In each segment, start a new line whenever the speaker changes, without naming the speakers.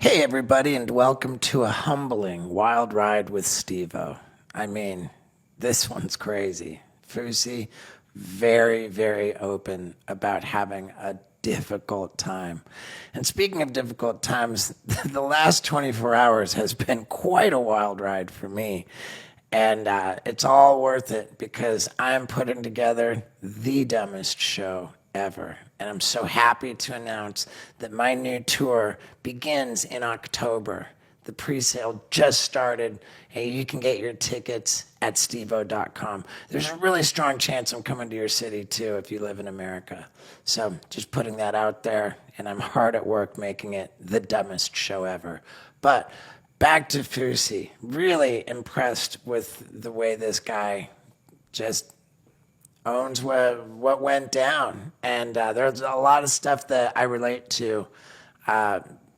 Hey, everybody, and welcome to a humbling wild ride with Steve-O. I mean, this one's crazy. Fousey, very, very open about having a difficult time. And speaking of difficult times, the last 24 hours has been quite a wild ride for me. And it's all worth it because I'm putting together the dumbest show ever. And I'm so happy to announce that my new tour begins in October. The pre-sale just started, and you can get your tickets at stevo.com. There's a really strong chance I'm coming to your city, too, if you live in America. So just putting that out there, and I'm hard at work making it the dumbest show ever. But back to Fousey. Really impressed with the way this guy just owns what went down. And there's a lot of stuff that I relate to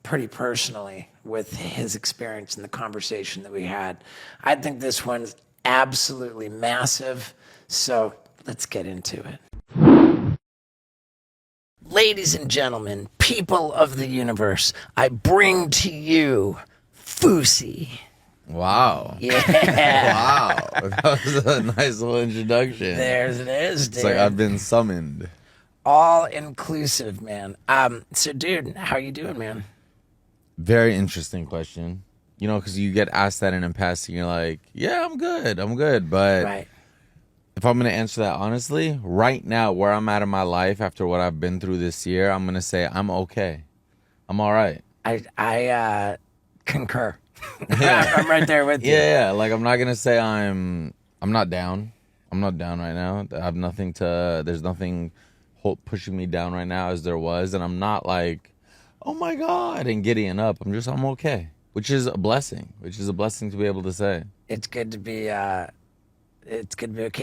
pretty personally with his experience and the conversation that we had. I think this one's absolutely massive. So let's get into it. Ladies and gentlemen, people of the universe, I bring to you Fousey.
Wow.
Yeah.
Wow. That was a nice little introduction.
There it is, dude.
It's like I've been summoned.
All inclusive, man. So, dude, how you doing, man?
Very interesting question. You know, because you get asked that and in passing, you're like, yeah, I'm good. But
Right.
if I'm going to answer that honestly, right now, where I'm at in my life after what I've been through this year, I'm going to say I'm okay. I'm all right.
I concur. I'm right there with you.
Yeah. Like, I'm not going to say I'm not down. I'm not down right now. I have nothing there's nothing pushing me down right now as there was. And I'm not like, oh my God, and giddying up. I'm okay, which is a blessing, to be able to say.
It's good to be okay.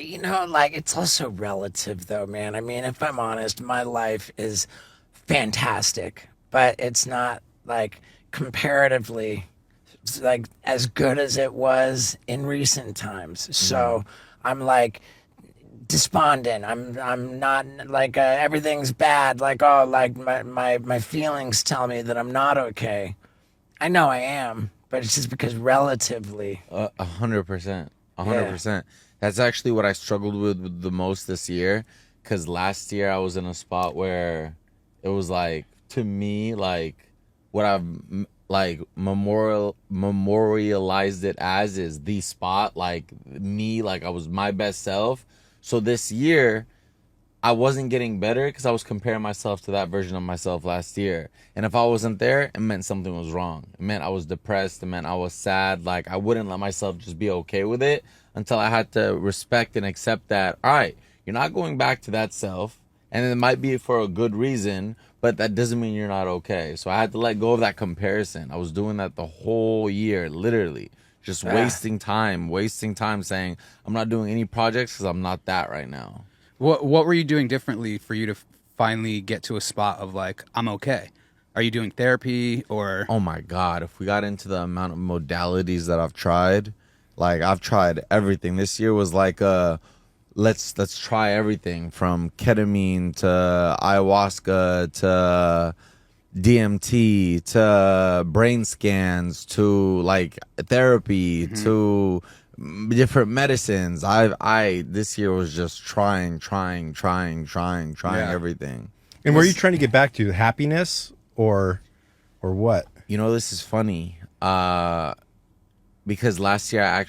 You know, like, it's also relative, though, man. I mean, if I'm honest, my life is fantastic, but it's not, like, comparatively, like, as good as it was in recent times. So I'm, like, despondent. I'm not, like, everything's bad. Like, oh, like, my feelings tell me that I'm not okay. I know I am, but it's just because relatively.
100%. 100%. That's actually what I struggled with the most this year, because last year I was in a spot where it was like, to me, like, what I've like memorialized it as is the spot, like me, like I was my best self. So this year I wasn't getting better because I was comparing myself to that version of myself last year. And if I wasn't there, it meant something was wrong. It meant I was depressed. It meant I was sad. Like, I wouldn't let myself just be okay with it until I had to respect and accept that, all right, you're not going back to that self. And it might be for a good reason, but that doesn't mean you're not okay. So I had to let go of that comparison. I was doing that the whole year, literally. Just wasting time saying, I'm not doing any projects because I'm not that right now.
What were you doing differently for you to finally get to a spot of like, I'm okay? Are you doing therapy or?
Oh my God, if we got into the amount of modalities that I've tried, like I've tried everything. This year was like let's try everything from ketamine to ayahuasca to DMT to brain scans to like therapy to different medicines. I this year was just trying everything.
And where are you trying to get back to? Happiness or what?
You know, this is funny. Because last year I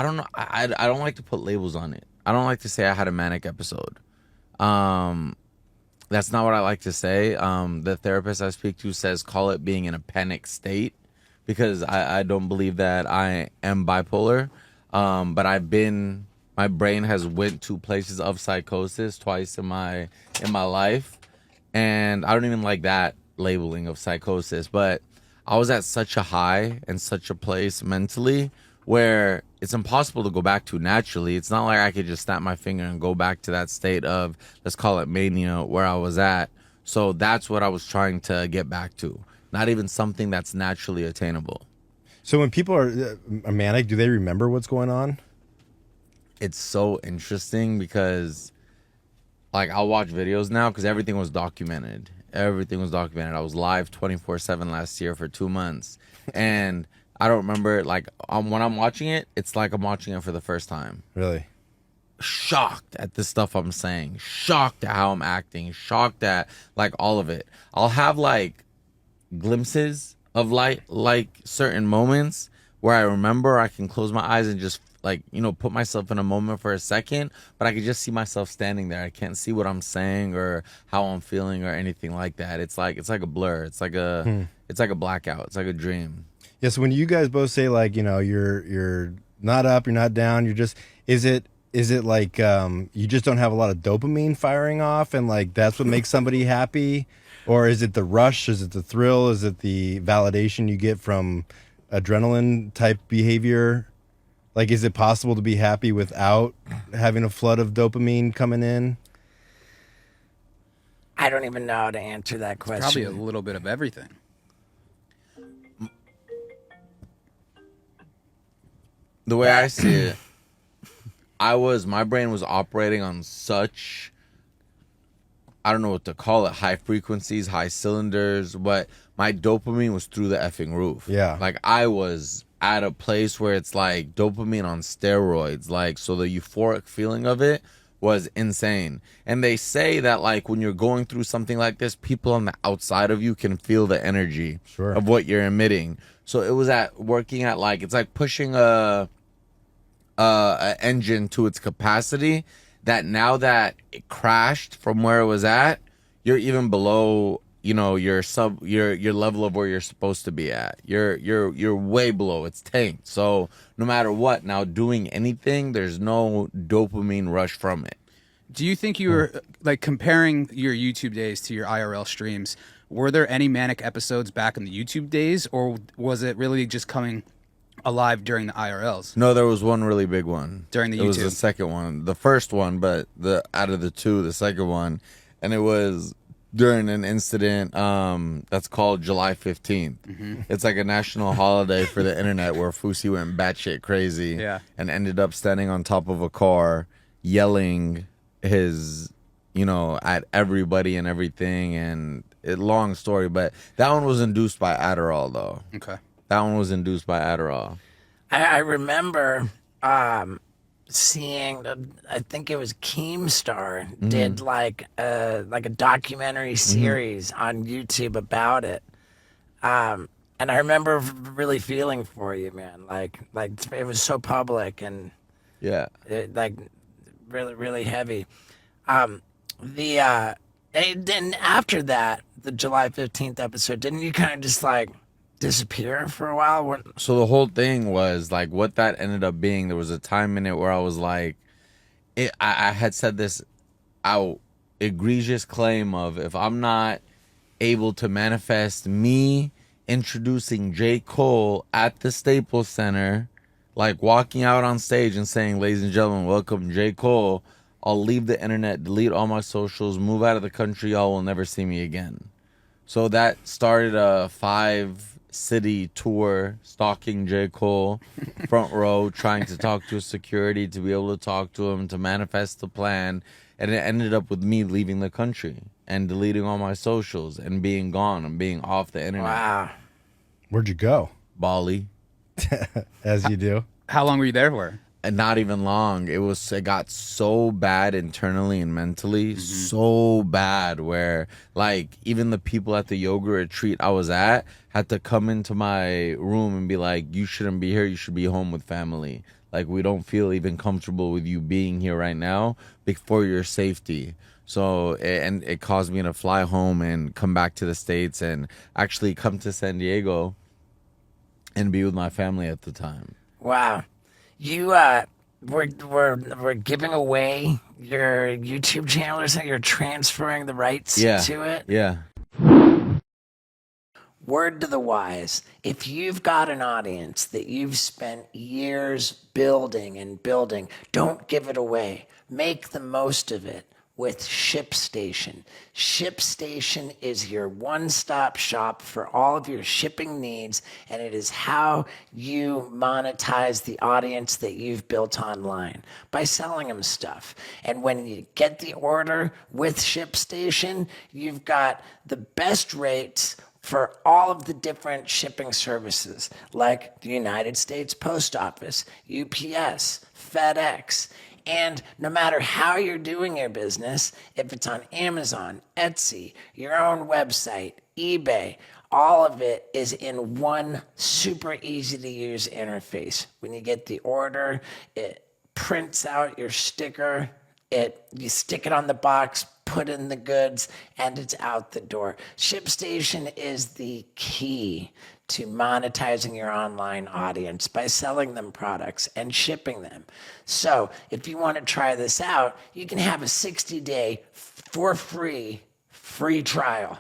don't know, I don't like to put labels on it. I don't like to say I had a manic episode. That's not what I like to say. The therapist I speak to says call it being in a panic state, because I don't believe that I am bipolar. But my brain has went to places of psychosis twice in my life. And I don't even like that labeling of psychosis, but I was at such a high and such a place mentally where it's impossible to go back to naturally. It's not like I could just snap my finger and go back to that state of, let's call it mania, where I was at. So that's what I was trying to get back to. Not even something that's naturally attainable.
So when people are manic, do they remember what's going on?
It's so interesting because, like, I'll watch videos now because everything was documented. Everything was documented. I was live 24/7 last year for 2 months, and I don't remember like when I'm watching it. It's like I'm watching it for the first time.
Really?
Shocked at the stuff I'm saying. Shocked at how I'm acting. Shocked at like all of it. I'll have like glimpses of like certain moments where I remember I can close my eyes and just like, you know, put myself in a moment for a second, but I can just see myself standing there. I can't see what I'm saying or how I'm feeling or anything like that. It's like a blur. It's like a blackout. It's like a dream.
Yeah, so when you guys both say like, you know, you're not up, you're not down, you're just is it like you just don't have a lot of dopamine firing off and like that's what makes somebody happy? Or is it the rush? Is it the thrill? Is it the validation you get from adrenaline type behavior? Like, is it possible to be happy without having a flood of dopamine coming in?
I don't even know how to answer that question.
Probably a little bit of everything.
The way I see it, my brain was operating on such, I don't know what to call it, high frequencies, high cylinders, but my dopamine was through the effing roof.
Yeah.
Like I was at a place where it's like dopamine on steroids. Like, so the euphoric feeling of it was insane. And they say that like when you're going through something like this, people on the outside of you can feel the energy of what you're emitting. So it was working at like, it's like pushing a engine to its capacity, that now that it crashed from where it was at, you're even below, you know, your level of where you're supposed to be at. You're way below. It's tanked. So no matter what, now doing anything, there's no dopamine rush from it.
Do you think you were like comparing your YouTube days to your IRL streams? Were there any manic episodes back in the YouTube days, or was it really just coming alive during the IRLs?
No, there was one really big one
during the YouTube.
It was the second one, the first one, but out of the two, the second one, and it was during an incident that's called July 15th. Mm-hmm. It's like a national holiday for the internet where Fousey went batshit crazy and ended up standing on top of a car yelling his, you know, at everybody and everything. And long story, but that one was induced by Adderall though.
Okay.
That one was induced by Adderall.
I remember seeing, I think it was Keemstar did like a documentary series on YouTube about it. And I remember really feeling for you, man. Like it was so public and like really, really heavy. Then after that, the July 15th episode, didn't you kind of just like disappear for a while?
So the whole thing was like what that ended up being. There was a time in it where I was like, I had said this egregious claim of, if I'm not able to manifest me introducing J. Cole at the Staples Center, like walking out on stage and saying, ladies and gentlemen, welcome J. Cole, I'll leave the internet, delete all my socials, move out of the country, y'all will never see me again. So that started a 5-city tour, stalking J. Cole, front row, trying to talk to security, to be able to talk to him, to manifest the plan. And it ended up with me leaving the country and deleting all my socials and being gone and being off the internet.
Wow.
Where'd you go?
Bali.
As you do.
How long were you there for?
And not even long. It got so bad internally and mentally, so bad where like even the people at the yoga retreat I was at had to come into my room and be like, you shouldn't be here, you should be home with family. Like, we don't feel even comfortable with you being here right now for your safety. So, and it caused me to fly home and come back to the States and actually come to San Diego and be with my family at the time.
Wow. You we're giving away your YouTube channel or something? You're transferring the rights to it?
Yeah.
Word to the wise. If you've got an audience that you've spent years building and building, don't give it away. Make the most of it. with ShipStation. ShipStation is your one-stop shop for all of your shipping needs, and it is how you monetize the audience that you've built online by selling them stuff. And when you get the order with ShipStation, you've got the best rates for all of the different shipping services like the United States Post Office, UPS, FedEx. And no matter how you're doing your business, if it's on Amazon, Etsy, your own website, eBay, all of it is in one super easy to use interface. When you get the order, it prints out your sticker, you stick it on the box, put in the goods, and it's out the door. ShipStation is the key to monetizing your online audience by selling them products and shipping them. So if you want to try this out, you can have a 60-day for free trial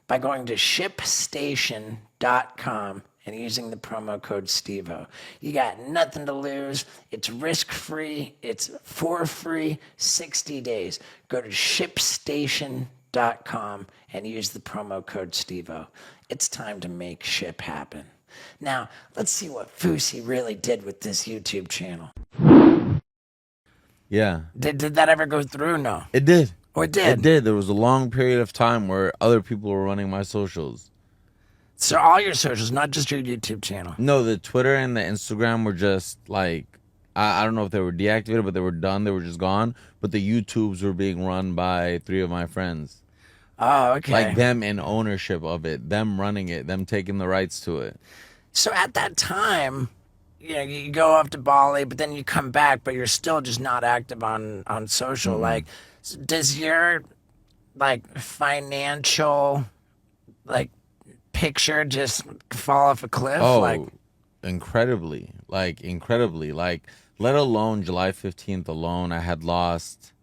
by going to shipstation.com and using the promo code STEVO. You got nothing to lose. It's risk-free. It's for free 60 days. Go to shipstation.com and use the promo code STEVO. It's time to make ship happen. Now, let's see what Fousey really did with this YouTube channel.
Yeah.
Did that ever go through? No.
It did.
Oh, it did?
It did. There was a long period of time where other people were running my socials.
So all your socials, not just your YouTube channel.
No, the Twitter and the Instagram were just like, I don't know if they were deactivated, but they were done. They were just gone. But the YouTubes were being run by 3 of my friends.
Oh, okay.
Like them in ownership of it, them running it, them taking the rights to it.
So at that time, you go off to Bali, but then you come back, but you're still just not active on social.
Mm-hmm.
Like, does your financial picture just fall off a cliff?
Oh, incredibly. Let alone July 15th alone, I had lost.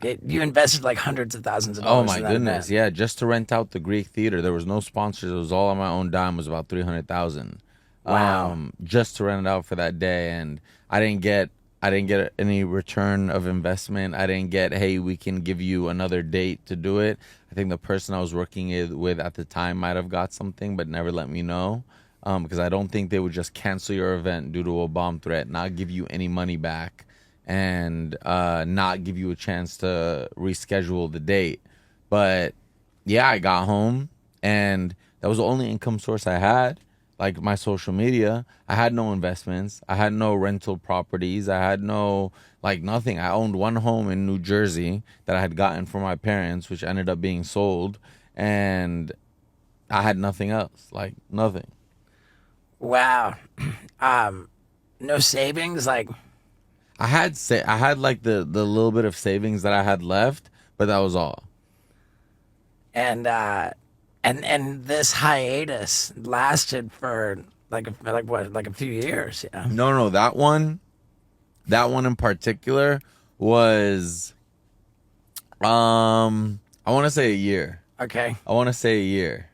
You invested like hundreds of thousands of
Oh
dollars.
my
in that
goodness,
event.
yeah! Just to rent out the Greek theater, there was no sponsors. It was all on my own dime. It was about 300,000.
Wow.
Just to rent it out for that day, and I didn't get any return of investment. I didn't get, hey, we can give you another date to do it. I think the person I was working with at the time might have got something, but never let me know, because I don't think they would just cancel your event due to a bomb threat, not give you any money back, and not give you a chance to reschedule the date. But yeah, I got home, and that was the only income source I had. Like my social media, I had no investments. I had no rental properties. I had no, nothing. I owned one home in New Jersey that I had gotten from my parents, which ended up being sold. And I had nothing else, nothing.
Wow. No savings?
I had the little bit of savings that I had left, but that was all.
And this hiatus lasted for like a few years, yeah.
No, that one in particular was, I want to say a year.
Okay.
I want to say a year.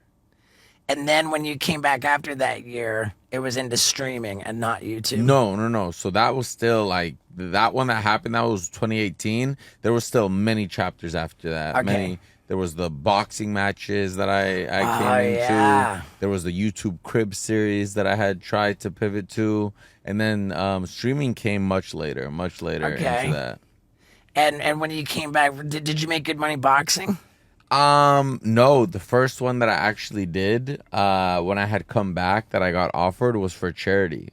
And then when you came back after that year, it was into streaming and not YouTube.
No. So that was still that one that happened. That was 2018. There was still many chapters after that.
Okay.
There was the boxing matches that I came into.
Yeah.
There was the YouTube Crib series that I had tried to pivot to. And then streaming came much later
Okay.
into that.
And when you came back, did you make good money boxing?
No, the first one that I actually did when I had come back that I got offered was for charity.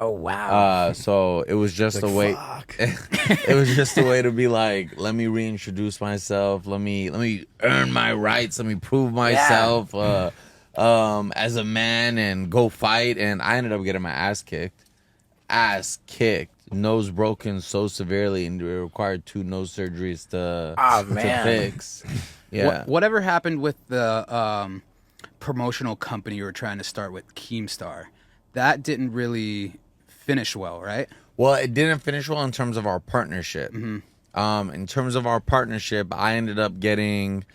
Oh, wow.
So it was just a way. It was just a way to be like, let me reintroduce myself. Let me earn my rights. Let me prove myself as a man and go fight. And I ended up getting my ass kicked, nose broken so severely, and it required 2 nose surgeries to fix. Yeah.
Whatever happened with the promotional company you were trying to start with, Keemstar? That didn't really finish well, right?
Well, it didn't finish well in terms of our partnership. Mm-hmm. In terms of our partnership, I ended up getting.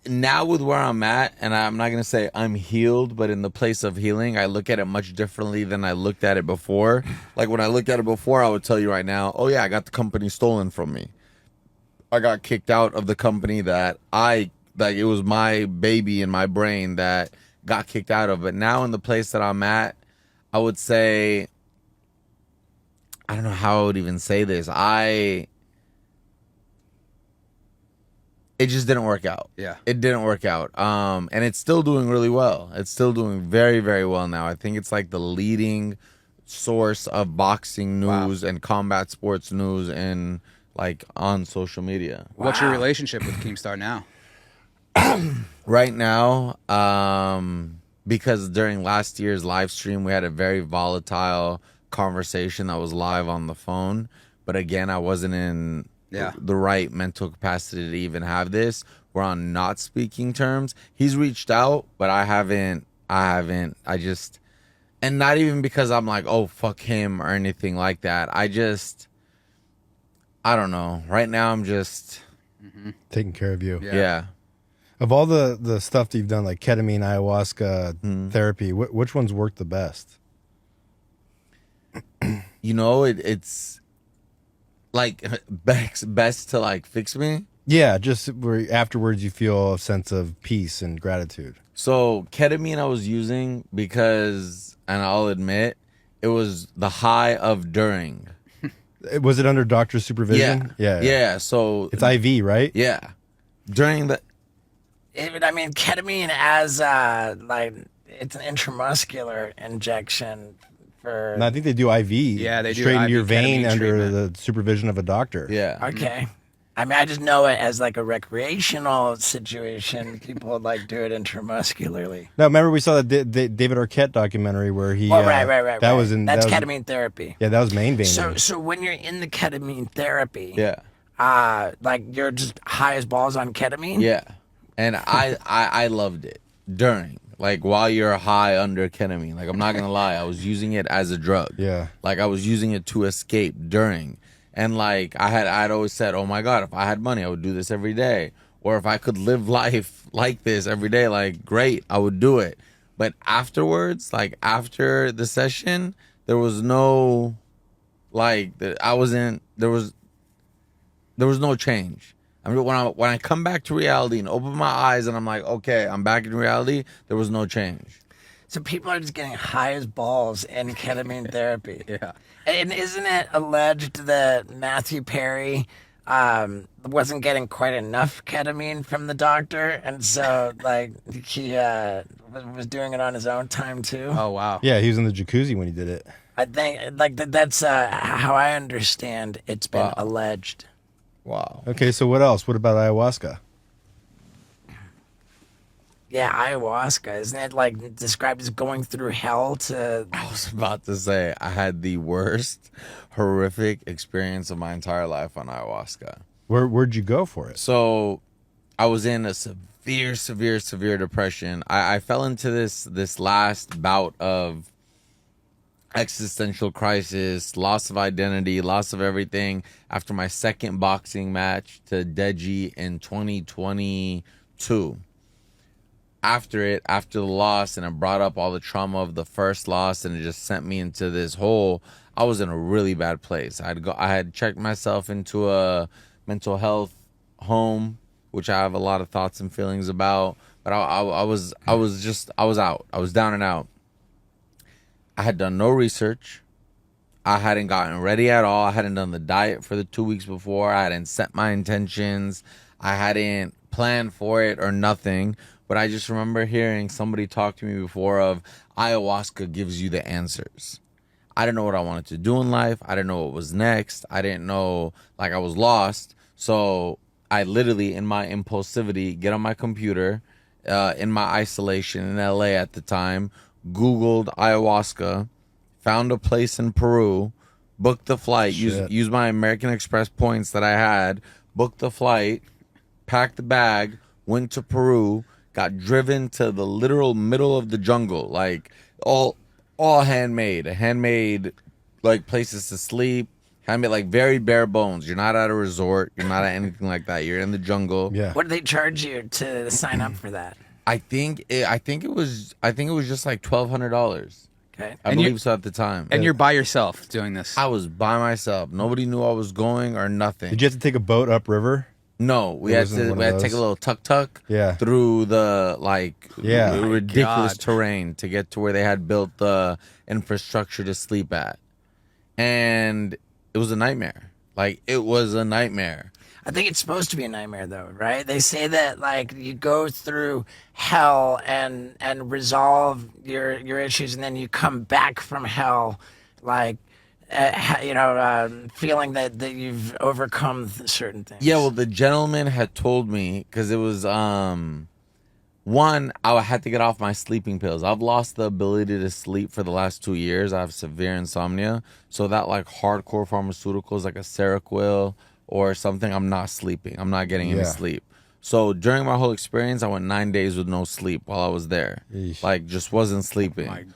now with where I'm at, and I'm not gonna say I'm healed, but in the place of healing, I look at it much differently than I looked at it before. Like when I looked at it before, I would tell you right now, oh yeah, I got the company stolen from me. I got kicked out of the company that it was my baby in my brain that got kicked out of. But now in the place that I'm at, I would say, I don't know how I would even say this. It just didn't work out.
Yeah.
It didn't work out. And it's still doing really well. It's still doing very, very well now. I think it's like the leading source of boxing news and combat sports news and like on social media.
What's your relationship with Keemstar now?
Right now, because during last year's live stream, we had a very volatile conversation that was live on the phone. But again, I wasn't in the right mental capacity to even have this. We're on not speaking terms. He's reached out, but I haven't. I just, and not even because I'm like, oh, fuck him or anything like that. I don't know. Right now, I'm just
Taking care of you.
yeah.
Of all the stuff that you've done, like ketamine, ayahuasca, therapy, which one's worked the best?
You know, it's like best to like fix me.
Yeah, just where afterwards you feel a sense of peace and gratitude.
So ketamine I was using because, and I'll admit, it was the high of during.
Was it under doctor's supervision?
Yeah. So
It's IV, right?
yeah, during the
I mean, ketamine as like it's an intramuscular injection for.
And I think they do IV.
Yeah, they do
straight into
IV
your vein
ketamine
under
treatment.
the supervision of a doctor.
yeah.
Okay. I mean, I just know it as like a recreational situation. People like do it intramuscularly.
No, remember we saw the David Arquette documentary where he.
Well, right.
That was in.
That's
that was,
ketamine therapy.
Yeah, that was main vein.
So when you're in the ketamine therapy,
Yeah.
like you're just high as balls on ketamine.
Yeah. And I loved it during, like while you're high under ketamine. Like I'm not gonna lie, I was using it as a drug.
Yeah.
Like I was using it to escape during. And like I'd always said, oh my God, if I had money, I would do this every day. Or if I could live life like this every day, like great, I would do it. But afterwards, like after the session, there was no like there was no change. I mean, when I come back to reality and open my eyes and I'm like, okay, I'm back in reality, there was no change.
So people are just getting high as balls in ketamine therapy.
Yeah.
And isn't it alleged that Matthew Perry wasn't getting quite enough ketamine from the doctor, and so like he was doing it on his own time too?
Oh wow.
Yeah, he was in the jacuzzi when he did it.
I think like that's how I understand it's been alleged.
Wow.
Okay, so what else? What about ayahuasca?
Yeah, ayahuasca, isn't it like described as going through hell to?
I was about to say I had the worst, horrific experience of my entire life on ayahuasca.
Where'd you go for it?
So I was in a severe depression. I fell into this last bout of existential crisis, loss of identity, loss of everything after my second boxing match to Deji in 2022. After the loss, and it brought up all the trauma of the first loss, and it just sent me into this hole. I was in a really bad place. I had checked myself into a mental health home, which I have a lot of thoughts and feelings about. But I was out. I was down and out. I had done no research. I hadn't gotten ready at all. I hadn't done the diet for the 2 weeks before. I hadn't set my intentions. I hadn't planned for it or nothing. But I just remember hearing somebody talk to me before of ayahuasca gives you the answers. I didn't know what I wanted to do in life. I didn't know what was next. I didn't know, like I was lost. So I literally, in my impulsivity, get on my computer, in my isolation in LA at the time, Googled ayahuasca, found a place in Peru, booked the flight, used my American Express points that I had, booked the flight, packed the bag, went to Peru, got driven to the literal middle of the jungle, like all handmade like places to sleep, Kind of like very bare bones. You're not at a resort. You're not at anything like that. You're in the jungle.
Yeah.
What do they charge you to sign up for that?
I think it was just like $1,200.
Okay.
I believe so at the time.
And you're by yourself doing this.
I was by myself. Nobody knew I was going or nothing.
Did you have to take a boat upriver?
No, we had to take a little tuk
Yeah.
through the
Yeah. Oh my
ridiculous
God.
terrain to get to where they had built the infrastructure to sleep at. And it was a nightmare. Like, it was a nightmare.
I think it's supposed to be a nightmare, though, right? They say that like you go through hell and resolve your issues, and then you come back from hell, like feeling that you've overcome certain things.
Yeah, well, the gentleman had told me, because it was one, I had to get off my sleeping pills. I've lost the ability to sleep for the last 2 years. I have severe insomnia, so that like hardcore pharmaceuticals like a Seroquel or something, I'm not sleeping. I'm not getting any sleep. So during my whole experience, I went 9 days with no sleep while I was there.
Yeesh.
Like, just wasn't sleeping.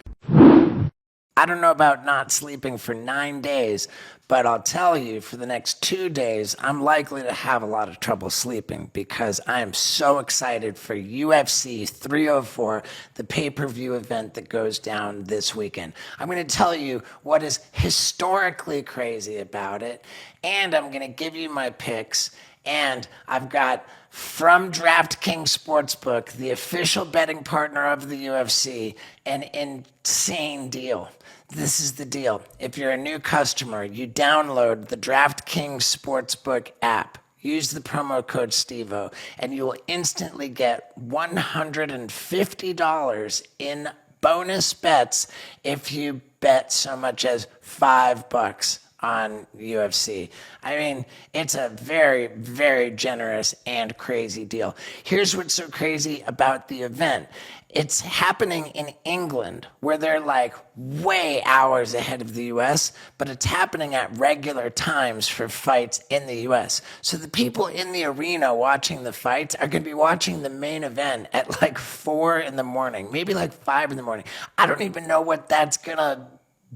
I don't know about not sleeping for 9 days, but I'll tell you, for the next 2 days, I'm likely to have a lot of trouble sleeping because I am so excited for UFC 304, the pay-per-view event that goes down this weekend. I'm going to tell you what is historically crazy about it, and I'm going to give you my picks. And I've got, from DraftKings Sportsbook, the official betting partner of the UFC, an insane deal. This is the deal. If you're a new customer, you download the DraftKings Sportsbook app. Use the promo code STEVO, and you will instantly get $150 in bonus bets if you bet so much as $5 on UFC. I mean, it's a very, very generous and crazy deal. Here's what's so crazy about the event. It's happening in England, where they're like way hours ahead of the US, but it's happening at regular times for fights in the US. So the people in the arena watching the fights are going to be watching the main event at like 4 in the morning, maybe like 5 in the morning. I don't even know what that's going to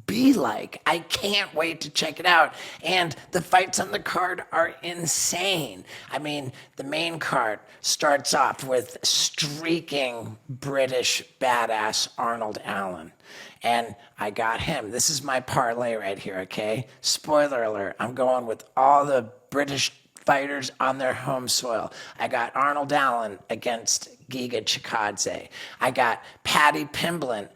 be like. I can't wait to check it out. And the fights on the card are insane. I mean, the main card starts off with streaking British badass Arnold Allen. And I got him. This is my parlay right here, okay? Spoiler alert, I'm going with all the British fighters on their home soil. I got Arnold Allen against Giga Chikadze. I got Paddy Pimblett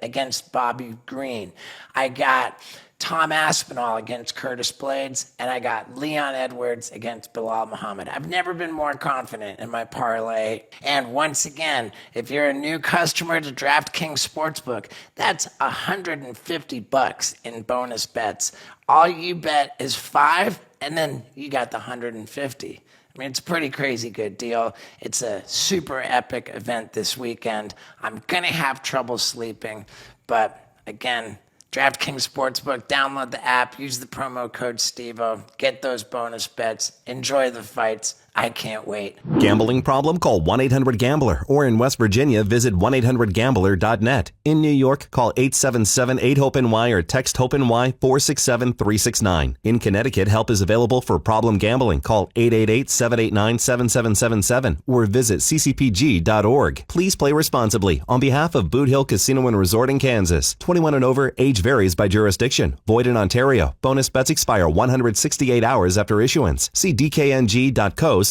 against Bobby Green. I got Tom Aspinall against Curtis Blades, and I got Leon Edwards against Bilal Muhammad. I've never been more confident in my parlay. And once again, if you're a new customer to DraftKings Sportsbook, that's $150 in bonus bets. All you bet is 5, and then you got the 150. I mean, it's a pretty crazy good deal. It's a super epic event this weekend. I'm going to have trouble sleeping, but again, DraftKings Sportsbook, download the app, use the promo code STEVO, get those bonus bets, enjoy the fights. I can't wait.
Gambling problem? Call 1-800-GAMBLER. Or in West Virginia, visit 1-800-GAMBLER.net. In New York, call 877-8-HOPE-NY or text HOPE-NY 467-369. In Connecticut, help is available for problem gambling. Call 888-789-7777 or visit ccpg.org. Please play responsibly. On behalf of Boot Hill Casino and Resort in Kansas, 21 and over, age varies by jurisdiction. Void in Ontario. Bonus bets expire 168 hours after issuance. See dkng.co/MMA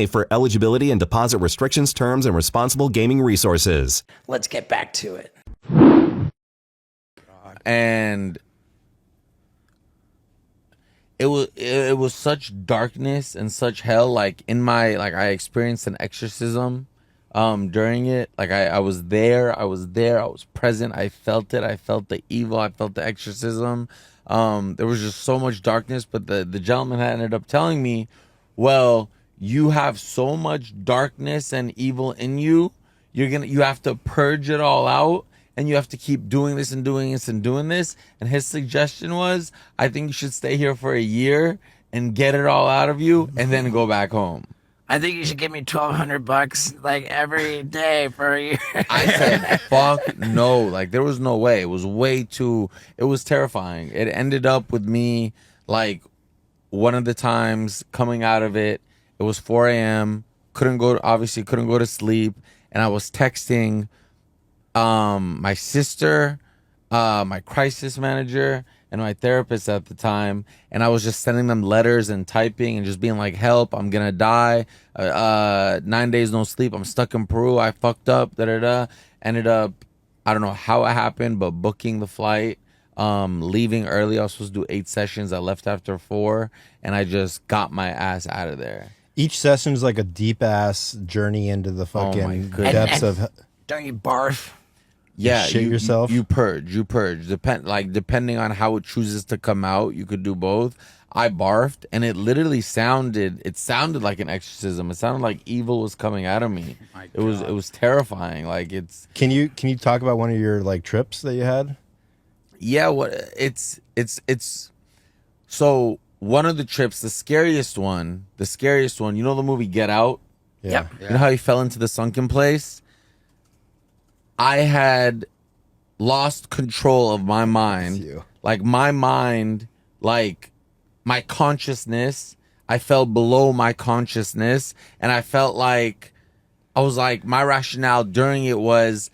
for eligibility and deposit restrictions, terms, and responsible gaming resources.
Let's get back to it.
And it was such darkness and such hell. Like I experienced an exorcism during it. Like I was there, I was present, I felt it, I felt the evil, I felt the exorcism. There was just so much darkness, but the gentleman had ended up telling me, well, you have so much darkness and evil in you, you have to purge it all out, and you have to keep doing this and doing this and doing this. And his suggestion was, I think you should stay here for a year and get it all out of you and then go back home.
I think you should give me $1,200 like every day for a year.
I said, fuck no. Like, there was no way. It was way too, it was terrifying. It ended up with me, like, one of the times coming out of it, it was 4 a.m. Obviously couldn't go to sleep. And I was texting my sister, my crisis manager, and my therapist at the time, and I was just sending them letters and typing and just being like, help, I'm gonna die, 9 days no sleep, I'm stuck in Peru, I fucked up, ended up, I don't know how it happened, but booking the flight, leaving early. I was supposed to do 8 sessions, I left after 4, and I just got my ass out of there.
Each session's like a deep ass journey into the
Oh my
fucking
goodness.
depths of.
Don't you barf?
Yeah,
shit yourself?
You purge. Depending on how it chooses to come out, you could do both. I barfed, and it literally sounded like an exorcism. It sounded like evil was coming out of me.
My
It was terrifying. Like, it's,
Can you talk about one of your like trips that you had?
yeah, it's so one of the trips, the scariest one, you know the movie Get Out?
Yeah.
Yep.
You know how he fell into the sunken place? I had lost control of my mind.
you.
Like, my mind, like, my consciousness, I fell below my consciousness, and I felt like, I was like, my rationale during it was,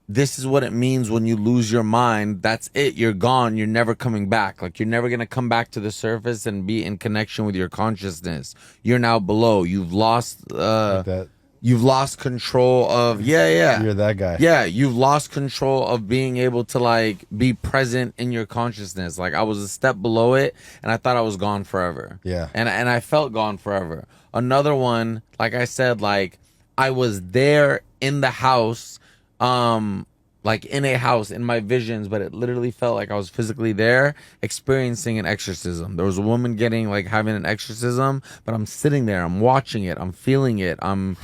this is what it means when you lose your mind. That's it. You're gone. You're never coming back. Like, you're never going to come back to the surface and be in connection with your consciousness. You're now below. You've lost,
Like that.
you've lost control of, yeah.
You're that guy.
Yeah, you've lost control of being able to, like, be present in your consciousness. Like, I was a step below it, and I thought I was gone forever.
Yeah.
And I felt gone forever. Another one, like I said, like, I was there in the house, like in a house, in my visions, but it literally felt like I was physically there experiencing an exorcism. There was a woman having an exorcism, but I'm sitting there, I'm watching it, I'm feeling it, I'm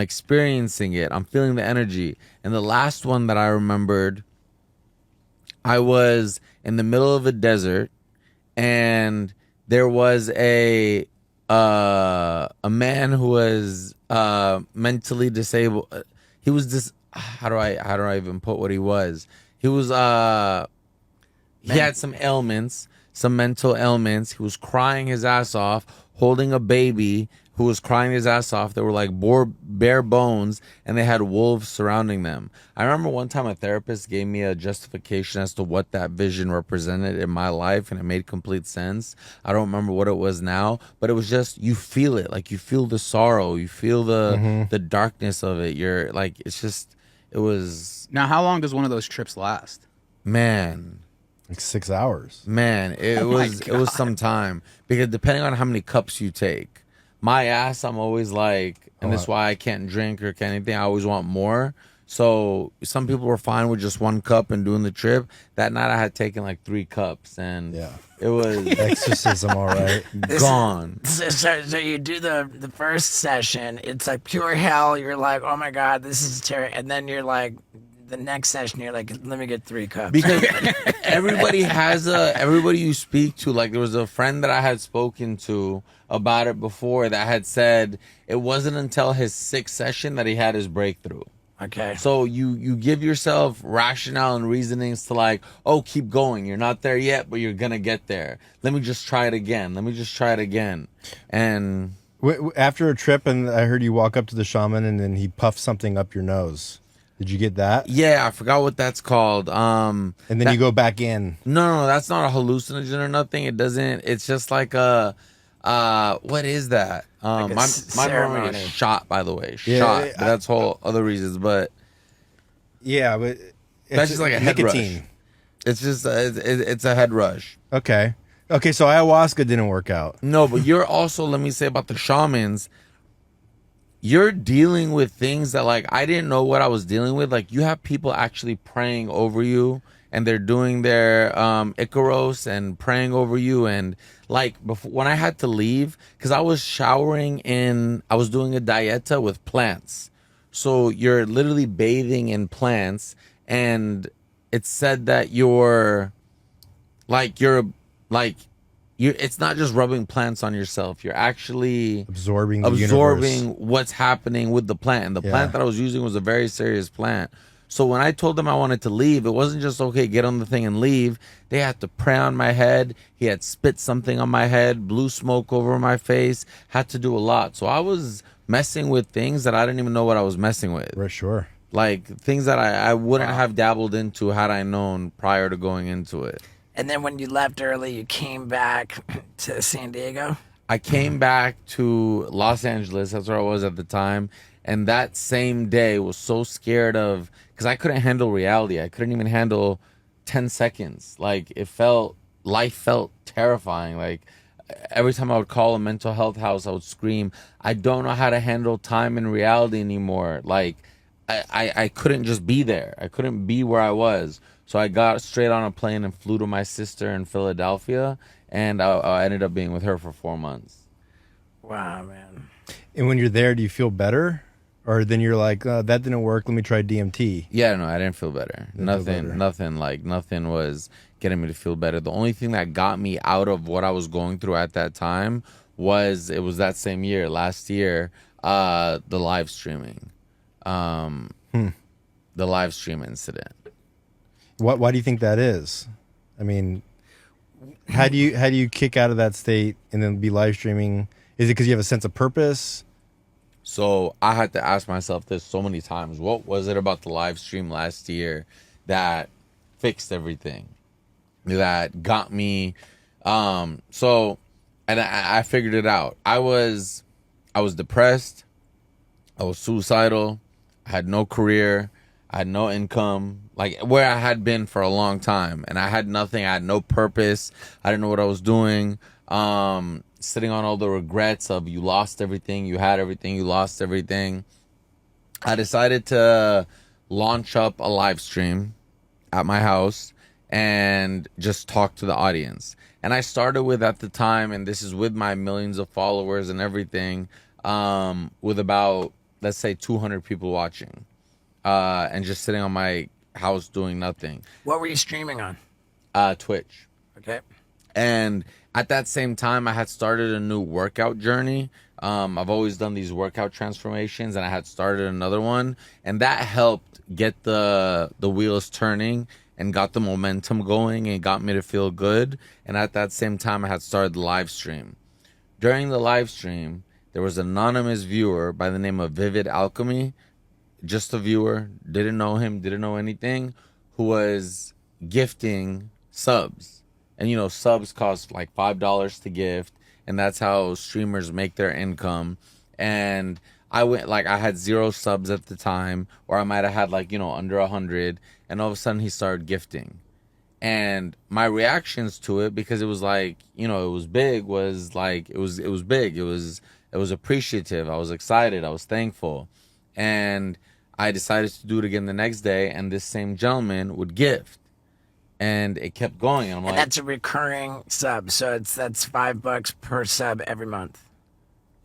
experiencing it, I'm feeling the energy. And the last one that I remembered, I was in the middle of a desert, and there was a man who was mentally disabled. He was this. How do I even put what he was? He was he had some ailments, some mental ailments. He was crying his ass off, holding a baby who was crying his ass off. They were like bare bones, and they had wolves surrounding them. I remember one time a therapist gave me a justification as to what that vision represented in my life, and it made complete sense. I don't remember what it was now, but it was just, you feel it. Like, you feel the sorrow, you feel the darkness of it. You're like, it's just, it was,
Now, how long does one of those trips last?
man,
Like 6 hours.
it was some time, because depending on how many cups you take, my ass, I'm always like, and that's why I can't drink or anything. I always want more. So some people were fine with just 1 cup and doing the trip. That night I had taken like 3 cups, and
Yeah.
it was
Exorcism, all right.
gone.
So you do the first session, it's like pure hell. You're like, oh my God, this is terrible. And then you're like, the next session, you're like, let me get 3 cups.
Because everybody you speak to, like, there was a friend that I had spoken to about it before that had said it wasn't until his 6th session that he had his breakthrough.
Okay.
So you give yourself rationale and reasonings to, like, oh, keep going. You're not there yet, but you're going to get there. Let me just try it again. And
After a trip, and I heard you walk up to the shaman, and then he puffed something up your nose. Did you get that?
yeah, I forgot what that's called.
And then you go back in.
No, that's not a hallucinogen or nothing. It doesn't. It's just like a, what is that?
Like a
My
ceremony.
normally is shot, by the way.
Yeah,
Shot. But that's whole other reasons. But
Yeah, but it's
that's just like a head
nicotine.
rush. It's just it's a head rush.
Okay, so ayahuasca didn't work out.
No, but you're also, let me say about the shamans, you're dealing with things that, like, I didn't know what I was dealing with. Like, you have people actually praying over you, and they're doing their Icaros and praying over you. And, like, before, when I had to leave, because I was I was doing a dieta with plants. So you're literally bathing in plants, and it said that you it's not just rubbing plants on yourself. You're actually
Absorbing the universe.
what's happening with the plant. And the plant that I was using was a very serious plant. So when I told them I wanted to leave, it wasn't just, okay, get on the thing and leave. They had to pray on my head. He had spit something on my head, blew smoke over my face, had to do a lot. So I was messing with things that I didn't even know what I was messing with.
Right, sure.
Like things that I wouldn't have dabbled into had I known prior to going into it.
And then when you left early, you came back to San Diego?
I came back to Los Angeles. That's where I was at the time. And that same day was so scared of, because I couldn't handle reality. I couldn't even handle 10 seconds. Like life felt terrifying. Like every time I would call a mental health house, I would scream, I don't know how to handle time and reality anymore. Like I couldn't just be there. I couldn't be where I was. So I got straight on a plane and flew to my sister in Philadelphia. And I ended up being with her for 4 months.
Wow, man.
And when you're there, do you feel better? Or then you're like, that didn't work, let me try DMT.
Yeah, no, I didn't feel better.
Nothing
Nothing was getting me to feel better. The only thing that got me out of what I was going through at that time was that same year, last year, the live streaming. The live stream incident.
Why do you think that is? I mean, how do you kick out of that state and then be live streaming? Is it because you have a sense of purpose?
So I had to ask myself this so many times. What was it about the live stream last year that fixed everything? That got me. And I figured it out. I was depressed. I was suicidal. I had no career. I had no income, like where I had been for a long time, and I had nothing. I had no purpose. I didn't know what I was doing. Sitting on all the regrets of you lost everything, you had everything, you lost everything. I decided to launch up a live stream at my house and just talk to the audience. And I started with, at the time, and this is with my millions of followers and everything, with about, let's say, 200 people watching. And just sitting on my house doing nothing.
What were you streaming on?
Twitch.
Okay.
And at that same time, I had started a new workout journey. I've always done these workout transformations, and I had started another one, and that helped get the wheels turning and got the momentum going and got me to feel good. And at that same time, I had started the live stream. During the live stream, there was an anonymous viewer by the name of Vivid Alchemy, just a viewer, didn't know him, didn't know anything, who was gifting subs. And, you know, subs cost like $5 to gift, and that's how streamers make their income. And I had 0 subs at the time, or I might have had like, you know, under 100, and all of a sudden he started gifting. And my reactions to it, because it was like, you know, it was big, was like, it was big. It was appreciative. I was excited. I was thankful. And I decided to do it again the next day, and this same gentleman would gift. And it kept going. And I'm like,
that's a recurring sub. So that's $5 per sub every month.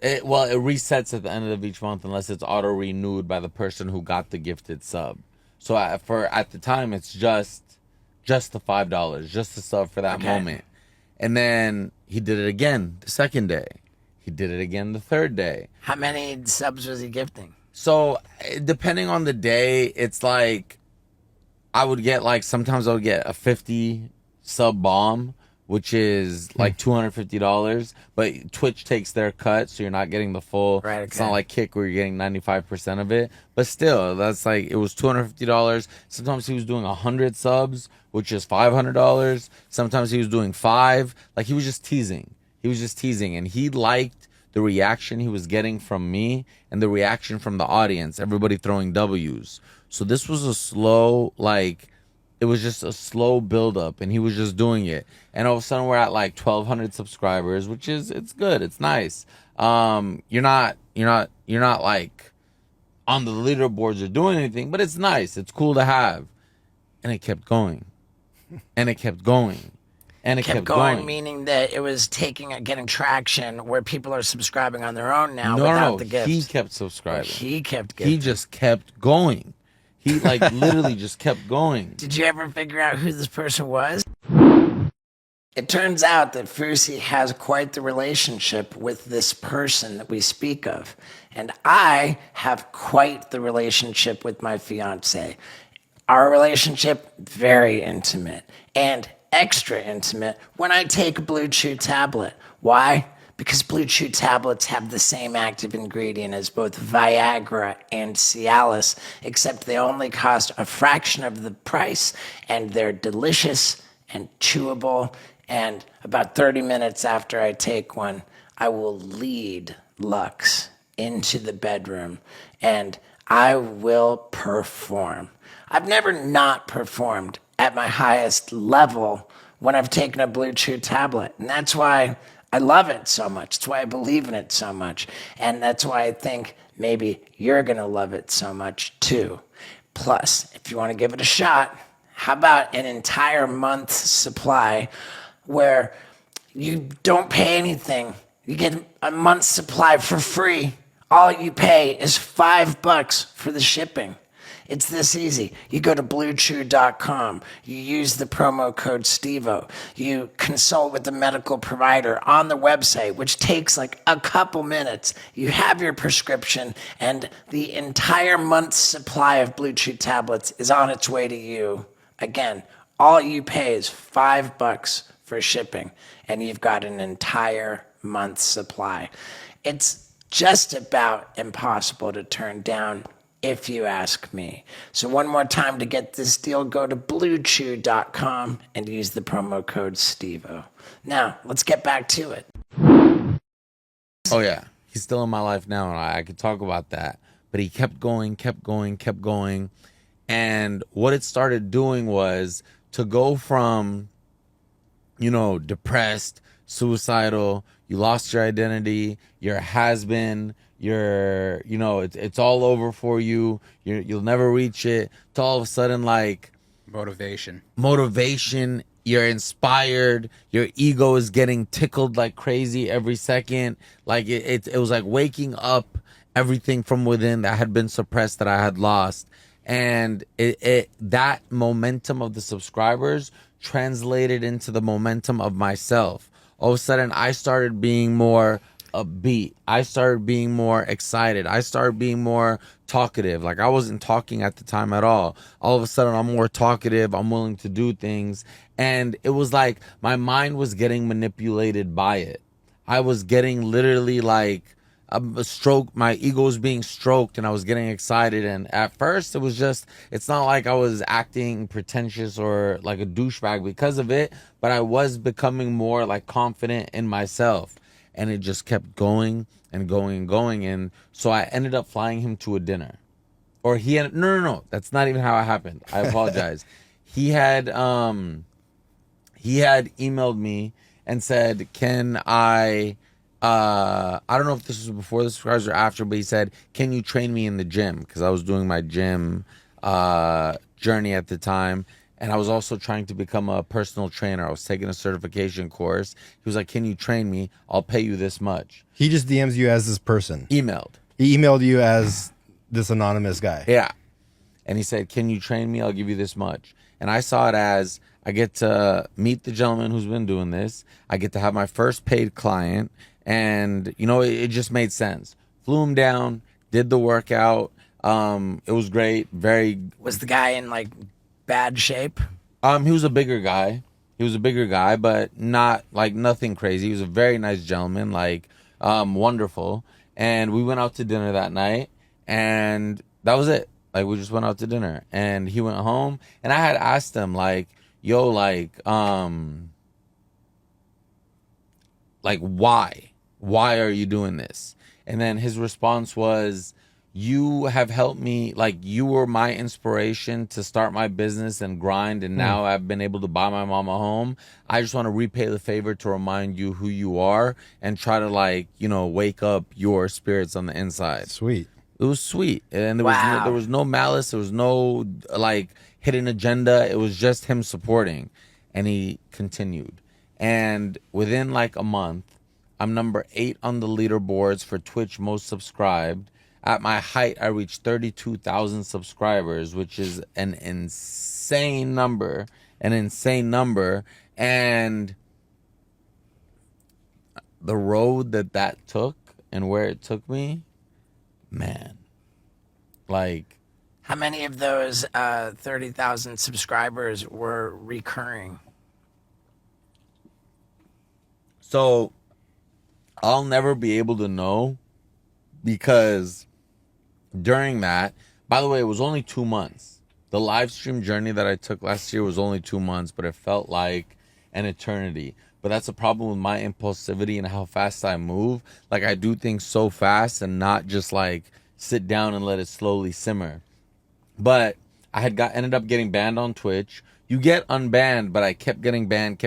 It resets at the end of each month unless it's auto renewed by the person who got the gifted sub. So at the time, it's just the $5, just the sub for that moment. And then he did it again the second day. He did it again the third day.
How many subs was he gifting?
So depending on the day, it's like sometimes I would get a 50 sub bomb, which is like $250, but Twitch takes their cut, so you're not getting the full.
Right, okay.
It's not like Kick where you're getting 95% of it, but still, that's like, it was $250. Sometimes he was doing 100 subs, which is $500. Sometimes he was doing 5. Like, he was just teasing. And he liked the reaction he was getting from me and the reaction from the audience, everybody throwing W's. So this was a slow, it was just a slow build-up, and he was just doing it. And all of a sudden, we're at like 1,200 subscribers, which is, it's good, it's nice. You're not like on the leaderboards or doing anything, but it's nice, it's cool to have. And it kept going, and it kept going, and it kept going.
Meaning that it was getting traction where people are subscribing on their own now without the gifts.
He kept subscribing.
He kept gifting.
He just kept going. He literally just kept going.
Did you ever figure out who this person was? It turns out that Fousey has quite the relationship with this person that we speak of. And I have quite the relationship with my fiance. Our relationship, very intimate and extra intimate when I take a Blue Chew tablet. Why? Because Blue Chew tablets have the same active ingredient as both Viagra and Cialis, except they only cost a fraction of the price, and they're delicious and chewable. And about 30 minutes after I take one, I will lead Lux into the bedroom and I will perform. I've never not performed at my highest level when I've taken a Blue Chew tablet. And that's why I love it so much. That's why I believe in it so much. And that's why I think maybe you're going to love it so much too. Plus, if you want to give it a shot, how about an entire month's supply where you don't pay anything? You get a month's supply for free. All you pay is $5 for the shipping. It's this easy. You go to BlueChew.com. You use the promo code STEVO. You consult with the medical provider on the website, which takes like a couple minutes. You have your prescription, and the entire month's supply of Blue Chew tablets is on its way to you. Again, all you pay is $5 for shipping, and you've got an entire month's supply. It's just about impossible to turn down, if you ask me. So one more time to get this deal, go to BlueChew.com and use the promo code STEVO. Now, let's get back to it.
Oh yeah, he's still in my life now, and I could talk about that. But he kept going, and what it started doing was to go from, depressed, suicidal, you lost your identity, you're a has-been, it's all over for you, you'll never reach it, to all of a sudden like
Motivation,
you're inspired, your ego is getting tickled like crazy every second. Like it was like waking up everything from within that had been suppressed, that I had lost. And that momentum of the subscribers translated into the momentum of myself. All of a sudden, I started being more upbeat. I started being more excited. I started being more talkative. Like, I wasn't talking at the time at all. All of a sudden, I'm more talkative. I'm willing to do things. And it was like my mind was getting manipulated by it. I was getting literally like a stroke. My ego was being stroked, and I was getting excited. And at first it was just, it's not like I was acting pretentious or like a douchebag because of it, but I was becoming more like confident in myself. And it just kept going and going and going. And so I ended up flying him to a dinner. Or he had, no, that's not even how it happened. I apologize. He had emailed me and said, can I don't know if this was before the subscribers or after, but he said, can you train me in the gym? Because I was doing my gym journey at the time. And I was also trying to become a personal trainer. I was taking a certification course. He was like, can you train me? I'll pay you this much.
He just DMs you as this person.
Emailed.
He emailed you as this anonymous guy.
Yeah. And he said, can you train me? I'll give you this much. And I saw it as, I get to meet the gentleman who's been doing this. I get to have my first paid client. And, it just made sense. Flew him down, did the workout. It was great.
Was the guy in like bad shape?
He was a bigger guy. But not like nothing crazy. He was a very nice gentleman, like wonderful. And we went out to dinner that night, and that was it. Like, we just went out to dinner, and he went home. And I had asked him, like, yo, like why are you doing this? And then his response was, you have helped me, like, you were my inspiration to start my business and grind, and now I've been able to buy my mom a home. I just want to repay the favor to remind you who you are and try to, like, wake up your spirits on the inside.
Sweet.
It was sweet. And there was no malice. There was no, like, hidden agenda. It was just him supporting. And he continued. And within, like, a month, I'm number 8 on the leaderboards for Twitch most subscribed. At my height, I reached 32,000 subscribers, which is an insane number. And the road that took and where it took me, man, like,
How many of those 30,000 subscribers were recurring?
so I'll never be able to know, because during that, by the way, it was only 2 months. The live stream journey that I took last year was only 2 months, but it felt like an eternity. But that's a problem with my impulsivity and how fast I move. Like, I do things so fast and not just like sit down and let it slowly simmer. But I ended up getting banned on Twitch. You get unbanned, but I kept getting banned.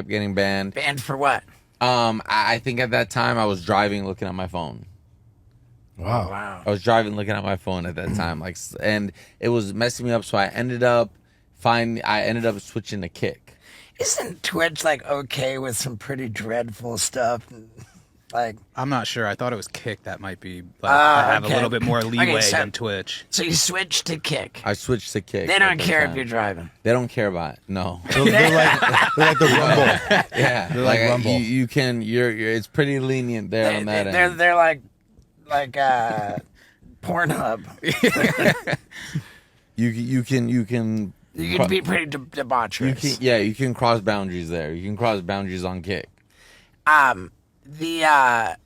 Banned for what?
I think at that time I was driving, looking at my phone.
Wow.
Oh, wow.
I was driving, looking at my phone at that time, like, and it was messing me up. So I ended up switching to Kick.
Isn't Twitch like okay with some pretty dreadful stuff? Like,
I'm not sure. I thought it was Kick that might be, like, I have
okay.
a little bit more leeway
Okay, so-
than Twitch.
so you switched to Kick.
I switched to Kick.
They
at
don't
that
care
time.
if you're driving.
They don't care about it. No.
They're like the Rumble.
Yeah,
They're like Rumble.
You can. You're. It's pretty lenient there on that end.
They're like Pornhub.
You can.
You can be pretty debaucherous.
You can cross boundaries there. You can cross boundaries on Kick.
The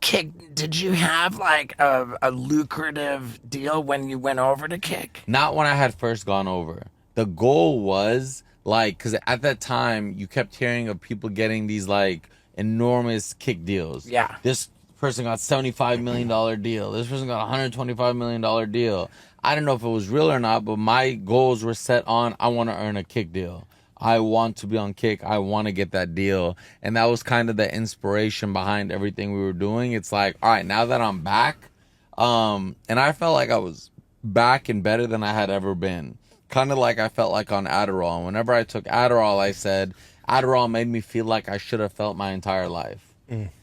Kick, did you have like a lucrative deal when you went over to Kick?
Not when I had first gone over. The goal was like, because at that time you kept hearing of people getting these like enormous Kick deals.
Yeah.
This person got $75 million deal. This person got $125 million deal. I don't know if it was real or not, but my goals were set on, I want to earn a Kick deal. I want to be on Kick. I want to get that deal. And that was kind of the inspiration behind everything we were doing. It's like, all right, now that I'm back, and I felt like I was back and better than I had ever been. Kind of like I felt like on Adderall. And whenever I took Adderall, I said, Adderall made me feel like I should have felt my entire life.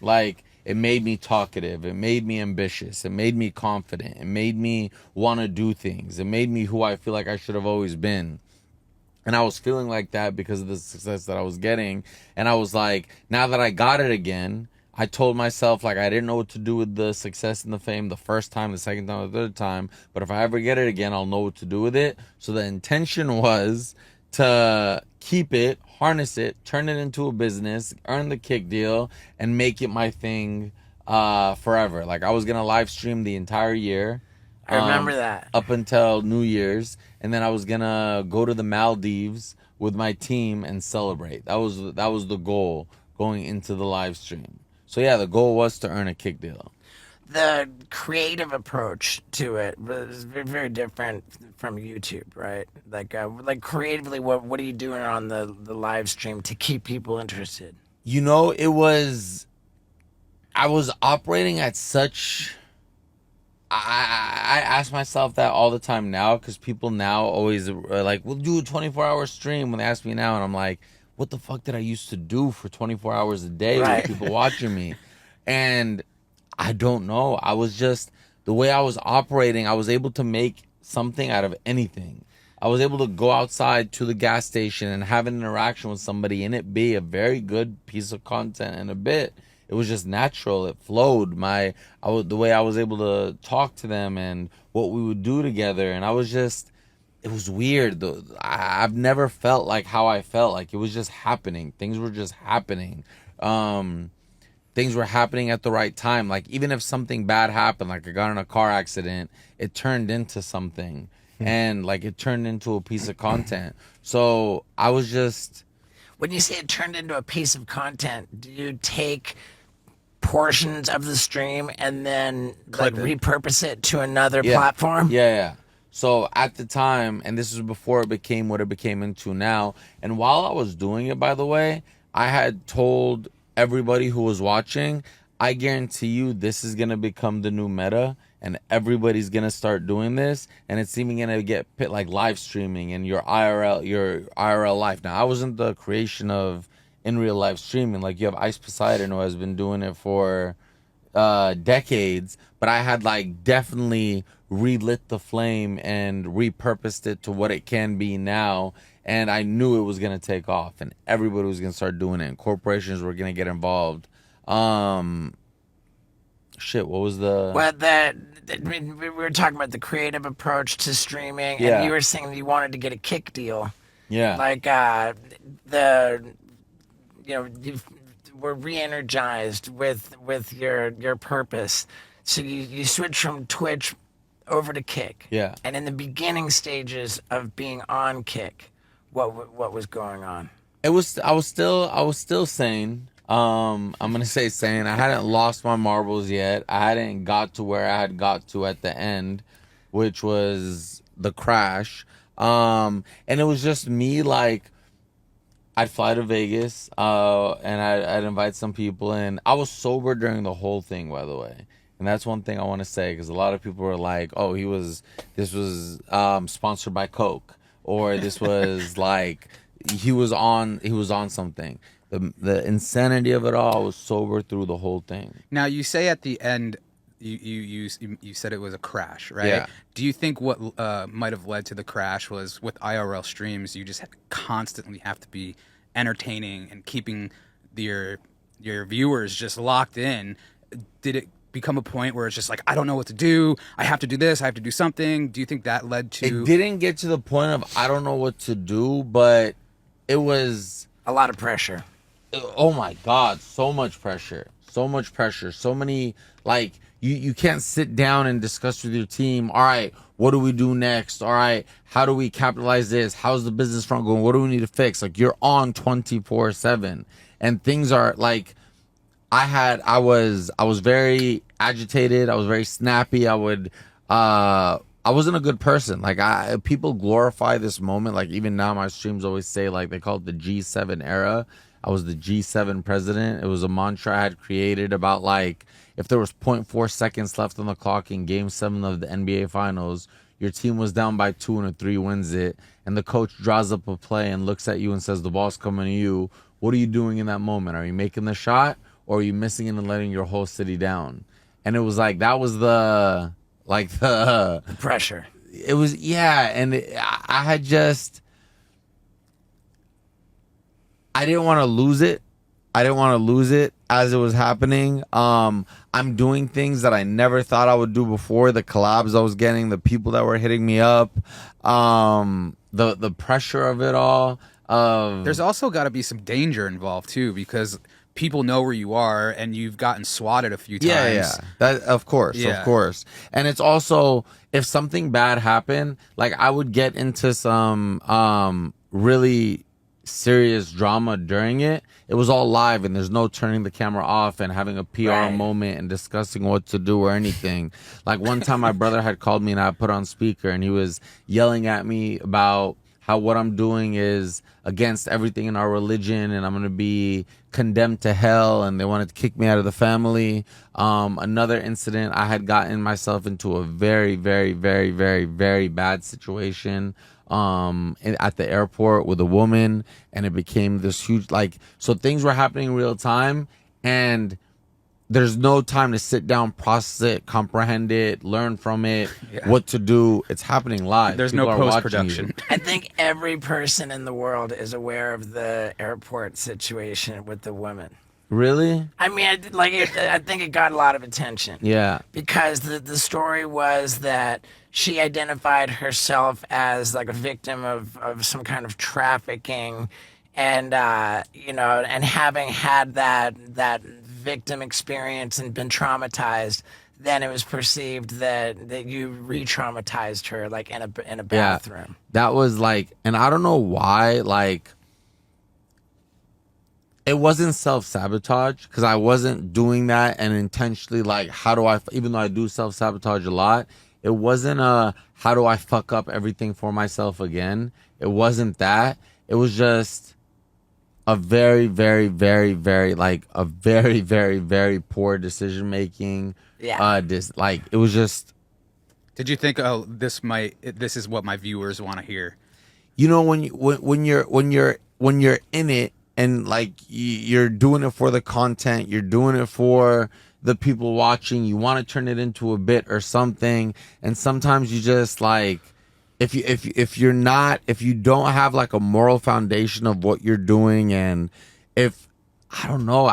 Like, it made me talkative. It made me ambitious. It made me confident. It made me want to do things. It made me who I feel like I should have always been. And I was feeling like that because of the success that I was getting. And I was like, now that I got it again, I told myself, like, I didn't know what to do with the success and the fame the first time, the second time, the third time. But if I ever get it again, I'll know what to do with it. So the intention was to keep it, harness it, turn it into a business, earn the Kick deal, and make it my thing forever. Like, I was going to live stream the entire year.
I remember that.
Up until New Year's, and then I was gonna go to the Maldives with my team and celebrate. That was the goal going into the live stream. So yeah, the goal was to earn a Kick deal.
The creative approach to it was very, very different from YouTube, right? Like creatively, what are you doing on the live stream to keep people interested?
You know, I was operating at such. I ask myself that all the time now, because people now always are like, we'll do a 24-hour stream when they ask me now. And I'm like, what the fuck did I used to do for 24 hours a day
Right.
with people watching me? And I don't know. I was just, the way I was operating, I was able to make something out of anything. I was able to go outside to the gas station and have an interaction with somebody and it be a very good piece of content in a bit. It was just natural. It flowed. The way I was able to talk to them and what we would do together. And it was weird. I've never felt like how I felt. Like, it was just happening. Things were just happening. Things were happening at the right time. Like, even if something bad happened, like I got in a car accident, it turned into something. And like, it turned into a piece of content. So I was just...
When you say it turned into a piece of content, do you take portions of the stream and then like repurpose it to another platform?
Yeah. So at the time, and this was before it became what it became into now, and while I was doing it, by the way, I had told everybody who was watching, I guarantee you this is going to become the new meta, and everybody's going to start doing this, and it's even going to get like live streaming and your IRL life. Now, I wasn't the creation of in real life streaming. Like, you have Ice Poseidon, who has been doing it for decades, but I had like definitely relit the flame and repurposed it to what it can be now. and I knew it was gonna take off, and everybody was gonna start doing it, and corporations were gonna get involved. Shit, what was the?
Well, I mean, we were talking about the creative approach to streaming,
Yeah.
and you were saying that you wanted to get a kick deal.
Yeah.
Like, you were re-energized with your purpose. So you switched from Twitch over to Kick.
Yeah.
And in the beginning stages of being on Kick, what was going on?
I was still sane. I'm gonna say sane. I hadn't lost my marbles yet. I hadn't got to where I had got to at the end, which was the crash. And it was just me, like, I'd fly to Vegas, and I'd invite some people in. I was sober during the whole thing, by the way. And that's one thing I want to say, because a lot of people were like, oh, this was sponsored by Coke, or this was like, he was on something. The insanity of it all, I was sober through the whole thing.
Now, you say at the end, you said it was a crash, right?
Yeah.
Do you think what might have led to the crash was with IRL streams, you just constantly have to be entertaining and keeping your viewers just locked in? Did it become a point where it's just like, I don't know what to do, I have to do this, I have to do something? Do you think that led to...
It didn't get to the point of I don't know what to do, but it was...
A lot of pressure.
Oh my God, so much pressure. So many, like, you can't sit down and discuss with your team, all right, what do we do next? All right, how do we capitalize this? How's the business front going? What do we need to fix? Like, you're on 24/7, and things are like, I was very agitated. I was very snappy. I wasn't a good person. Like, people glorify this moment. Like, even now my streams always say, like, they call it the G7 era. I was the G7 president. It was a mantra I had created about, like, if there was 0.4 seconds left on the clock in Game 7 of the NBA Finals, your team was down by 2 and a 3 wins it, and the coach draws up a play and looks at you and says, the ball's coming to you. What are you doing in that moment? Are you making the shot, or are you missing it and letting your whole city down? And it was like, that was the
Pressure.
It was, yeah, and I had just... I didn't want to lose it. As it was happening. I'm doing things that I never thought I would do before. The collabs I was getting, the people that were hitting me up, the pressure of it all.
There's also got to be some danger involved too, because people know where you are, and you've gotten swatted a few times.
Yeah. That, of course. And it's also, if something bad happened, like, I would get into some really serious drama during it. It was all live, and there's no turning the camera off and having a PR moment and discussing what to do or anything. Like, one time my brother had called me and I put on speaker, and he was yelling at me about how what I'm doing is against everything in our religion, and I'm going to be condemned to hell, and they wanted to kick me out of the family. Another incident, I had gotten myself into a very, very, very, very, very bad situation at the airport with a woman, and it became this huge, like, so things were happening in real time, and there's no time to sit down, process it, comprehend it, learn from it, what to do. It's happening live.
There's
People
no
are watching
post-production.
you.
I think every person in the world is aware of the airport situation with the woman.
Really?
I mean, I think it got a lot of attention.
Yeah.
Because the story was that she identified herself as, like, a victim of some kind of trafficking, and and having had that victim experience and been traumatized, then it was perceived that you re-traumatized her, like, in a bathroom.
Yeah. That was like, and I don't know why, like, it wasn't self-sabotage, because I wasn't doing that and intentionally, like, how do I, even though I do self-sabotage a lot, it wasn't how do I fuck up everything for myself again. It wasn't that. It was just a very, very, very, very, like, a very, very, very poor decision-making.
Yeah.
Like, it was just...
Did you think, oh, this is what my viewers want to hear?
You know, when you're in it, and, like, you're doing it for the content, you're doing it for the people watching, you want to turn it into a bit or something, and sometimes you just, like, if you don't have like a moral foundation of what you're doing, and if I don't know,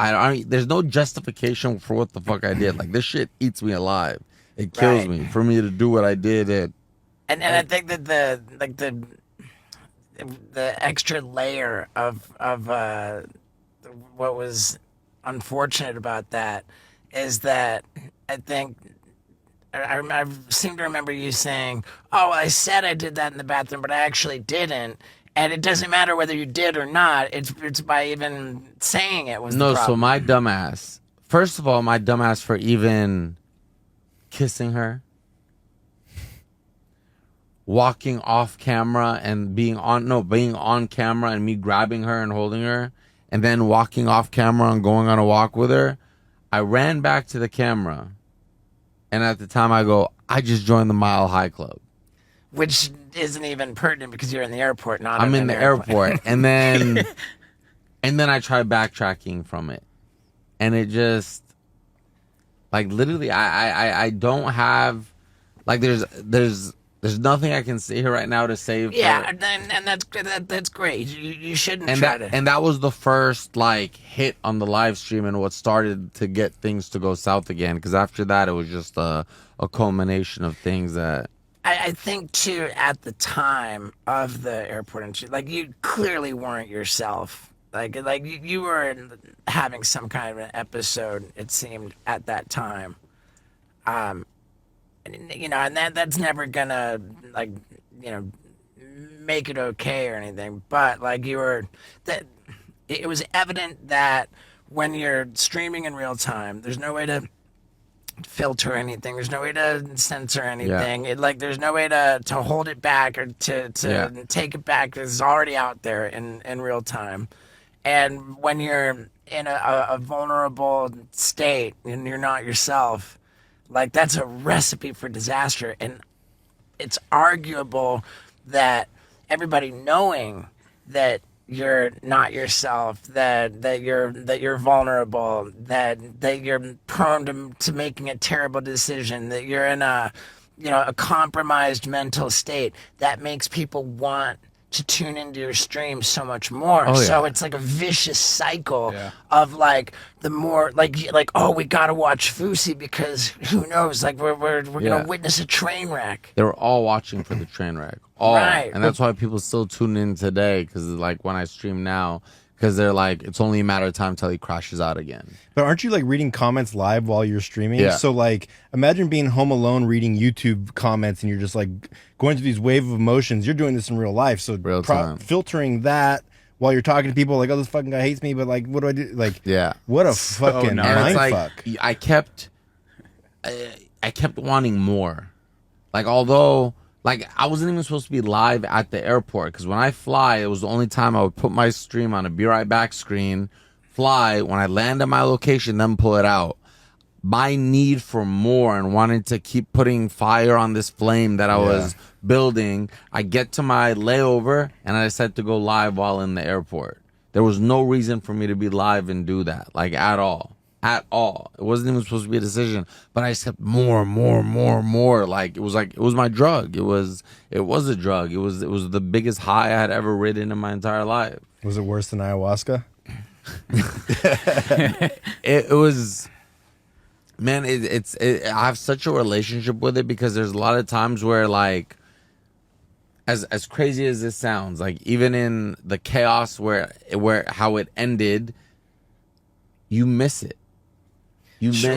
there's no justification for what the fuck I did. Like, this shit eats me alive. It kills me for me to do what I did.
And I think that the extra layer of what was unfortunate about that is that I think I seem to remember you saying, "Oh, I said I did that in the bathroom, but I actually didn't." And it doesn't matter whether you did or not. It's by even saying it was the
No,
problem.
so my dumbass. First of all, my dumbass for even kissing her, walking off camera and being on camera and me grabbing her and holding her, and then walking off camera and going on a walk with her. I ran back to the camera, and at the time I go, I just joined the Mile High Club.
Which isn't even pertinent because you're in the airport, not
I'm
in
in the
an
airport, and then I tried backtracking from it, and it just, like, literally, I don't have, like, there's nothing I can say here right now to save.
Yeah, and that's great. You shouldn't try to.
And that was the first like hit on the live stream, and what started to get things to go south again. Because after that, it was just a culmination of things that.
I think too, at the time of the airport entry, like, you clearly weren't yourself. Like you were having some kind of an episode, it seemed, at that time. And, you know, and that's never gonna, like, you know, make it okay or anything. But like, it was evident that when you're streaming in real time, there's no way to filter anything. There's no way to censor anything. There's no way to hold it back or to take it back. It's already out there in real time. And when you're in a vulnerable state and you're not yourself, like, that's a recipe for disaster. And it's arguable that everybody knowing that you're not yourself, that you're vulnerable, that you're prone to making a terrible decision, that you're in a compromised mental state, that makes people want to tune into your stream so much more. So it's like a vicious cycle of, like, the more like oh, we gotta watch Fousey because who knows, like, we're gonna witness a train wreck.
They were all watching for the train wreck, all,
Right.
and that's why people still tune in today. Because, like, when I stream now, because they're like, it's only a matter of time till he crashes out again.
But aren't you, like, reading comments live while you're streaming?
Yeah.
So, like, imagine being home alone reading YouTube comments and you're just, like, going through these wave of emotions. You're doing this in real life. So
Real time.
filtering that while you're talking to people, like, oh, this fucking guy hates me, but, like, what do I do? Like,
Yeah.
what a fucking
nice.
And it's
mind
like,
fuck.
I kept wanting more. Like, although, like, I wasn't even supposed to be live at the airport, because when I fly, it was the only time I would put my stream on a Be Right Back screen, fly, when I land at my location, then pull it out. My need for more and wanting to keep putting fire on this flame that I was building, I get to my layover, and I decided to go live while in the airport. There was no reason for me to be live and do that, like, at all. At all. It wasn't even supposed to be a decision, but I just kept more. Like, it was my drug. It was a drug. It was the biggest high I had ever ridden in my entire life.
Was it worse than ayahuasca?
It was, man. I have such a relationship with it, because there's a lot of times where, like, as crazy as this sounds, like, even in the chaos where how it ended, you miss it. You miss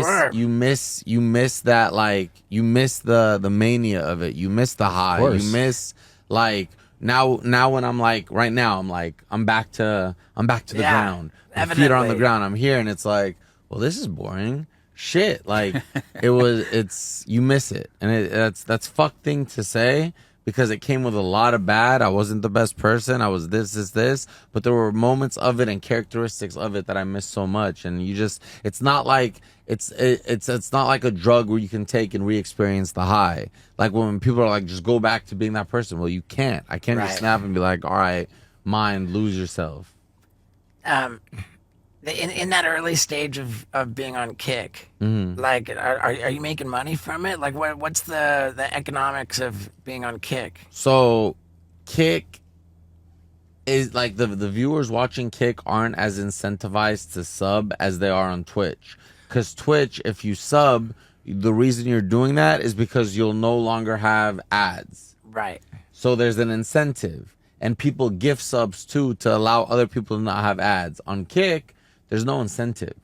that, like, you miss the mania of it. You miss the high.
course.
You miss, like, now when I'm like, right now, I'm like, I'm back to the ground. My feet are on the
evidently.
ground. I'm here, and it's like, well, this is boring. Shit. Like, you miss it. And that's fucked thing to say, because it came with a lot of bad. I wasn't the best person. I was this, but there were moments of it and characteristics of it that I missed so much. And it's not like it's not like a drug where you can take and re-experience the high. Like, when people are like, just go back to being that person. Well, you can't. I can't just
Right.
snap and be like, all right, mind, lose yourself.
In that early stage of being on Kick, like, are you making money from it? Like, what's the economics of being on Kick?
So, Kick is like the viewers watching Kick aren't as incentivized to sub as they are on Twitch. Because Twitch, if you sub, the reason you're doing that is because you'll no longer have ads.
Right.
So there's an incentive. And people gift subs too to allow other people to not have ads. On Kick, there's no incentive.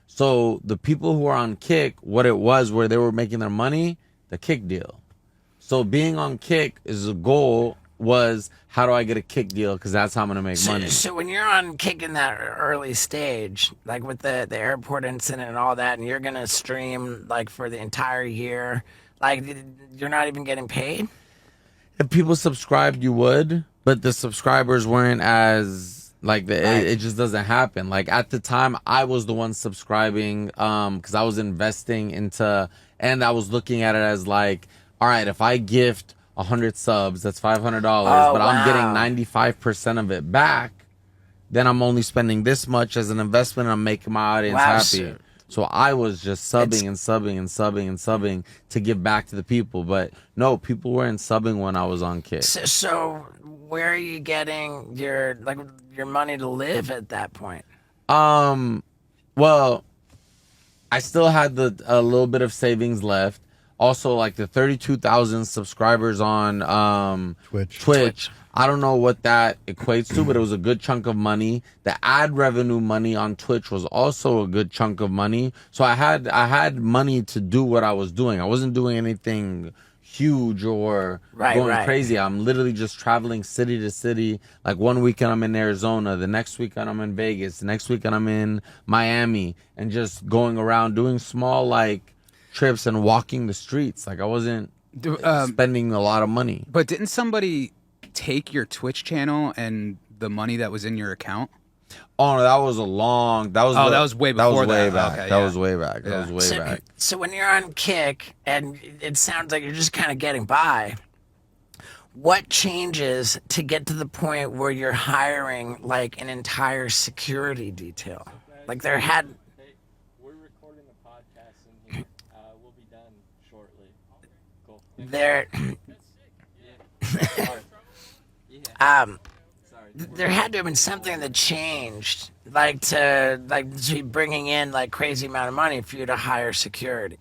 So the people who are on Kick, what it was where they were making their money, the Kick deal. So being on Kick is a goal was, how do I get a Kick deal? Because that's how I'm going to make money.
So when you're on Kick in that early stage, like with the airport incident and all that, and you're going to stream like for the entire year, like you're not even getting paid?
If people subscribed, you would, but the subscribers weren't as like it just doesn't happen. Like at the time, I was the one subscribing because I was investing into, and I was looking at it as like, all right, if I gift 100 subs, that's $500, but I'm getting 95% of it back. Then I'm only spending this much as an investment. And I'm making my audience happy. So I was just subbing and subbing to give back to the people. But no, people weren't subbing when I was on Kick.
So where are you getting your money to live at that point?
Well, I still had a little bit of savings left. Also, like the 32,000 subscribers on Twitch. I don't know what that equates to, but it was a good chunk of money. The ad revenue money on Twitch was also a good chunk of money. So I had money to do what I was doing. I wasn't doing anything huge or going crazy. I'm literally just traveling city to city. Like one weekend I'm in Arizona, the next weekend I'm in Vegas, the next weekend I'm in Miami, and just going around doing small like trips and walking the streets. Like I wasn't spending a lot of money.
But didn't somebody take your Twitch channel and the money that was in your account?
Oh no, that was that was way before that. Was way back. That was way back.
So when you're on Kick and it sounds like you're just kind of getting by, what changes to get to the point where you're hiring like an entire security detail? Like there had.
We're recording a podcast in here. We'll be done shortly. Cool.
There. There had to have been something that changed, like to be bringing in like crazy amount of money for you to hire security.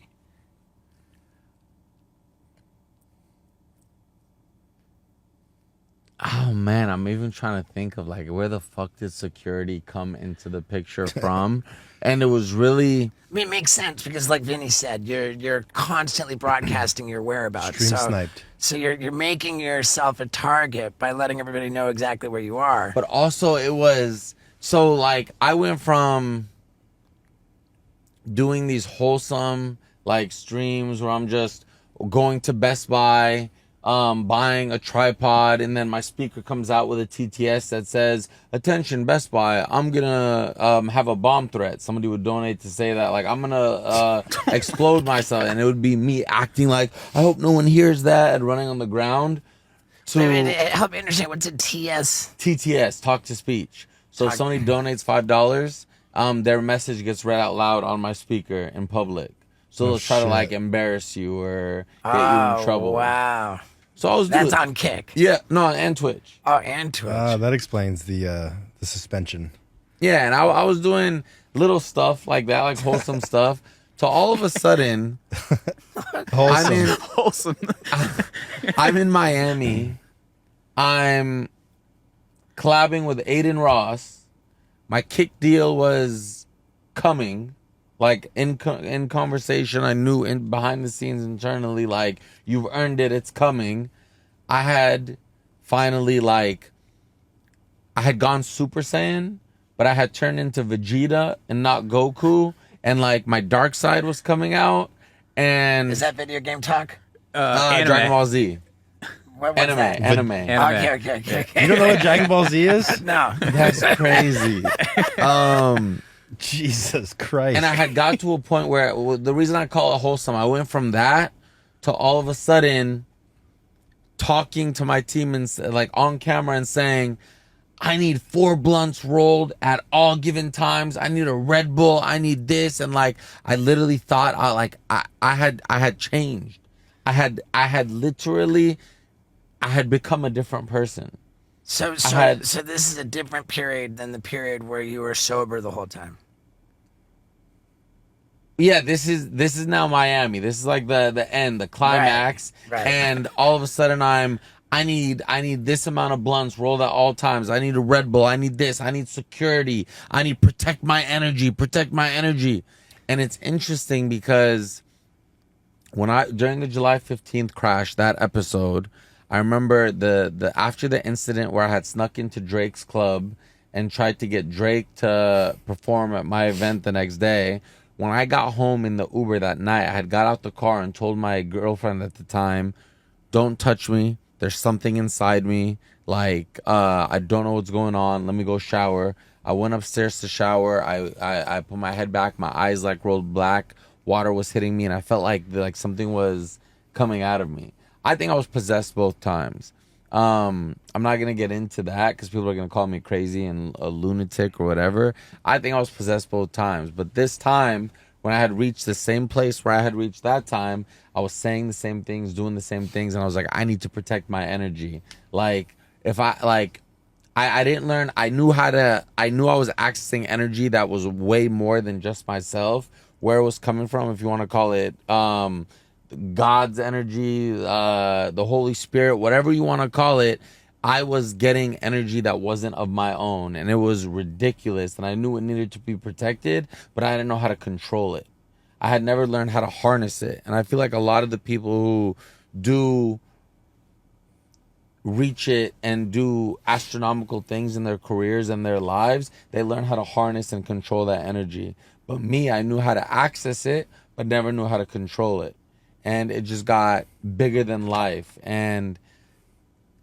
Oh man, I'm even trying to think of like where the fuck did security come into the picture from? And it was really,
I mean, it makes sense because, like Vinny said, you're constantly broadcasting your whereabouts.
Stream sniped.
So you're making yourself a target by letting everybody know exactly where you are.
but also it was so like I went from doing these wholesome like streams where I'm just going to Best Buy, buying a tripod, and then my speaker comes out with a TTS that says, "Attention, Best Buy, I'm gonna have a bomb threat." Somebody would donate to say that, like, I'm gonna explode myself, and it would be me acting like, I hope no one hears that, and running on the ground.
I mean, help me understand, what's a TS?
TTS, talk to speech. So if somebody donates $5, their message gets read out loud on my speaker in public. So they'll try to like embarrass you or get you in trouble.
Wow.
So I was
That's on Kick.
Yeah, no, and Twitch.
Oh, and Twitch.
That explains the suspension.
Yeah, and I was doing little stuff like that, like wholesome stuff. So all of a sudden,
Wholesome.
I'm in Miami. I'm collabing with Aiden Ross. My Kick deal was coming. Like in conversation, I knew behind the scenes internally, like, you've earned it, it's coming. I had finally I had gone Super Saiyan, but I had turned into Vegeta and not Goku, and like my dark side was coming out. And
Is that video game talk?
Dragon Ball Z.
What's that?
Anime.
Okay.
You don't know what Dragon Ball Z is?
No.
That's crazy.
Jesus Christ.
And I had got to a point where the reason I call it wholesome, I went from that to all of a sudden talking to my team and like on camera and saying, I need 4 blunts rolled at all given times. I need a Red Bull. I need this. And like, I literally thought I had changed. I had become a different person.
So
had-
so this is a different period than the period where you were sober the whole time.
Yeah, this is now Miami. This is like the end, the climax.
Right.
And all of a sudden I need this amount of blunts rolled at all times. I need a Red Bull. I need this. I need security. I need protect my energy. And it's interesting because during the July 15th crash, that episode, I remember the after the incident where I had snuck into Drake's club and tried to get Drake to perform at my event the next day. When I got home in the Uber that night, I had got out the car and told my girlfriend at the time, "Don't touch me. There's something inside me. Like, I don't know what's going on. Let me go shower." I went upstairs to shower. I put my head back. My eyes like rolled black. Water was hitting me, and I felt like something was coming out of me. I think I was possessed both times. I'm not gonna get into that because people are gonna call me crazy and a lunatic or whatever. I think I was possessed both times, but this time, when I had reached the same place where I had reached that time, I was saying the same things, doing the same things, and I was like, I need to protect my energy. Like, if I didn't learn, I knew I was accessing energy that was way more than just myself, where it was coming from, if you want to call it, God's energy, the Holy Spirit, whatever you want to call it. I was getting energy that wasn't of my own, and it was ridiculous, and I knew it needed to be protected, but I didn't know how to control it. I had never learned how to harness it, and I feel like a lot of the people who do reach it and do astronomical things in their careers and their lives, they learn how to harness and control that energy. But me, I knew how to access it, but never knew how to control it. And it just got bigger than life. And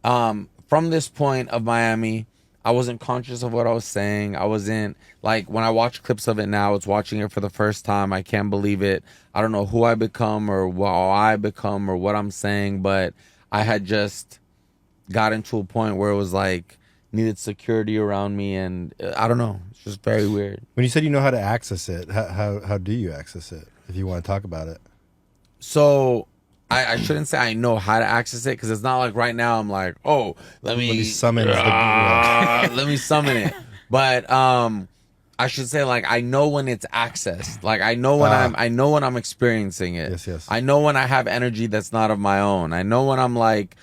from this point of Miami, I wasn't conscious of what I was saying. I wasn't, like, when I watch clips of it now, it's watching it for the first time. I can't believe it. I don't know who I become or how I become or what I'm saying, but I had just gotten to a point where it was like, needed security around me, and I don't know. It's just very weird.
When you said you know how to access it, how do you access it, if you want to talk about it?
So I shouldn't say I know how to access it, because it's not like right now I'm like, oh, let me
summon
let me summon it. But I should say, like, I know when it's accessed. Like, I know when I know when I'm experiencing it.
Yes.
I know when I have energy that's not of my own. I know when I'm like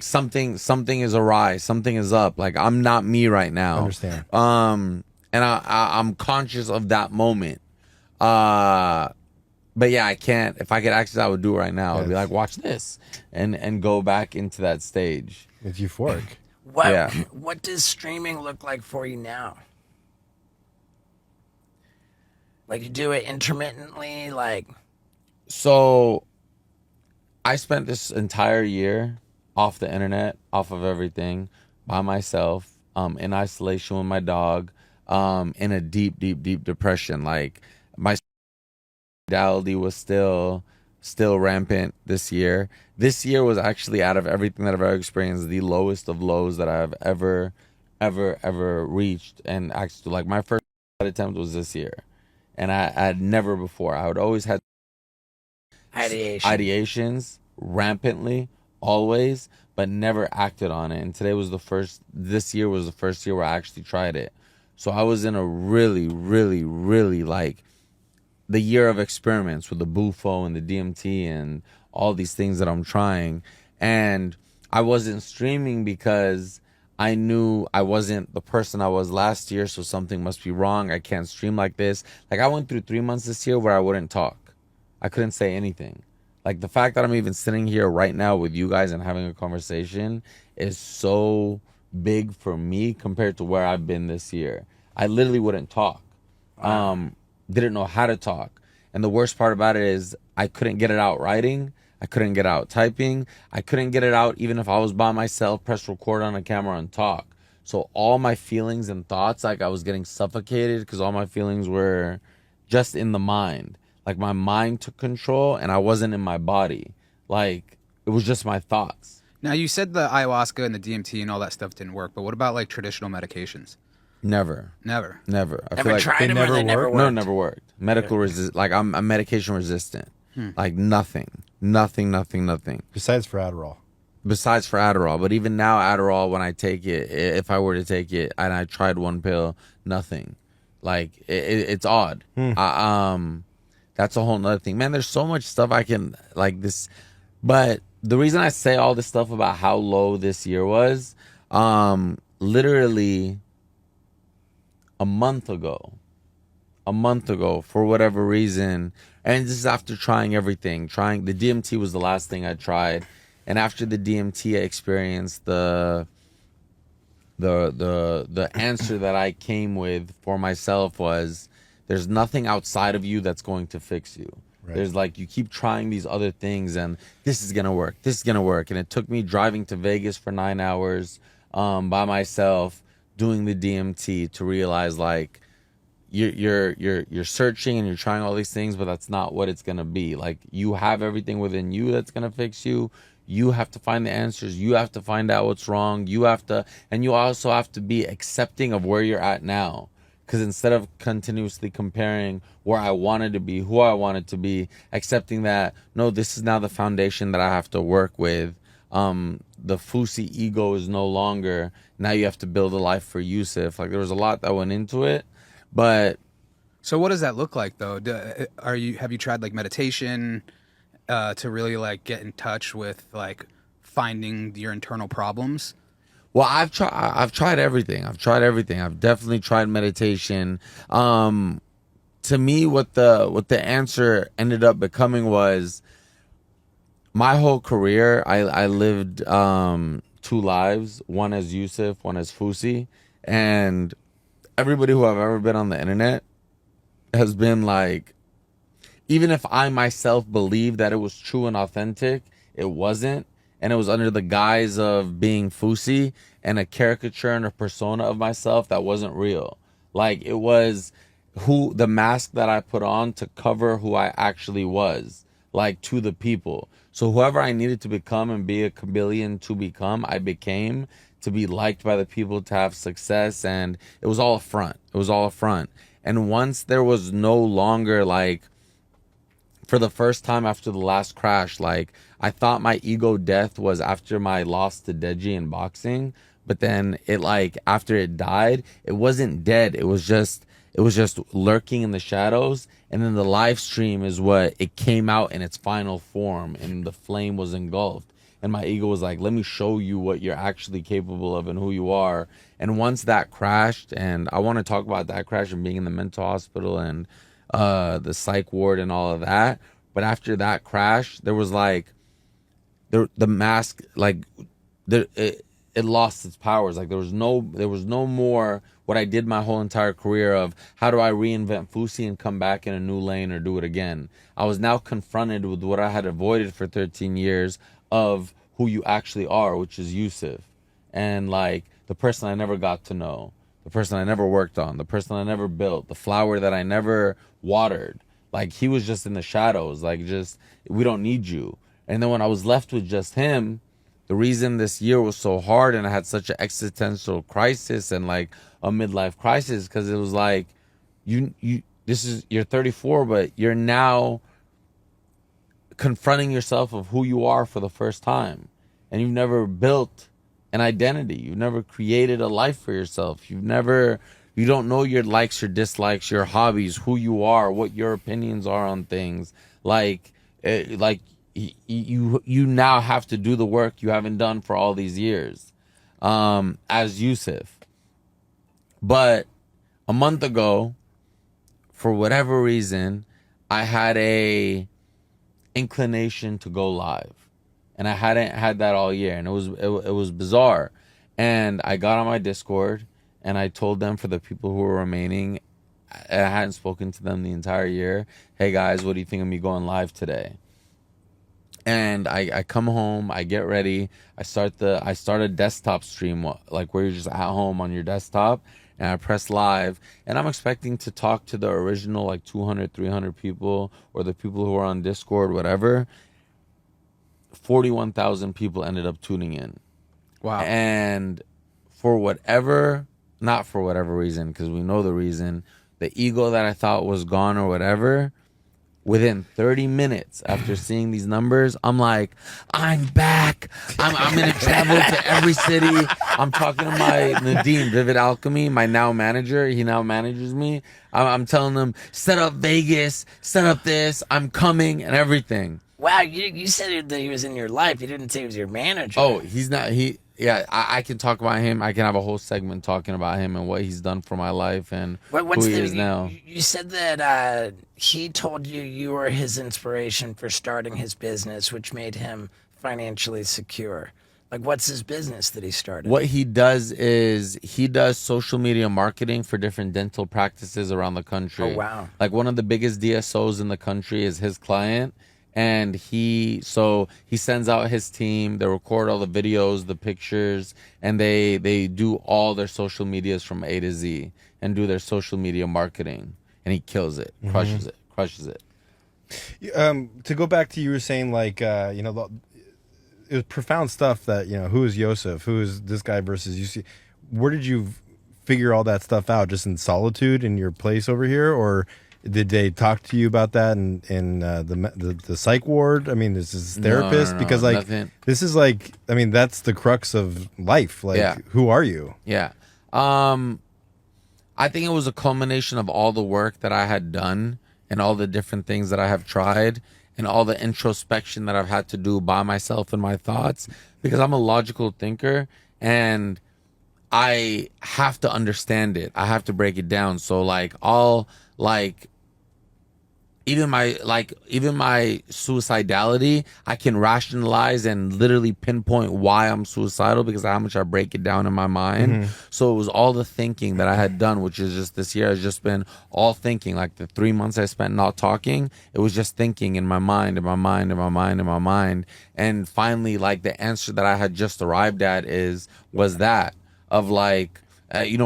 something is awry, something is up. Like, I'm not me right now.
Understand.
And I'm conscious of that moment. But yeah, I can't. If I could access, I would do it right now. I'd be like, watch this, and go back into that stage.
It's euphoric.
What does streaming look like for you now? Like, you do it intermittently, like.
So, I spent this entire year off the internet, off of everything, by myself, in isolation with my dog, in a deep depression. Like, my suicidality was still rampant this year. This year was actually, out of everything that I've ever experienced, the lowest of lows that I've ever reached. And actually, like, my first attempt was this year, and I had never before. I would always had ideations rampantly, always, but never acted on it. And this year was the first year where I actually tried it. So I was in a really like the year of experiments with the Bufo and the DMT and all these things that I'm trying. And I wasn't streaming because I knew I wasn't the person I was last year, so something must be wrong. I can't stream like this. Like, I went through 3 months this year where I wouldn't talk. I couldn't say anything. Like, the fact that I'm even sitting here right now with you guys and having a conversation is so big for me compared to where I've been this year. I literally wouldn't talk. Didn't know how to talk. And the worst part about it is I couldn't get it out writing. I couldn't get out typing. I couldn't get it out even if I was by myself, press record on a camera and talk. So all my feelings and thoughts, like, I was getting suffocated because all my feelings were just in the mind. Like, my mind took control and I wasn't in my body. Like, it was just my thoughts.
Now, you said the ayahuasca and the DMT and all that stuff didn't work, but what about like traditional medications?
Never.
Never.
I
Never
feel like
tried
they
them or
never
they never
worked?
worked?
no, it never worked. Medical resist, like I'm medication resistant. Like nothing.
Besides for Adderall.
Besides for Adderall, but even now Adderall, when I take it, if I were to take it and I tried one pill, nothing. Like it's odd. That's a whole nother thing, man. There's so much stuff I can like this, but the reason I say all this stuff about how low this year was, literally a month ago, for whatever reason, and this is after trying everything. Trying the DMT was the last thing I tried, and after the DMT, I experienced the answer that I came with for myself was there's nothing outside of you that's going to fix you.
Right.
There's like you keep trying these other things and this is gonna work, and it took me driving to Vegas for 9 hours by myself doing the DMT to realize like you're searching and you're trying all these things, but that's not what it's gonna be. Like you have everything within you that's gonna fix you. You have to find the answers. You have to find out what's wrong. You also have to be accepting of where you're at now. Because instead of continuously comparing where I wanted to be, who I wanted to be, accepting that, no, this is now the foundation that I have to work with. The Fousey ego is no longer. Now you have to build a life for Yusuf. Like there was a lot that went into it. But
So what does that look like though? Have you tried like meditation to really like get in touch with like finding your internal problems?
well, I've tried everything. I've definitely tried meditation. To me, what the answer ended up becoming was my whole career. I lived two lives, one as Yusuf, one as Fousey, and everybody who I've ever been on the internet has been like, even if I myself believed that it was true and authentic, it wasn't. And it was under the guise of being Fousey and a caricature and a persona of myself that wasn't real. Like it was the mask that I put on to cover who I actually was, like to the people. So whoever I needed to become and be a chameleon to become, I became to be liked by the people, to have success. And it was all a front. And once there was no longer like, for the first time after the last crash, like I thought my ego death was after my loss to Deji in boxing, but then it like after it died, it wasn't dead. It was just lurking in the shadows, and then the live stream is what it came out in its final form, and the flame was engulfed. And my ego was like, let me show you what you're actually capable of and who you are. And once that crashed, and I want to talk about that crash and being in the mental hospital and the psych ward and all of that. But after that crash, there was like the mask, like it lost its powers. Like there was no more what I did my whole entire career of how do I reinvent Fousey and come back in a new lane or do it again. I was now confronted with what I had avoided for 13 years of who you actually are, which is Yusuf. And like the person I never got to know, the person I never worked on, the person I never built, the flower that I never watered. Like he was just in the shadows, like just, we don't need you. And then when I was left with just him, the reason this year was so hard and I had such an existential crisis and like a midlife crisis, because it was like, you're 34, but you're now confronting yourself of who you are for the first time. And you've never built an identity. You've never created a life for yourself. You don't know your likes, your dislikes, your hobbies, who you are, what your opinions are on things. You now have to do the work you haven't done for all these years, as Yusuf. But a month ago, for whatever reason, I had a inclination to go live, and I hadn't had that all year, and it was bizarre. And I got on my Discord, and I told them, for the people who were remaining, I hadn't spoken to them the entire year, hey guys, what do you think of me going live today? And I come home, I get ready, I start a desktop stream, like where you're just at home on your desktop, and I press live, and I'm expecting to talk to the original like 200, 300 people, or the people who are on Discord, whatever. 41,000 people ended up tuning in.
Wow.
And not for whatever reason, because we know the reason, the ego that I thought was gone or whatever, within 30 minutes after seeing these numbers, I'm like, I'm back. I'm going to travel to every city. I'm talking to my Nadeem, Vivid Alchemy, my now manager. He now manages me. I'm telling him, set up Vegas, set up this. I'm coming and everything.
Wow, you said that he was in your life. You didn't say he was your manager.
Oh, he's not. I can talk about him. I can have a whole segment talking about him and what he's done for my life and who he is now.
You said that he told you were his inspiration for starting his business, which made him financially secure. Like, what's his business that he started?
What he does is he does social media marketing for different dental practices around the country.
Oh, wow.
Like, one of the biggest DSOs in the country is his client. And he sends out his team. They record all the videos, the pictures, and they do all their social medias from A to Z and do their social media marketing. And he kills it, crushes it.
To go back to you were saying like it was profound stuff that who is Yosef, who is this guy versus you see. Where did you figure all that stuff out? Just in solitude in your place over here, or did they talk to you about that in the psych ward? I mean, this is therapist
No,
because like
nothing.
this is like that's the crux of life. Like, who are you?
Yeah. I think it was a culmination of all the work that I had done and all the different things that I have tried and all the introspection that I've had to do by myself and my thoughts, because I'm a logical thinker and I have to understand it. I have to break it down. So even my suicidality, I can rationalize and literally pinpoint why I'm suicidal because of how much I break it down in my mind. So it was all the thinking that I had done, which is just this year has just been all thinking. Like the 3 months I spent not talking, it was just thinking in my mind. And finally, like the answer that I had just arrived at was that of like,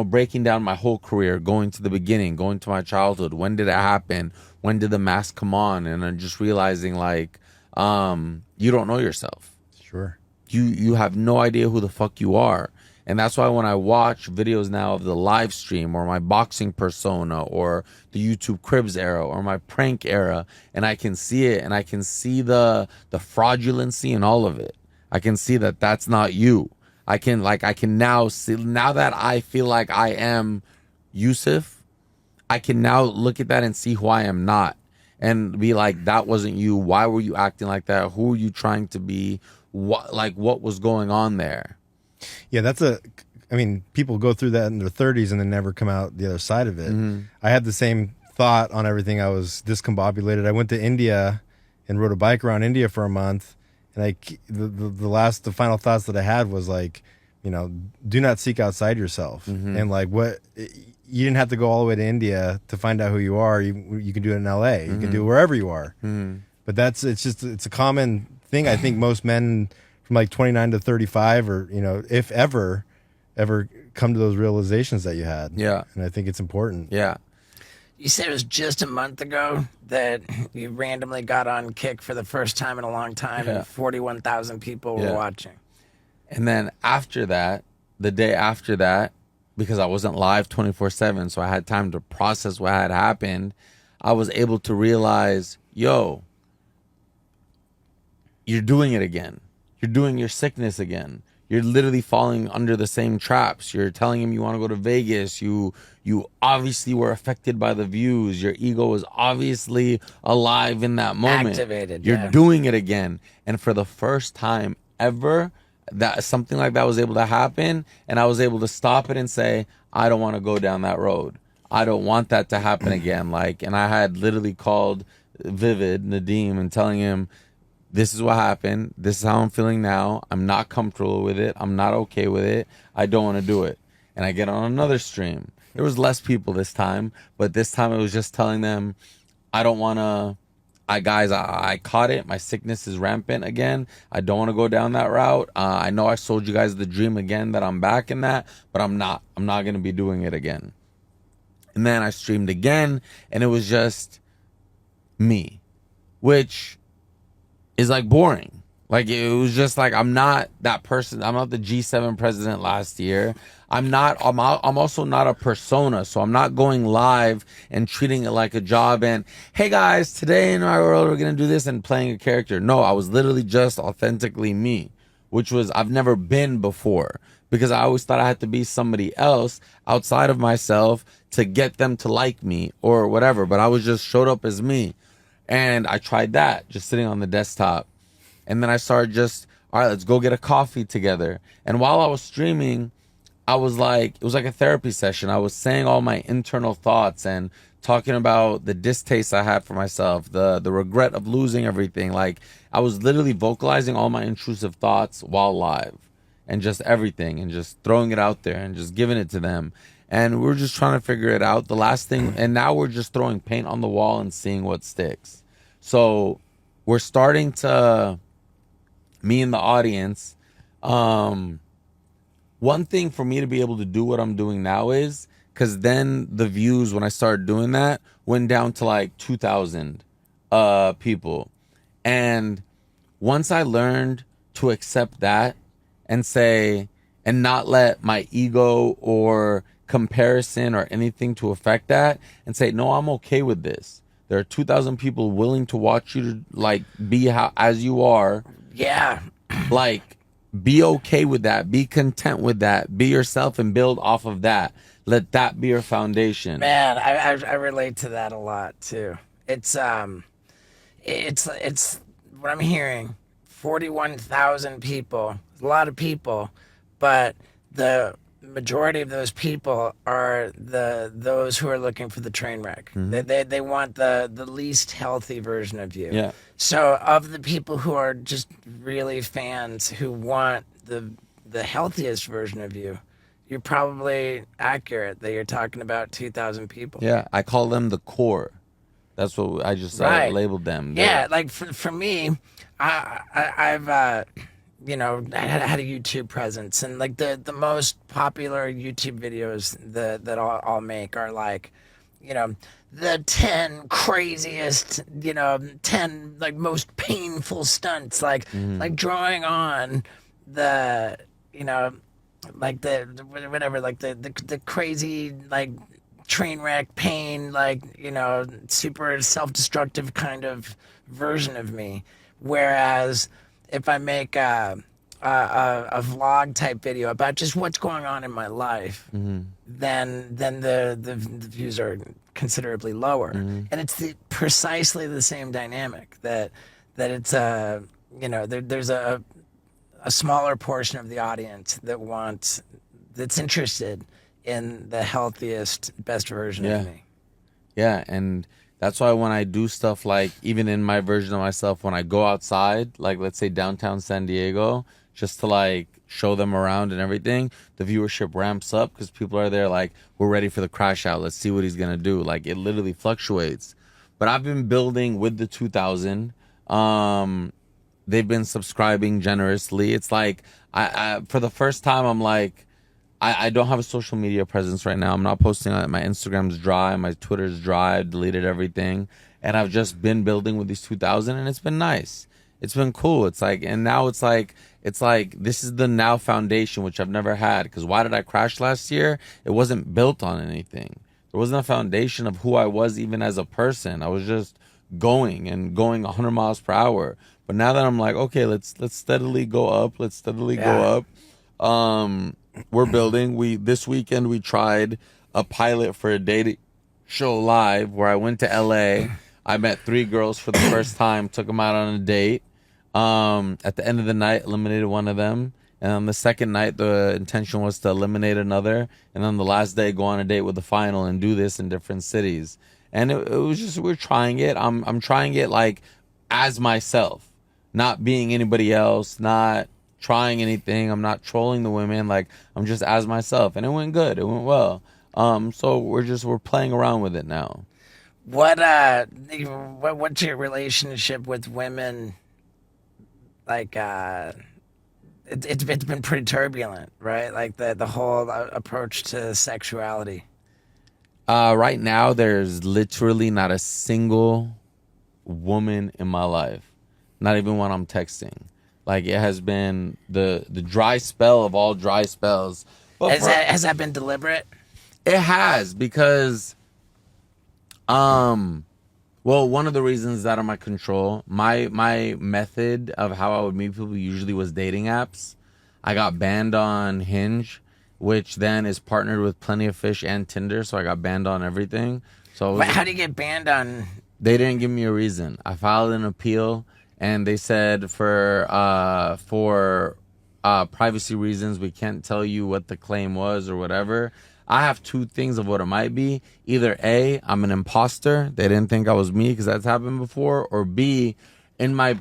breaking down my whole career, going to the beginning, going to my childhood. When did it happen? When did the mask come on? And I'm just realizing like, you don't know yourself.
Sure.
You have no idea who the fuck you are. And that's why when I watch videos now of the live stream or my boxing persona or the YouTube Cribs era or my prank era, and I can see it and I can see the fraudulency in all of it. I can see that that's not you. I can now see, now that I feel like I am Yusuf, I can now look at that and see who I am not and be like, that wasn't you. Why were you acting like that? Who were you trying to be? What was going on there?
Yeah, people go through that in their 30s and then never come out the other side of it. I had the same thought on everything. I was discombobulated. I went to India and rode a bike around India for a month. And the final thoughts that I had was like, do not seek outside yourself. And like you didn't have to go all the way to India to find out who you are. You can do it in LA. You can do it wherever you are. But it's a common thing. I think most men from like 29 to 35 or, if ever come to those realizations that you had.
Yeah.
And I think it's important.
Yeah.
You said it was just a month ago that you randomly got on Kick for the first time in a long time, and 41,000 people were watching.
And then after that, the day after that, because I wasn't live 24/7, so I had time to process what had happened, I was able to realize, you're doing it again. You're doing your sickness again. You're literally falling under the same traps. You're telling him you want to go to Vegas. You obviously were affected by the views. Your ego was obviously alive in that moment.
Activated.
You're doing it again. And for the first time ever, that something like that was able to happen, and I was able to stop it and say, I don't want to go down that road. I don't want that to happen again. And I had literally called Vivid Nadeem and telling him, this is what happened. This is how I'm feeling now. I'm not comfortable with it. I'm not okay with it. I don't want to do it. And I get on another stream. There was less people this time, but this time it was just telling them, I don't want to, I caught it. My sickness is rampant again. I don't want to go down that route. I know I sold you guys the dream again that I'm back in that, but I'm not going to be doing it again. And then I streamed again, and it was just me, which is like boring. Like, it was just like, I'm not that person. I'm not the G7 president last year. I'm also not a persona. So I'm not going live and treating it like a job and, hey guys, today in our world, we're going to do this and playing a character. No, I was literally just authentically me, which was, I've never been before, because I always thought I had to be somebody else outside of myself to get them to like me or whatever. But I was just showed up as me. And I tried that, just sitting on the desktop. And then I started just, all right, let's go get a coffee together. And while I was streaming, I was like, it was like a therapy session. I was saying all my internal thoughts and talking about the distaste I had for myself, the regret of losing everything. Like, I was literally vocalizing all my intrusive thoughts while live, and just everything, and just throwing it out there and just giving it to them. And we were just trying to figure it out. The last thing, and now we're just throwing paint on the wall and seeing what sticks. So we're starting to, me and the audience, one thing for me to be able to do what I'm doing now is, because then the views, when I started doing that, went down to like 2,000 people. And once I learned to accept that and say, and not let my ego or comparison or anything to affect that, and say, no, I'm okay with this. There are 2,000 people willing to watch you to, like, be how as you are.
Yeah.
Like, be okay with that. Be content with that. Be yourself and build off of that. Let that be your foundation.
Man, I relate to that a lot too. It's what I'm hearing. 41,000 people, a lot of people, but the majority of those people are those who are looking for the train wreck. They want the least healthy version of you.
Yeah.
So of the people who are just really fans who want the healthiest version of you, you're probably accurate that you're talking about 2,000 people.
Yeah, I call them the core. That's what I just labeled them.
Yeah, like for me, I've had a YouTube presence, and like the most popular YouTube videos that I'll make are like, the 10 craziest, 10 like most painful stunts, like drawing on the, like the whatever, like the crazy, like train wreck pain, like, super self-destructive kind of version of me. Whereas if I make a vlog type video about just what's going on in my life, then the views are considerably lower. And it's precisely the same dynamic that it's there's a smaller portion of the audience that's interested in the healthiest, best version of me.
Yeah, and that's why when I do stuff like, even in my version of myself, when I go outside, like let's say downtown San Diego, just to like show them around and everything, the viewership ramps up because people are there like, we're ready for the crash out. Let's see what he's going to do. Like, it literally fluctuates. But I've been building with the 2,000. They've been subscribing generously. It's like, I for the first time, I'm like, I don't have a social media presence right now. I'm not posting on it. My Instagram's dry. My Twitter's dry. I've deleted everything. And I've just been building with these 2,000, and it's been nice. It's been cool. It's like, and now it's like this is the now foundation, which I've never had. Because why did I crash last year? It wasn't built on anything. There wasn't a foundation of who I was even as a person. I was just going 100 miles per hour. But now that I'm like, okay, let's steadily go up. Let's steadily go up. We're building. This weekend we tried a pilot for a dating show live where I went to LA. I met 3 girls for the first time, took them out on a date. At the end of the night, eliminated one of them. And on the second night, the intention was to eliminate another. And then the last day, go on a date with the final and do this in different cities. And it was just, we're trying it. I'm trying it like as myself, not being anybody else, not trying anything. I'm not trolling the women. Like, I'm just as myself, and it went good. It went well. So we're playing around with it now.
What's your relationship with women? Like, it's been pretty turbulent, right? Like the whole approach to sexuality.
Right now, there's literally not a single woman in my life, not even when I'm texting, Like it has been the dry spell of all dry spells. But
Has that been deliberate?
it has, because well, one of the reasons is out of my control. My method of how I would meet people usually was dating apps. I got banned on Hinge, which then is partnered with Plenty of Fish and Tinder, so I got banned on everything. So
How do you get banned on?
they didn't give me a reason. I filed an appeal, and they said for privacy reasons we can't tell you what the claim was or whatever. I have two things of what it might be. Either A, I'm an imposter. They didn't think I was me because that's happened before. Or B, in my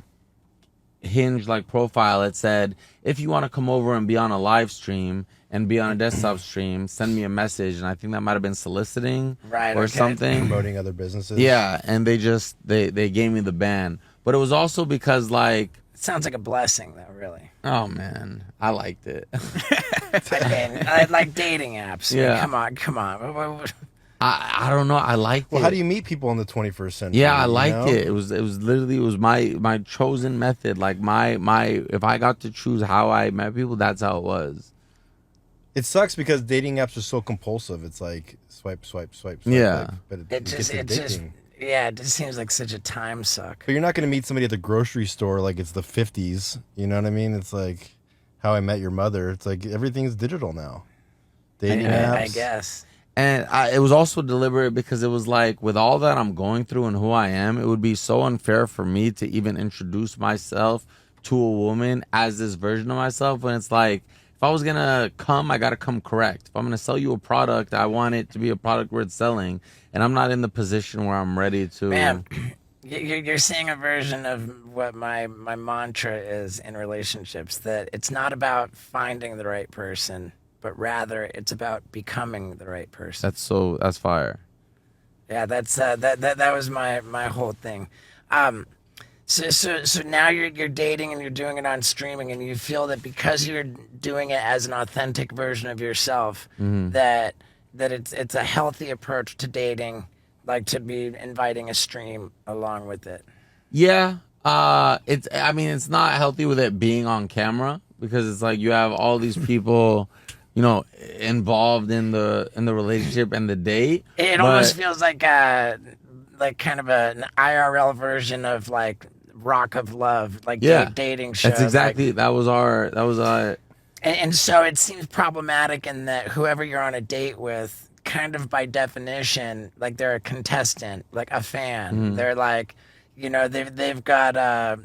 Hinge like profile, it said, if you want to come over and be on a live stream and be on a desktop stream, send me a message. And I think that might have been soliciting
Right,
or
okay.
something.
Promoting other businesses.
Yeah, and they gave me the ban. But it was also because like,
It sounds like a blessing, though. Really.
oh man, I liked it.
I mean, I like dating apps. I mean,
Yeah.
come on.
I don't know. I liked
Well,
it.
how do you meet people in the 21st century?
Yeah, I
you
liked
know?
it. It was literally my chosen method. Like my if I got to choose how I met people, that's how it was.
It sucks because dating apps are so compulsive. It's like swipe, swipe, swipe, swipe.
Yeah.
Like, but
It just yeah, it just seems like such a time suck.
But you're not going to meet somebody at the grocery store like it's the 50s. You know what I mean? It's like How I Met Your Mother. It's like everything's digital now. Dating apps.
I guess.
And it was also deliberate because it was like, with all that I'm going through and who I am, it would be so unfair for me to even introduce myself to a woman as this version of myself, when it's like, if I was going to come, I got to come correct. If I'm going to sell you a product, I want it to be a product worth selling. And I'm not in the position where I'm ready to.
Man, you're seeing a version of what my mantra is in relationships, that it's not about finding the right person, but rather it's about becoming the right person.
That's fire.
Yeah, that's that was my whole thing. So now you're dating and you're doing it on streaming, and you feel that because you're doing it as an authentic version of yourself, that it's a healthy approach to dating, like to be inviting a stream along with it.
Yeah. It's not healthy with it being on camera, because it's like you have all these people, involved in the relationship and the date.
It almost feels like kind of an IRL version of like Rock of Love, like dating show.
That's exactly
like,
that was our
and so it seems problematic in that whoever you're on a date with, kind of by definition, like they're a contestant, like a fan. They're like, they've got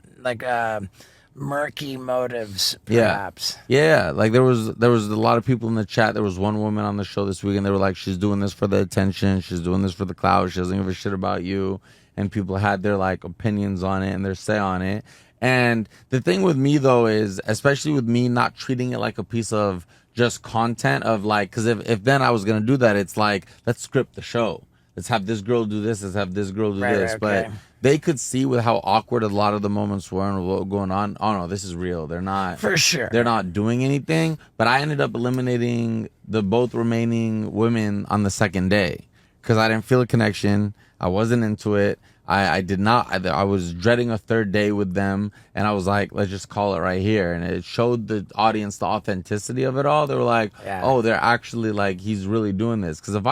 murky motives, perhaps.
Yeah. Like there was a lot of people in the chat. There was one woman on the show this week, and they were like, she's doing this for the attention, she's doing this for the clout, she doesn't give a shit about you. And people had their like opinions on it and their say on it. And the thing with me though is, especially with me not treating it like a piece of just content of like, because if then I was gonna do that, it's like, let's script the show. Let's have this girl do this. Let's have this girl do this.
Right,
But
okay.
they could see with how awkward a lot of the moments were and what was going on. Oh no, this is real. They're not.
For sure.
They're not doing anything. But I ended up eliminating the both remaining women on the second day because I didn't feel a connection. I wasn't into it. I did not. I was dreading a third day with them, and I was like, let's just call it right here. And it showed the audience the authenticity of it all. They were like, oh, they're actually like, he's really doing this. Because if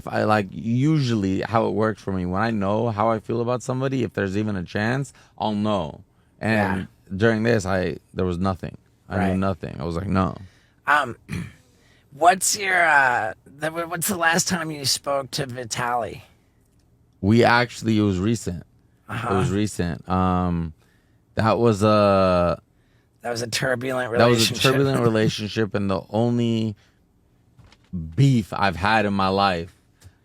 I like, usually how it works for me, when I know how I feel about somebody, if there's even a chance, I'll know. And during this, there was nothing. I knew nothing. I was like, no.
What's what's the last time you spoke to Vitaly?
It was recent. It was recent. That was a
turbulent relationship.
That was a turbulent relationship, and the only beef I've had in my life.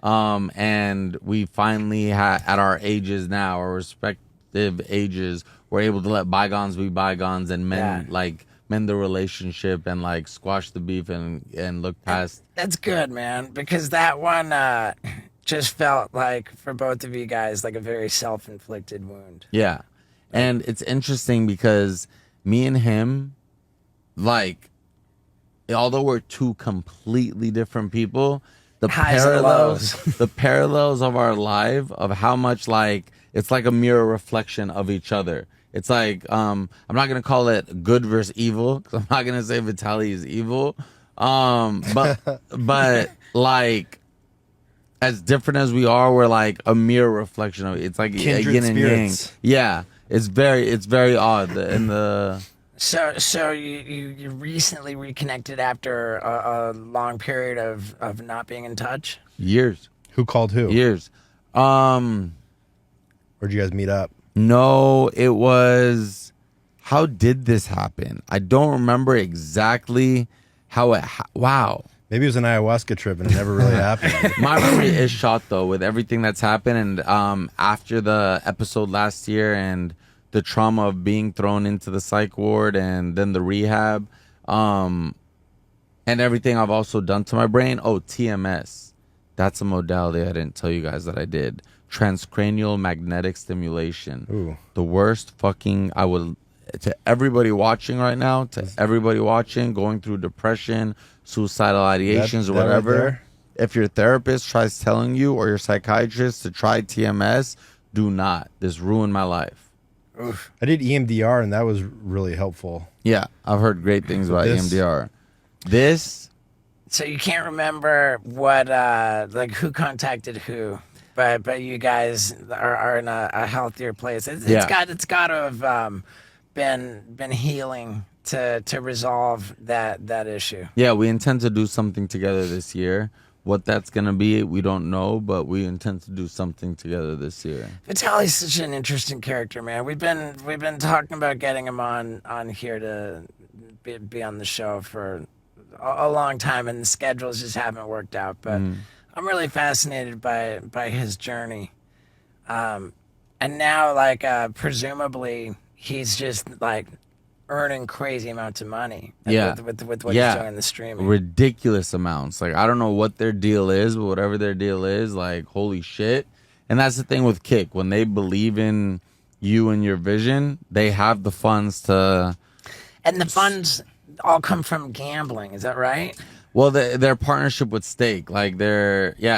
And we finally at our ages now, our respective ages, we're able to let bygones be bygones and mend the relationship and like squash the beef and look past.
That's good, man, because that one just felt like, for both of you guys, like a very self-inflicted wound.
Yeah. And it's interesting because me and him, like, although we're two completely different people, the parallels of our life, of how much like it's like a mirror reflection of each other. It's like I'm not gonna call it good versus evil because I'm not gonna say Vitaly is evil. But like as different as we are, we're like a mirror reflection of it. It's like a
Kindred
yin and yang.
spirits.
Yeah, it's very odd. In the
So you recently reconnected after a long period of not being in touch?
years,
Who called who?
years.
Where'd you guys meet up?
No, it was. How did this happen? I don't remember exactly how it. Wow.
Maybe it was an ayahuasca trip and it never really happened.
My memory is shot though with everything that's happened, and after the episode last year and the trauma of being thrown into the psych ward and then the rehab, and everything I've also done to my brain. Oh, TMS, that's a modality I didn't tell you guys that I did. Transcranial magnetic stimulation.
Ooh.
The worst fucking. I would to everybody watching right now, to everybody watching going through depression, suicidal ideations, or
that right
whatever.
there?
If your therapist tries telling you or your psychiatrist to try TMS, do not. This ruined my life.
I did EMDR and that was really helpful.
Yeah, I've heard great things about
This-
EMDR. This,
So you can't remember what like who contacted who, but you guys are in a healthier place. It's
Yeah.
got to have been healing to resolve that issue.
yeah, we intend to do something together this year. What that's gonna be, we don't know, but we intend to do something together this year.
Vitaly's such an interesting character, man. We've been talking about getting him on here to be on the show for a long time, and the schedules just haven't worked out. But I'm really fascinated by his journey, and now like presumably he's just like earning crazy amounts of money.
Yeah.
with what he's doing in the streaming.
Ridiculous amounts. Like I don't know what their deal is, but whatever their deal is, like holy shit. And that's the thing with Kick. When they believe in you and your vision, they have the funds to.
And the funds all come from gambling. Is that right?
Well, their partnership with Stake, like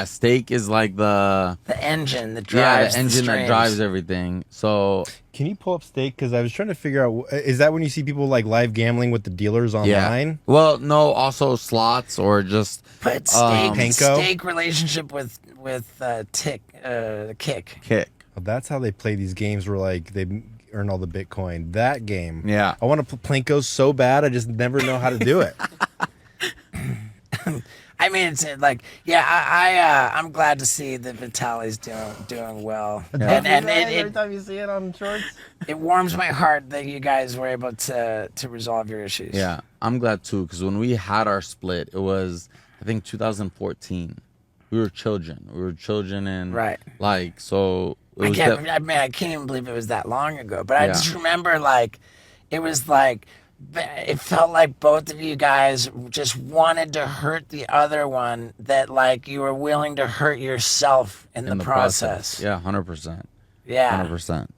Stake is like the
The engine that drives
the engine that
streams.
drives everything. So
Can you pull up Stake? Because I was trying to figure out, is that when you see people like live gambling with the dealers online?
yeah. Well, no, also slots or just
But
Panko?
stake relationship with Kick.
Kick.
Well, that's how they play these games where like they earn all the Bitcoin. That game.
Yeah.
I want to play Plinko so bad, I just never know how to do it.
I mean, it's like, I'm glad to see that Vitaly's doing well, and
every time you see it on shorts.
it warms my heart that you guys were able to resolve your issues.
Yeah, I'm glad too, because when we had our split, it was, I think, 2014. We were children, and
Right.
like, so it
I
was
can't even believe it was that long ago. But I
Yeah.
just remember, like, it was like, it felt like both of you guys just wanted to hurt the other one, that like you were willing to hurt yourself in the process.
Yeah, 100%.
Yeah.
100%.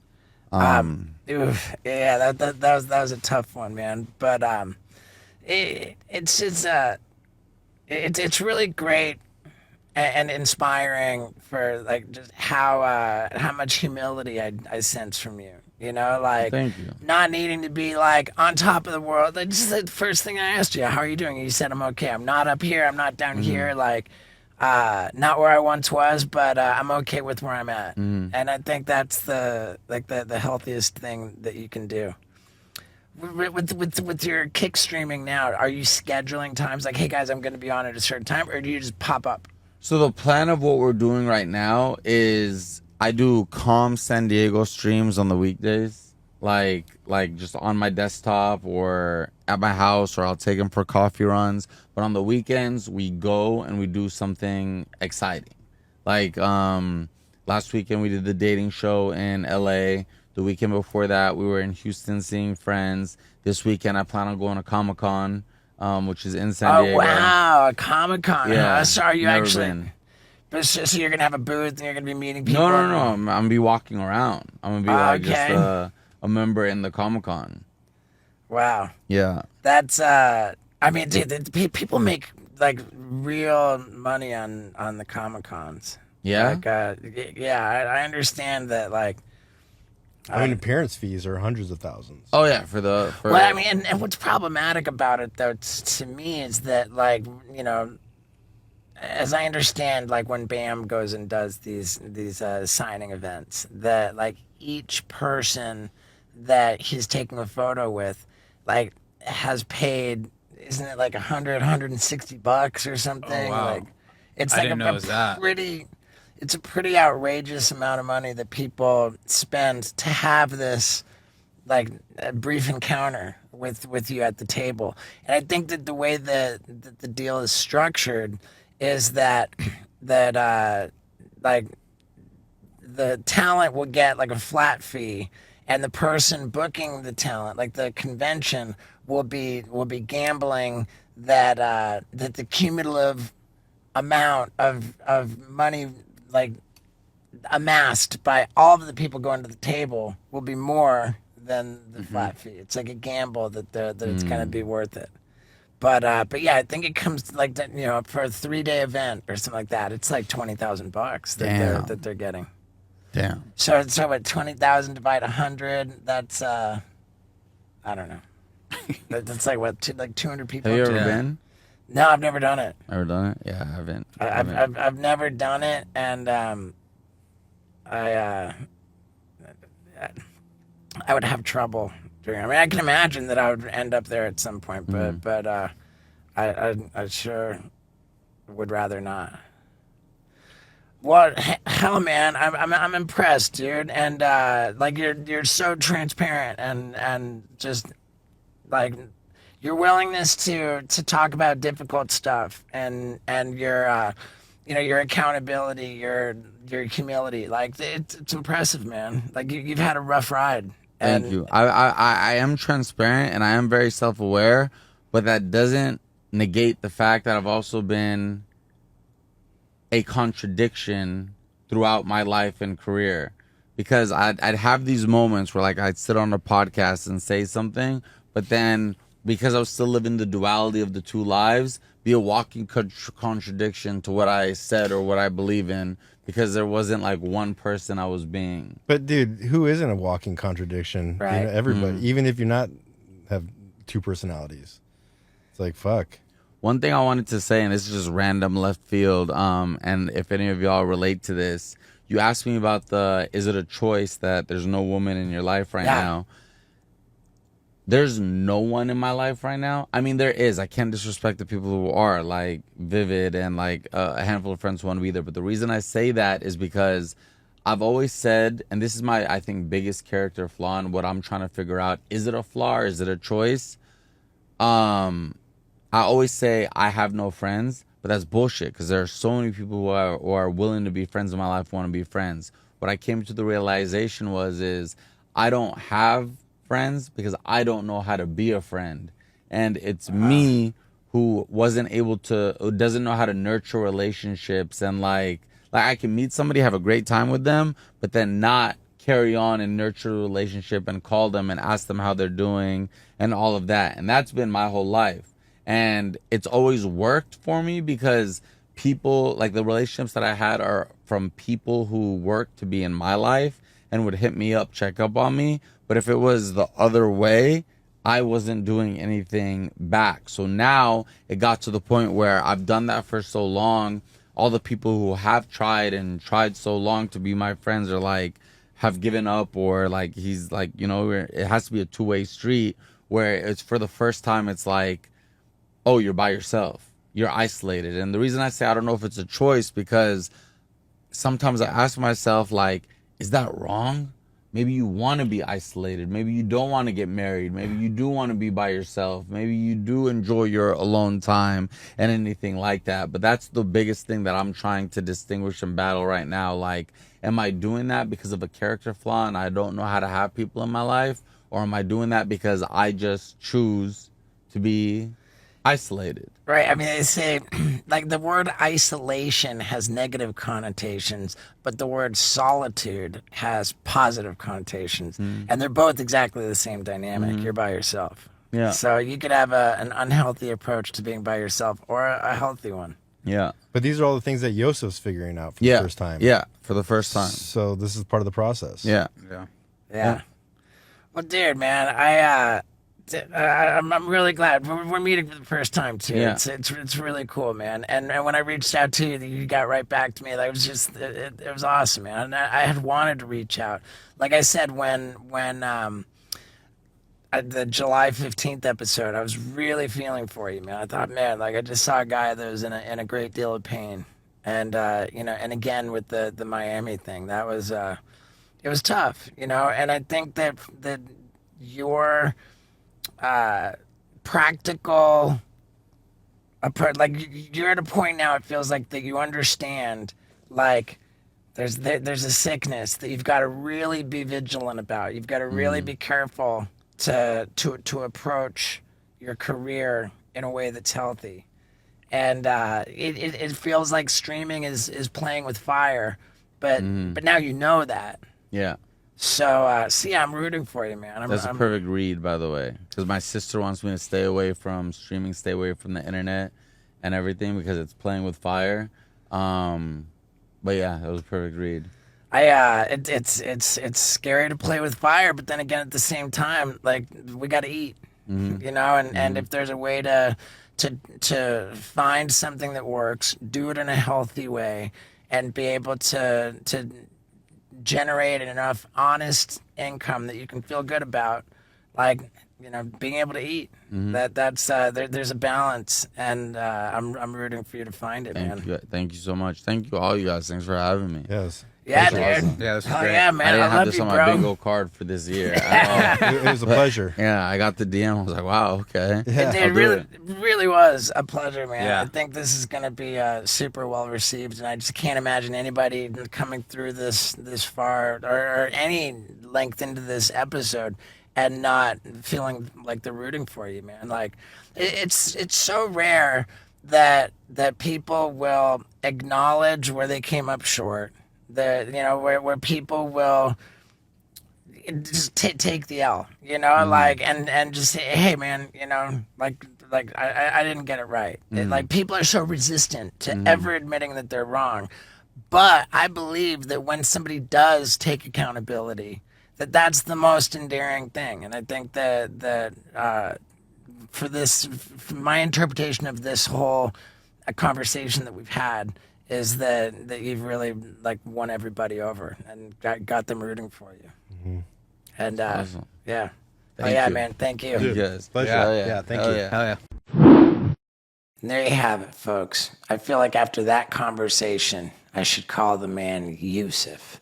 Oof, yeah, that was a tough one, man. But it's really great and inspiring for like just how much humility I sense from you. You know, like
Thank you.
not needing to be like on top of the world. Like, just the first thing I asked you, how are you doing? You said I'm okay. I'm not up here. I'm not down here. Like, not where I once was, but I'm okay with where I'm at. And I think that's the healthiest thing that you can do. With your Kick streaming now, are you scheduling times like, hey guys, I'm going to be on at a certain time, or do you just pop up?
So the plan of what we're doing right now is I do calm San Diego streams on the weekdays, like just on my desktop or at my house, or I'll take them for coffee runs. But on the weekends, we go and we do something exciting. Like last weekend, we did the dating show in LA. The weekend before that, we were in Houston seeing friends. This weekend, I plan on going to Comic-Con, which is in San Diego.
Oh wow, a Comic-Con.
Yeah,
Huh? So are you
never
actually?
been.
But so you're gonna have a booth and you're gonna be meeting people.
No. I'm gonna be walking around. I'm gonna be like just
Okay.
a member in the Comic-Con.
Wow,
Yeah.
that's I mean, dude, people make like real money on the Comic-Cons.
Yeah.
Like, yeah, I understand that. Like,
I mean, appearance fees are hundreds of thousands.
Oh yeah,
Well, I mean, and what's problematic about it, though, to me, is that, like, you know, as I understand, like when BAM goes and does these signing events, that like each person that he's taking a photo with, like, has paid, isn't it like $160 or something?
Oh, wow.
Like, it's
I
like
didn't know it was that.
it's a pretty outrageous amount of money that people spend to have this, like, a brief encounter with you at the table. And I think that the way that the deal is structured is that like the talent will get like a flat fee, and the person booking the talent, like the convention, will be gambling that that the cumulative amount of money, like, amassed by all of the people going to the table will be more than the flat fee. It's like a gamble that it's gonna be worth it. But yeah, I think it comes like that, you know, for a 3-day event or something like that. It's like $20,000 that they're getting.
Damn.
So what, 20,000 divided 100? That's I don't know. That's like what, like 200 people.
Have you ever
Yeah.
been?
No, I've never done it.
Ever done it? Yeah, I haven't.
I've never done it, and I would have trouble doing it. I mean, I can imagine that I would end up there at some point, but I sure would rather not. Well, hell, man, I'm impressed, dude, and like you're so transparent and just like your willingness to talk about difficult stuff and your you know, your accountability, your humility, like it's impressive, man. Like you've had a rough ride.
Thank you. I am transparent and I am very self-aware, but that doesn't negate the fact that I've also been a contradiction throughout my life and career, because I'd have these moments where, like, I'd sit on a podcast and say something, but then because I was still living the duality of the two lives, be a walking contradiction to what I said or what I believe in, because there wasn't like one person I was being.
But dude, who isn't a walking contradiction?
Right.
You know, everybody, even if you're not have two personalities, it's like fuck.
One thing I wanted to say, and this is just random left field, and if any of y'all relate to this, you asked me about is it a choice that there's no woman in your life right now? There's no one in my life right now. I mean, there is. I can't disrespect the people who are, like Vivid and like a handful of friends who want to be there. But the reason I say that is because I've always said, and this is my, I think, biggest character flaw, and what I'm trying to figure out, is it a flaw or is it a choice? I always say I have no friends, but that's bullshit, because there are so many people who are willing to be friends in my life, want to be friends. What I came to the realization is I don't have friends because I don't know how to be a friend. And it's me who doesn't know how to nurture relationships, and like I can meet somebody, have a great time with them, but then not carry on and nurture a relationship and call them and ask them how they're doing and all of that. And that's been my whole life. And it's always worked for me because people, like the relationships that I had are from people who worked to be in my life and would hit me up, check up on me. But if it was the other way, I wasn't doing anything back. So now it got to the point where I've done that for so long. All the people who have tried so long to be my friends are like, have given up, or like, he's like, you know, it has to be a two-way street where it's for the first time, it's like, oh, you're by yourself, you're isolated. And the reason I say I don't know if it's a choice, because sometimes I ask myself, like, is that wrong? Maybe you want to be isolated. Maybe you don't want to get married. Maybe you do want to be by yourself. Maybe you do enjoy your alone time and anything like that. But that's the biggest thing that I'm trying to distinguish and battle right now. Like, am I doing that because of a character flaw and I don't know how to have people in my life? Or am I doing that because I just choose to be isolated?
Right. I mean, they say, like, the word isolation has negative connotations, but the word solitude has positive connotations. And they're both exactly the same dynamic. You're by yourself.
Yeah.
So you could have an unhealthy approach to being by yourself, or a healthy one.
Yeah.
But these are all the things that Yosef's figuring out for the first time.
Yeah, for the first time.
So this is part of the process.
Yeah.
Yeah.
Yeah. Well, dude, man, I'm really glad we're meeting for the first time too.
Yeah.
It's really cool, man. And when I reached out to you, you got right back to me. Like, it was just it was awesome, man. And I had wanted to reach out. Like I said, when the July 15th episode, I was really feeling for you, man. I thought, man, like, I just saw a guy that was in a great deal of pain, and and again with the Miami thing, that was it was tough, And I think that your practical approach, like, you're at a point now, it feels like, that you understand, like, there's a sickness that you've got to really be vigilant about. You've got to really be careful to approach your career in a way that's healthy. And it feels like streaming is playing with fire, but now you know that.
Yeah.
So, yeah, I'm rooting for you, man.
That's a perfect read, by the way, because my sister wants me to stay away from streaming, stay away from the internet and everything because it's playing with fire. But yeah, that was a perfect read.
It's scary to play with fire, but then again, at the same time, like, we got to eat, and if there's a way to find something that works, do it in a healthy way, and be able to generate enough honest income that you can feel good about, like, being able to eat. That's there's a balance, and I'm rooting for you to find it, man.
Thank you so much. Thank you all you guys. Thanks for having me.
Yes.
Yeah, dude.
Awesome. Yeah, this was
Hell
great.
yeah, man.
I didn't
I
have
love
this
you,
on
bro.
my bingo card for this year at all.
It was a pleasure.
Yeah, I got the DM. I was like, wow, okay.
Yeah.
It
do
really was a pleasure, man.
Yeah.
I think this is going to be super well received, and I just can't imagine anybody coming through this far or any length into this episode and not feeling like they're rooting for you, man. Like, it's so rare that people will acknowledge where they came up short. That, where people will just take the L, like, and just say, hey, man, like I didn't get it right. Like, people are so resistant to ever admitting that they're wrong. But I believe that when somebody does take accountability, that's the most endearing thing. And I think that for my interpretation of this whole conversation that we've had is that you've really, like, won everybody over and got them rooting for you. And
Awesome.
yeah.
Thank
yeah,
you.
man. Thank you.
You guys.
Pleasure.
Hell
Yeah, thank
Hell
you.
Yeah.
Hell yeah.
And there you have it, folks. I feel like after that conversation, I should call the man Yusuf.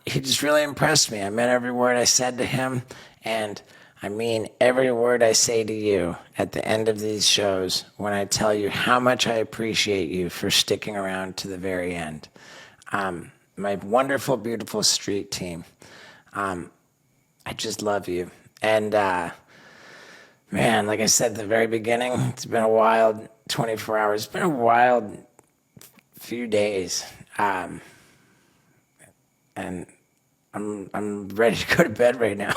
He just really impressed me. I meant every word I said to him, and I mean every word I say to you at the end of these shows when I tell you how much I appreciate you for sticking around to the very end. My wonderful, beautiful street team. I just love you. And, man, like I said at the very beginning, it's been a wild 24 hours. It's been a wild few days. And I'm ready to go to bed right now.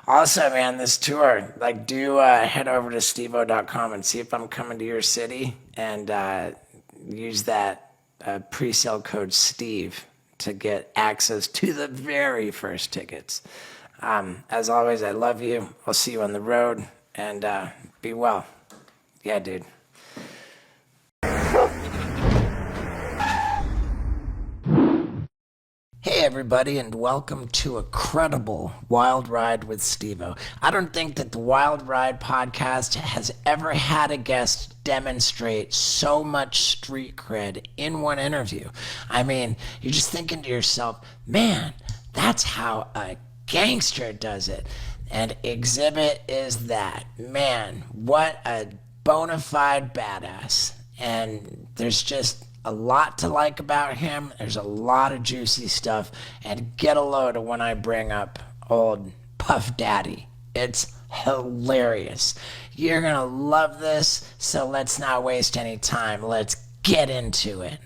Also, man, this tour, like, do head over to stevo.com and see if I'm coming to your city, and use that pre-sale code Steve to get access to the very first tickets. As always, I love you. I'll see you on the road, and be well. Yeah, dude. Hey everybody, and welcome to a credible Wild Ride with Steve-O. I don't think that the Wild Ride podcast has ever had a guest demonstrate so much street cred in one interview. I mean, you're just thinking to yourself, man, that's how a gangster does it. And Exhibit is that. Man, what a bona fide badass. And there's just a lot to like about him. There's a lot of juicy stuff. And get a load of when I bring up old Puff Daddy. It's hilarious. You're going to love this, so let's not waste any time. Let's get into it.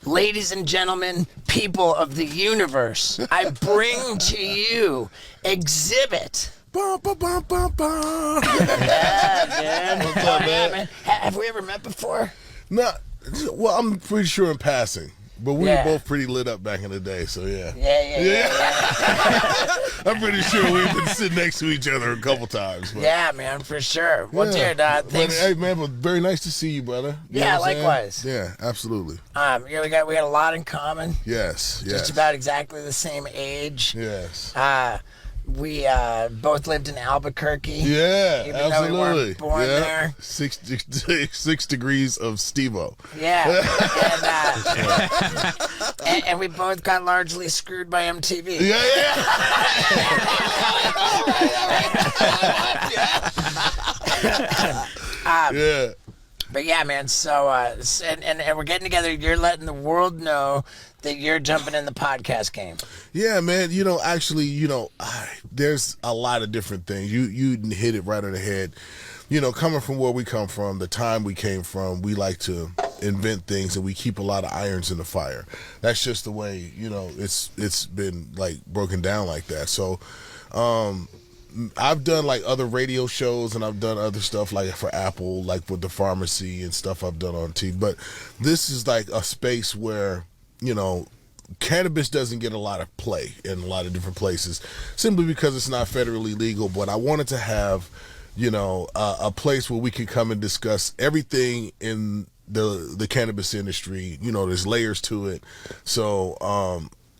Ladies and gentlemen, people of the universe, I bring to you Exhibit.
Bah, bah, bah, bah, bah.
Yeah,
What's up, man?
Have we ever met before?
No, well, I'm pretty sure in passing. But we
Yeah.
were both pretty lit up back in the day, so yeah.
Yeah.
I'm pretty sure we've been sitting next to each other a couple times. But,
Yeah, man, for sure. Well,
yeah.
dude,
But,
thanks.
hey, man, but very nice to see you, brother. You
Yeah,
know what I'm saying?
likewise.
Yeah, absolutely.
Yeah, we got a lot in common.
Yes, yes.
Just about exactly the same age.
Yes.
We both lived in Albuquerque.
Yeah,
even though we
absolutely.
weren't born
yeah.
there.
6 degrees of Steve-O.
Yeah, and we both got largely screwed by MTV.
Yeah. Yeah.
But yeah, man. So and we're getting together. You're letting the world know that you're jumping in the podcast game.
Yeah, man. Actually, there's a lot of different things. You hit it right on the head. Coming from where we come from, the time we came from, we like to invent things and we keep a lot of irons in the fire. That's just the way, it's been like broken down like that. So, I've done like other radio shows and I've done other stuff like for Apple, like with the pharmacy and stuff I've done on TV. But this is like a space where, cannabis doesn't get a lot of play in a lot of different places simply because it's not federally legal. But I wanted to have, a place where we could come and discuss everything in the cannabis industry. There's layers to it. So,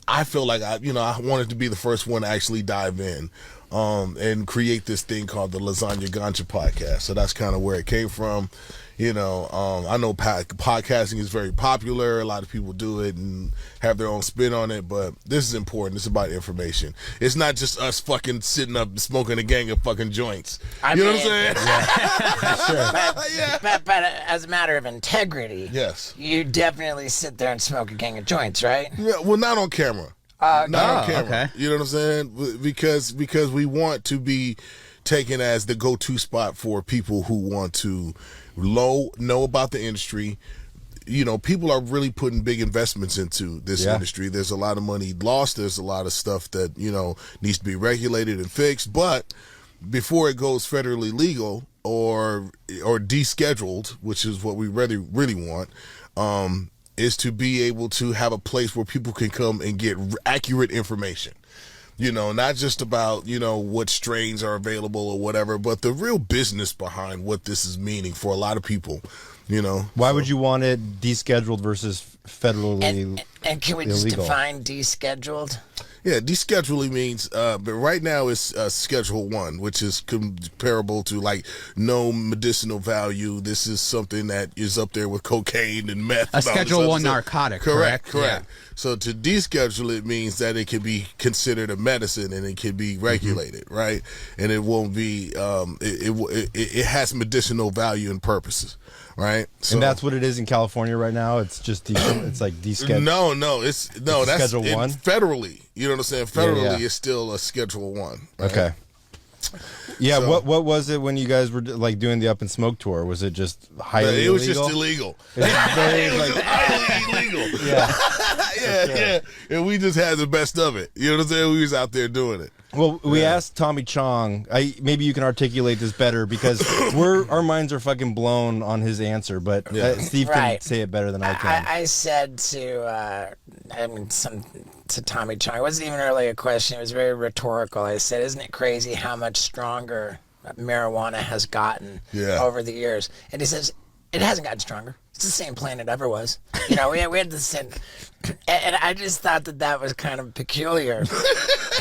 I feel like I wanted to be the first one to actually dive in and create this thing called the Lasagna Ganja podcast. So that's kind of where it came from. I know podcasting is very popular. A lot of people do it and have their own spin on it, but this is important. It's about information. It's not just us fucking sitting up smoking a gang of fucking joints. You know what I'm saying?
But as a matter of integrity,
Yes.
you definitely sit there and smoke a gang of joints, right?
Yeah, well, not on camera. Not on camera.
Okay.
You know what I'm saying? Because we want to be taken as the go-to spot for people who want to know about the industry. People are really putting big investments into this industry. There's a lot of money lost. There's a lot of stuff that, needs to be regulated and fixed. But before it goes federally legal or descheduled, which is what we really want, is to be able to have a place where people can come and get accurate information. Not just about, what strains are available or whatever, but the real business behind what this is meaning for a lot of people,
Why would you want it descheduled versus federally
And can we just
illegal?
define descheduled?
Yeah, descheduling means, but right now it's Schedule 1, which is comparable to like no medicinal value. This is something that is up there with cocaine and meth.
A
and all this
Schedule
other
1
stuff.
narcotic,
Correct.
Yeah.
So to deschedule it means that it can be considered a medicine and it can be regulated, right? And it won't be, it has medicinal value and purposes. Right, so,
And that's what it is in California right now. It's just it's like descheduled.
that's
Schedule 1?
federally. You know what I'm saying? Federally,
Yeah.
it's still a Schedule 1. Right?
Okay. Yeah.
So-
what was it when you guys were like doing the Up and Smoke tour? Was it just highly
It was
illegal?
just illegal.
It's very,
It was
like,
highly illegal.
yeah.
Yeah. And we just had the best of it. You know what I'm saying? We was out there doing it.
Well, we asked Tommy Chong. Maybe you can articulate this better because our minds are fucking blown on his answer. But Steve can
Right.
say it better than I can.
I said to to Tommy Chong, it wasn't even really a question, it was very rhetorical. I said, isn't it crazy how much stronger marijuana has gotten over the years? And he says, it hasn't gotten stronger. It's the same plant it ever was. We had the same, and I just thought that was kind of peculiar.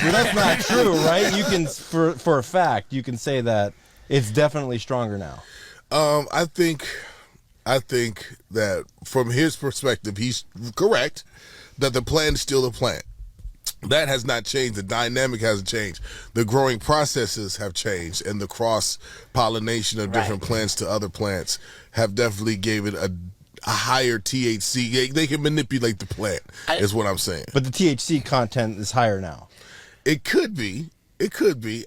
Well, that's not true, right? You can, for a fact, you can say that it's definitely stronger now.
I think that from his perspective, he's correct that the plant is still the plant. That has not changed. The dynamic hasn't changed. The growing processes have changed, and the cross-pollination of different plants to other plants have definitely gave it a higher THC. They can manipulate the plant, is what I'm saying.
But the THC content is higher now.
It could be. It could be.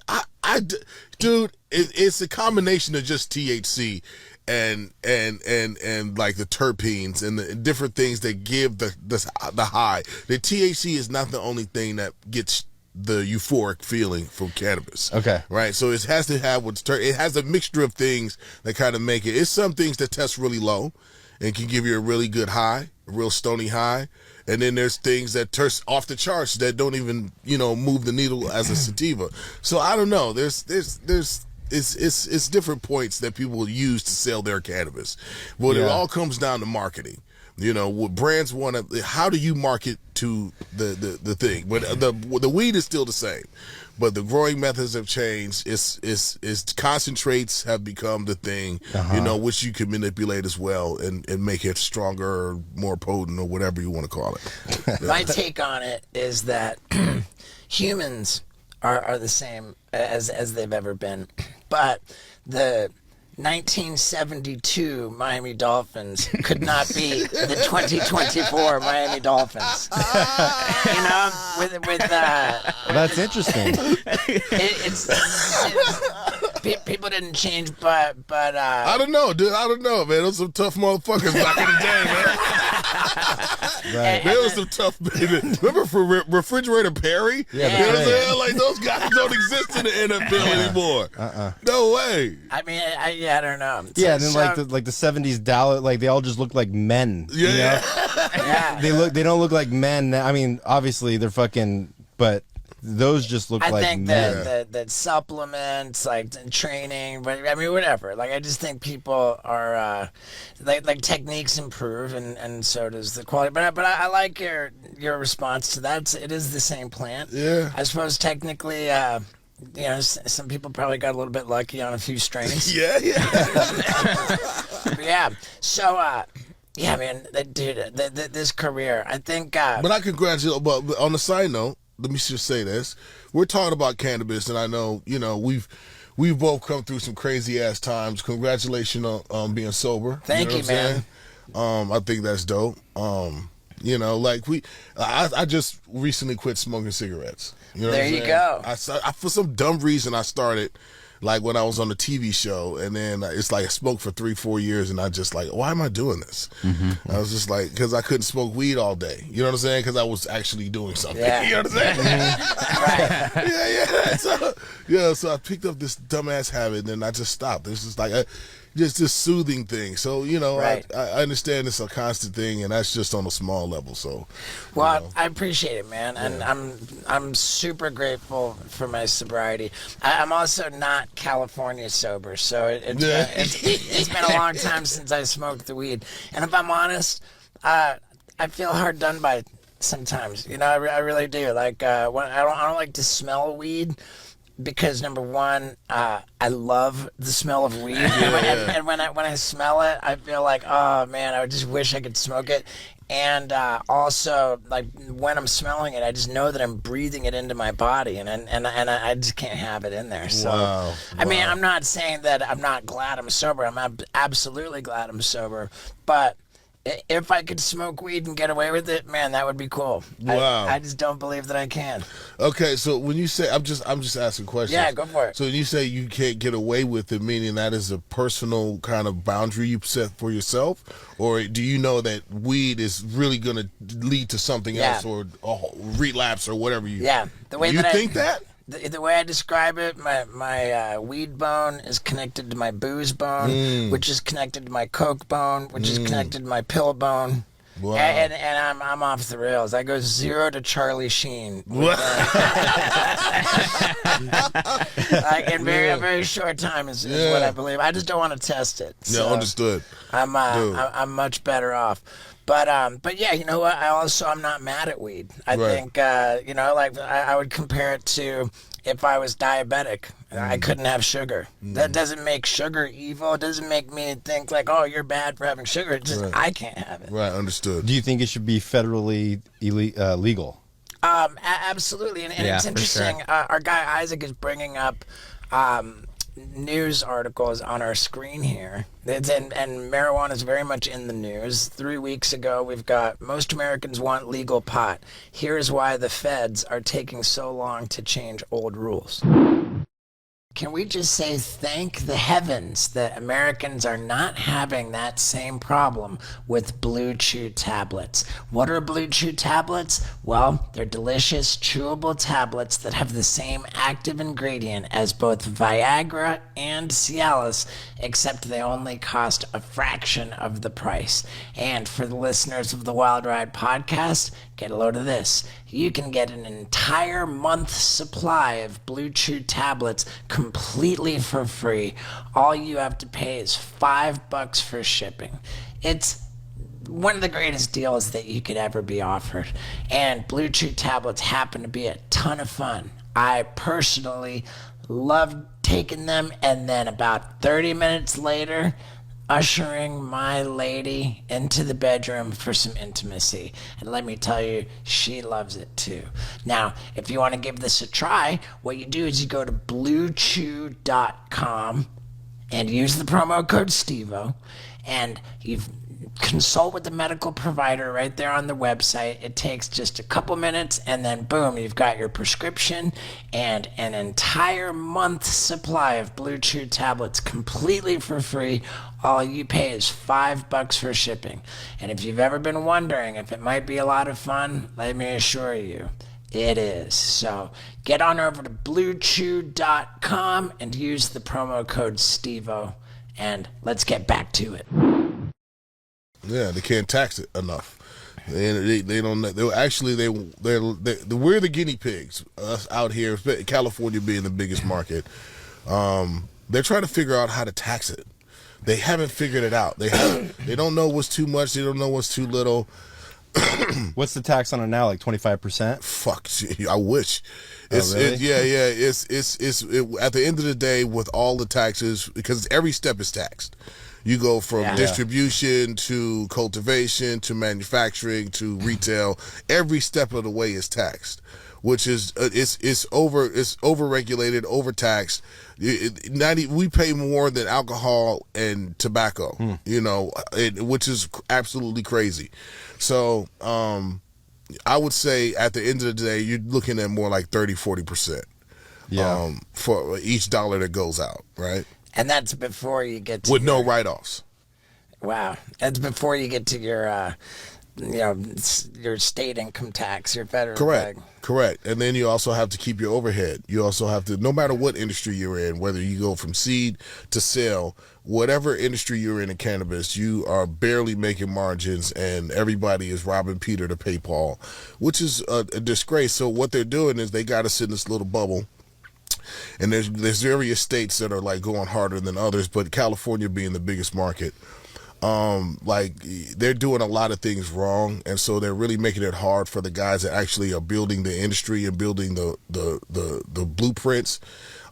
Dude, it's a combination of just THC and like the terpenes and the different things that give the high. The THC is not the only thing that gets the euphoric feeling from cannabis.
Okay.
Right. So it has to have it has a mixture of things that kind of make it. It's some things that test really low and can give you a really good high, real stony high, and then there's things that turn off the charts that don't even move the needle as a sativa. So I don't know. There's it's different points that people use to sell their cannabis, but it all comes down to marketing. What brands want to, how do you market to the thing? But the weed is still the same, but the growing methods have changed. It's concentrates have become the thing, which you can manipulate as well and make it stronger, or more potent, or whatever you want to call it.
My take on it is that humans are the same as they've ever been, but the 1972 Miami Dolphins could not be the 2024 Miami Dolphins.
That's interesting.
People didn't change, but
I don't know, dude. I don't know, man. Those some tough motherfuckers back in the day, man.
Right.
There was some tough baby. Remember for Refrigerator Perry?
Yeah,
you know what I'm saying? Like those guys don't exist in the NFL anymore. No way.
I mean, I don't know.
Yeah, and then like the 70s Dallas, like they all just look like men.
Yeah.
Yeah.
They don't look like men. I mean, obviously they're fucking, but those just look
I
like
think
men.
that supplements, like training, but I mean, whatever. Like, I just think people are like techniques improve, and so does the quality. But I like your response to that. It is the same plant.
Yeah.
I suppose technically, some people probably got a little bit lucky on a few strains.
Yeah.
But yeah. So. Yeah, man, dude, this career, I think.
But I congratulate. But on the side note, let me just say this: we're talking about cannabis, and I know we've both come through some crazy ass times. Congratulations on being sober.
Thank you, man.
I think that's dope. I just recently quit smoking cigarettes.
There you go.
I for some dumb reason I started. Like when I was on the TV show, and then it's like I smoked for 3-4 years, and I just like, why am I doing this? Mm-hmm. I was just like, because I couldn't smoke weed all day. You know what I'm saying? Because I was actually doing something.
Yeah.
You know what I'm saying?
Right.
So I picked up this dumbass habit, and then I just stopped. It's just like just this soothing thing. So
Right.
I understand it's a constant thing, and that's just on a small level. So,
well, I appreciate it, man, and I'm super grateful for my sobriety. I'm also not California sober, so it's been a long time since I smoked the weed. And if I'm honest, I feel hard done by sometimes. I really do. Like when I don't like to smell weed. Because number one, I love the smell of weed, and when I smell it, I feel like, oh man, I just wish I could smoke it. And also, like when I'm smelling it, I just know that I'm breathing it into my body, and I just can't have it in there. So,
Wow.
I mean, I'm not saying that I'm not glad I'm sober. I'm absolutely glad I'm sober, but. If I could smoke weed and get away with it, man, that would be cool.
Wow.
I just don't believe that I can.
Okay, so when you say, I'm just asking questions.
Yeah, go for it.
So when you say you can't get away with it, meaning that is a personal kind of boundary you set for yourself, or do you know that weed is really going to lead to something else, or a relapse or whatever you?
Yeah, the way
you
that
think that.
The way I describe it, my weed bone is connected to my booze bone, which is connected to my coke bone, which is connected to my pill bone.
Wow.
And I'm off the rails. I go 0 to Charlie Sheen. Like in a very short time is what I believe. I just don't want to test it.
Yeah, understood.
I'm much better off. But yeah, you know what? I'm not mad at weed. I think I would compare it to if I was diabetic. I couldn't have sugar. That doesn't make sugar evil. It doesn't make me think like, oh, you're bad for having sugar. It's just I can't have it.
Right, understood.
Do you think it should be federally legal?
Absolutely, and
Yeah,
it's
for
interesting.
sure.
Our guy Isaac is bringing up news articles on our screen here. And marijuana is very much in the news. 3 weeks ago, we've got most Americans want legal pot. Here's why the feds are taking so long to change old rules. can we just say thank the heavens that Americans are not having that same problem with Blue Chew tablets? What are Blue Chew tablets? Well, they're delicious, chewable tablets that have the same active ingredient as both Viagra and Cialis, except they only cost a fraction of the price. And for the listeners of the Wild Ride podcast, get a load of this. You can get an entire month's supply of Blue Chew tablets completely for free. All you have to pay is $5 for shipping. It's one of the greatest deals that you could ever be offered. And Blue Chew tablets happen to be a ton of fun. I personally loved taking them, and then about 30 minutes later, ushering my lady into the bedroom for some intimacy. And let me tell you, she loves it too. Now, if you want to give this a try, what you do is you go to bluechew.com and use the promo code STEVO, and you consult with the medical provider right there on the website. It takes just a couple minutes, and then boom, you've got your prescription and an entire month's supply of Blue Chew tablets completely for free. All you pay is $5 for shipping. And if you've ever been wondering if it might be a lot of fun, let me assure you, it is. So get on over to bluechew.com and use the promo code STEVO, and let's get back to it.
Yeah, they can't tax it enough. And they don't. They actually we're the guinea pigs. Us out here, California being the biggest market. They're trying to figure out how to tax it. They haven't figured it out. They don't know what's too much. They don't know what's too little.
What's the tax on it now? Like 25%?
Fuck, I wish. It's
really?
It's at the end of the day, with all the taxes, because every step is taxed. You go from distribution to cultivation to manufacturing to retail. Every step of the way is taxed, which is it's overregulated, overtaxed. We pay more than alcohol and tobacco, which is absolutely crazy. So I would say at the end of the day, you're looking at more like 30-40%. For each dollar that goes out, right?
And that's before you get to
with no write-offs.
Wow, that's before you get to your your state income tax, your federal.
Correct. And then you also have to keep your overhead. You also have to, no matter what industry you're in, whether you go from seed to sale, whatever industry you're in cannabis, you are barely making margins, and everybody is robbing Peter to pay Paul, which is a disgrace. So what they're doing is they got us in this little bubble. And there's various states that are like going harder than others, but California being the biggest market, they're doing a lot of things wrong, and so they're really making it hard for the guys that actually are building the industry and building the blueprints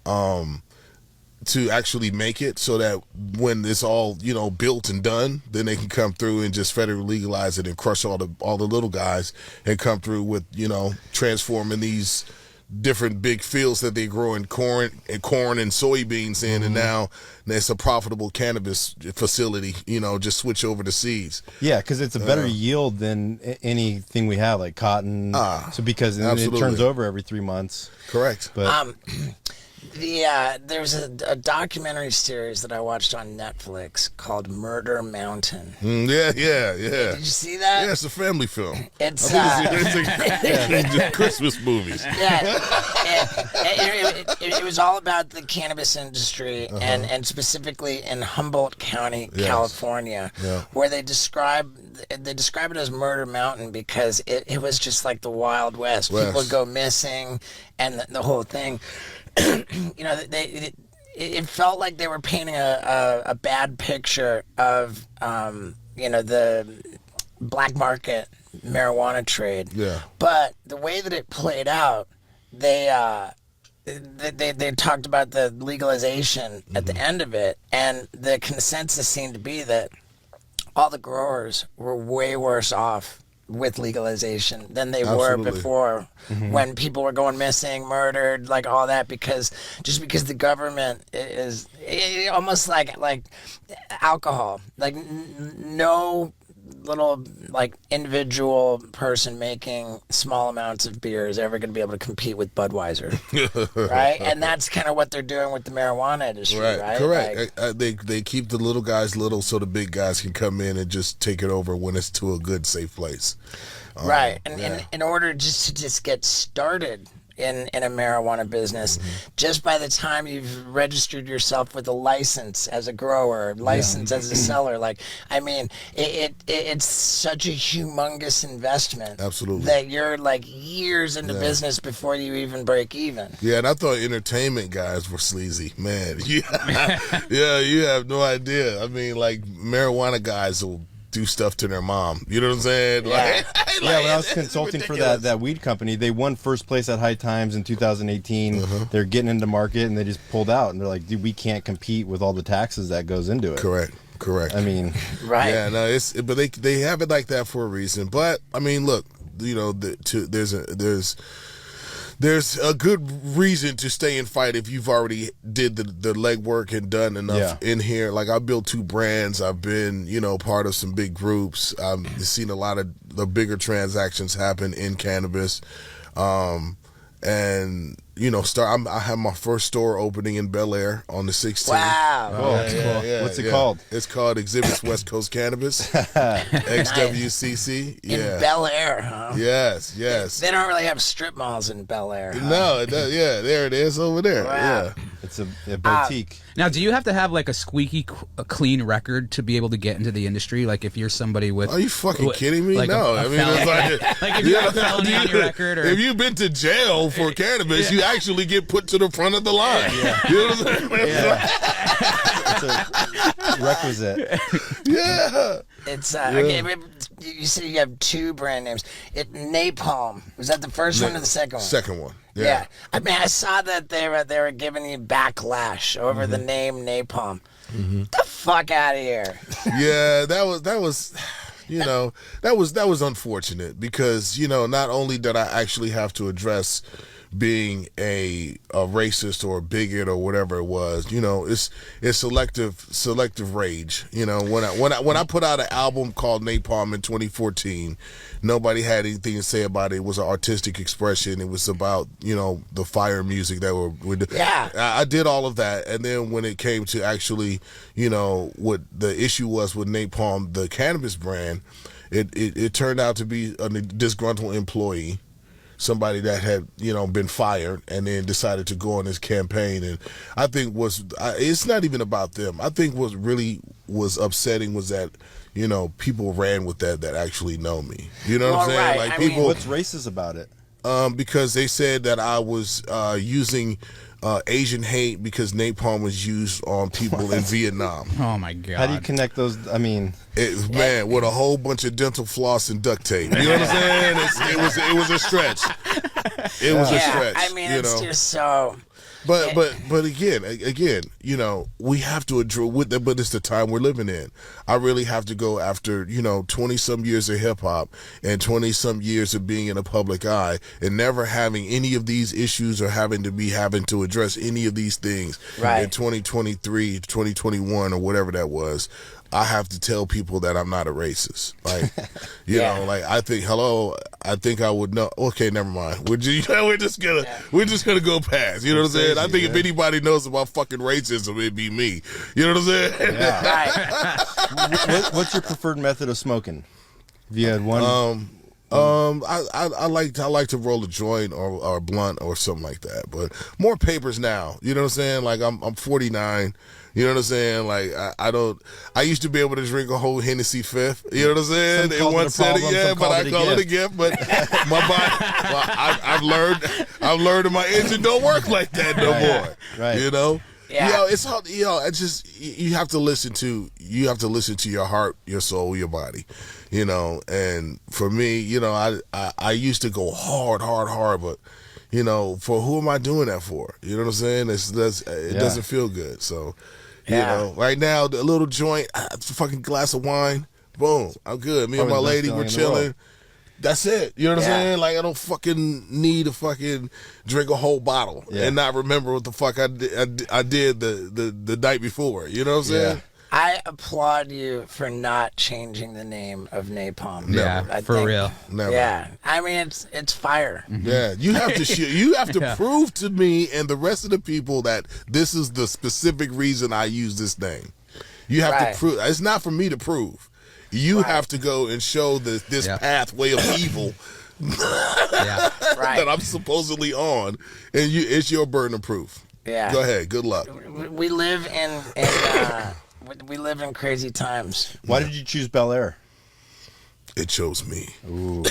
to actually make it, so that when it's all built and done, then they can come through and just federally legalize it and crush all the little guys and come through with transforming these different big fields that they grow in corn and soybeans in, and now it's a profitable cannabis facility. Just switch over to seeds.
Yeah, because it's a better yield than anything we have, like cotton. So because it turns over every 3 months.
Correct.
But
there's a documentary series that I watched on Netflix called Murder Mountain.
Yeah.
Did you see that?
Yeah, it's a family film.
It's
Christmas movies.
Yeah, it was all about the cannabis industry, and specifically in Humboldt County, California, where they describe it as Murder Mountain because it was just like the Wild West. People would go missing, and the whole thing. It felt like they were painting a bad picture of the black market marijuana trade. Yeah. But the way that it played out, they talked about the legalization at the end of it, and the consensus seemed to be that all the growers were way worse off with legalization than they were before, when people were going missing, murdered, like all that, because the government is almost like alcohol. Like no little like individual person making small amounts of beer is ever going to be able to compete with Budweiser, right? And that's kind of what they're doing with the marijuana industry, right?
Correct.
Like,
They keep the little guys little so the big guys can come in and just take it over when it's to a good, safe place.
right. And in order just to get started in a marijuana business, just by the time you've registered yourself with a license as a grower, license as a seller, like, I mean, it's such a humongous investment.
Absolutely.
That you're like years into business before you even break even.
Yeah, and I thought entertainment guys were sleazy. Man, yeah, you have no idea. I mean, like, marijuana guys will do stuff to their mom. You know what I'm saying?
Yeah.
Yeah, when I was consulting for that weed company, they won first place at High Times in 2018. They're getting into market, and they just pulled out. And they're like, dude, we can't compete with all the taxes that goes into it.
Correct.
I mean,
Right.
Yeah, no, but they have it like that for a reason. But I mean, look, you know, there's a good reason to stay and fight if you've already did the legwork and done enough in here. Like, I built 2 brands. I've been, you know, part of some big groups. I've seen a lot of the bigger transactions happen in cannabis. And, you know, I have my first store opening in Bel Air on the 16th.
Wow.
cool. What's it called?
It's called Exhibits West Coast Cannabis. XWCC.
In Bel Air, huh?
Yes.
They don't really have strip malls in Bel Air. Huh?
No, it does. Yeah, there it is over there.
Wow.
Yeah.
it's a boutique.
Now, do you have to have like a squeaky clean record to be able to get into the industry? Like, if you're somebody with,
Are you fucking kidding me?
like
no,
a
I mean,
felony.
it's like,
Like, if you have a felony on your record, or
if you've been to jail for cannabis, you actually get put to the front of the line. You know what I'm saying?
Yeah. It's a requisite.
Yeah.
It's okay. But you said you have 2 brand names. Napalm, was that the first one or the second one?
Second one.
Yeah. I mean, I saw that they were giving you backlash over the name Napalm. Get the fuck out of here.
Yeah, that was you know, that was unfortunate because, you know, not only did I actually have to address being a racist or a bigot or whatever it was, you know, it's selective rage. You know, when I put out an album called Napalm in 2014, nobody had anything to say about it. It was an artistic expression. It was about, you know, the fire music that we're
Yeah.
I did all of that, and then when it came to actually, you know, what the issue was with Napalm, the cannabis brand, it turned out to be a disgruntled employee, somebody that had, you know, been fired and then decided to go on this campaign. And I think it's not even about them. I think what really was upsetting was that, you know, people ran with that actually know me. You know what I'm saying?
Right.
Like,
I mean,
people,
What's racist about it?
because they said that I was using Asian hate because napalm was used on people in Vietnam.
oh my god,
How do you connect those? I mean,
Man, with a whole bunch of dental floss and duct tape. You know what I'm saying? It was a stretch. It was a stretch.
I mean,
you
it's
know?
just so.
But again, you know, we have to address with that. But it's the time we're living in. I really have to go after, you know, 20 some years of hip hop and 20 some years of being in the public eye and never having any of these issues or having to address any of these things
Right.
in 2023, 2021, or whatever that was. I have to tell people that I'm not a racist. Like, you
Yeah.
know, like I think I would know. Okay, never mind. We're just gonna go past. You know what I'm saying? I think if anybody knows about fucking racism, it'd be me. You know what I'm saying?
yeah.
Right.
What's your preferred method of smoking? If you had one,
I like to roll a joint or a blunt or something like that. But more papers now. You know what I'm saying? Like I'm 49. You know what I'm saying? Like I used to be able to drink a whole Hennessy fifth. You know what I'm saying?
Some called
In one
it a
setting,
problem,
yeah.
some
But
called
I
it a
call it a
gift.
gift. But my body, I've learned that my engine don't work like that no more.
Right.
You know.
Yeah.
You know, it's hard. You know, it's just you have to listen to your heart, your soul, your body. You know, and for me, you know, I used to go hard, but you know, for who am I doing that for? You know what I'm saying? It doesn't feel good. So, you
Yeah.
know, right now the little joint, a fucking glass of wine, boom, I'm good. Me and my
Probably the
lady,
best
we're
feeling in the world.
chilling. That's it. You know what I'm
Yeah.
saying? Like I don't fucking need to fucking drink a whole bottle
Yeah.
and not remember what the fuck I did the night before. You know what I'm saying?
I applaud you for not changing the name of napalm.
Yeah,
I
for
think-
real.
Never.
Yeah, I mean it's fire.
Yeah, you have to you have to prove to me and the rest of the people that this is the specific reason I use this name. You have
Right.
to prove. It's not for me to prove. You have to go and show this
Yeah.
pathway of evil
Yeah.
Right.
that I'm supposedly on, and it's your burden of proof.
Yeah.
Go ahead. Good luck.
We live in we live in crazy times.
Why did you choose Bel Air?
It chose me.
Ooh.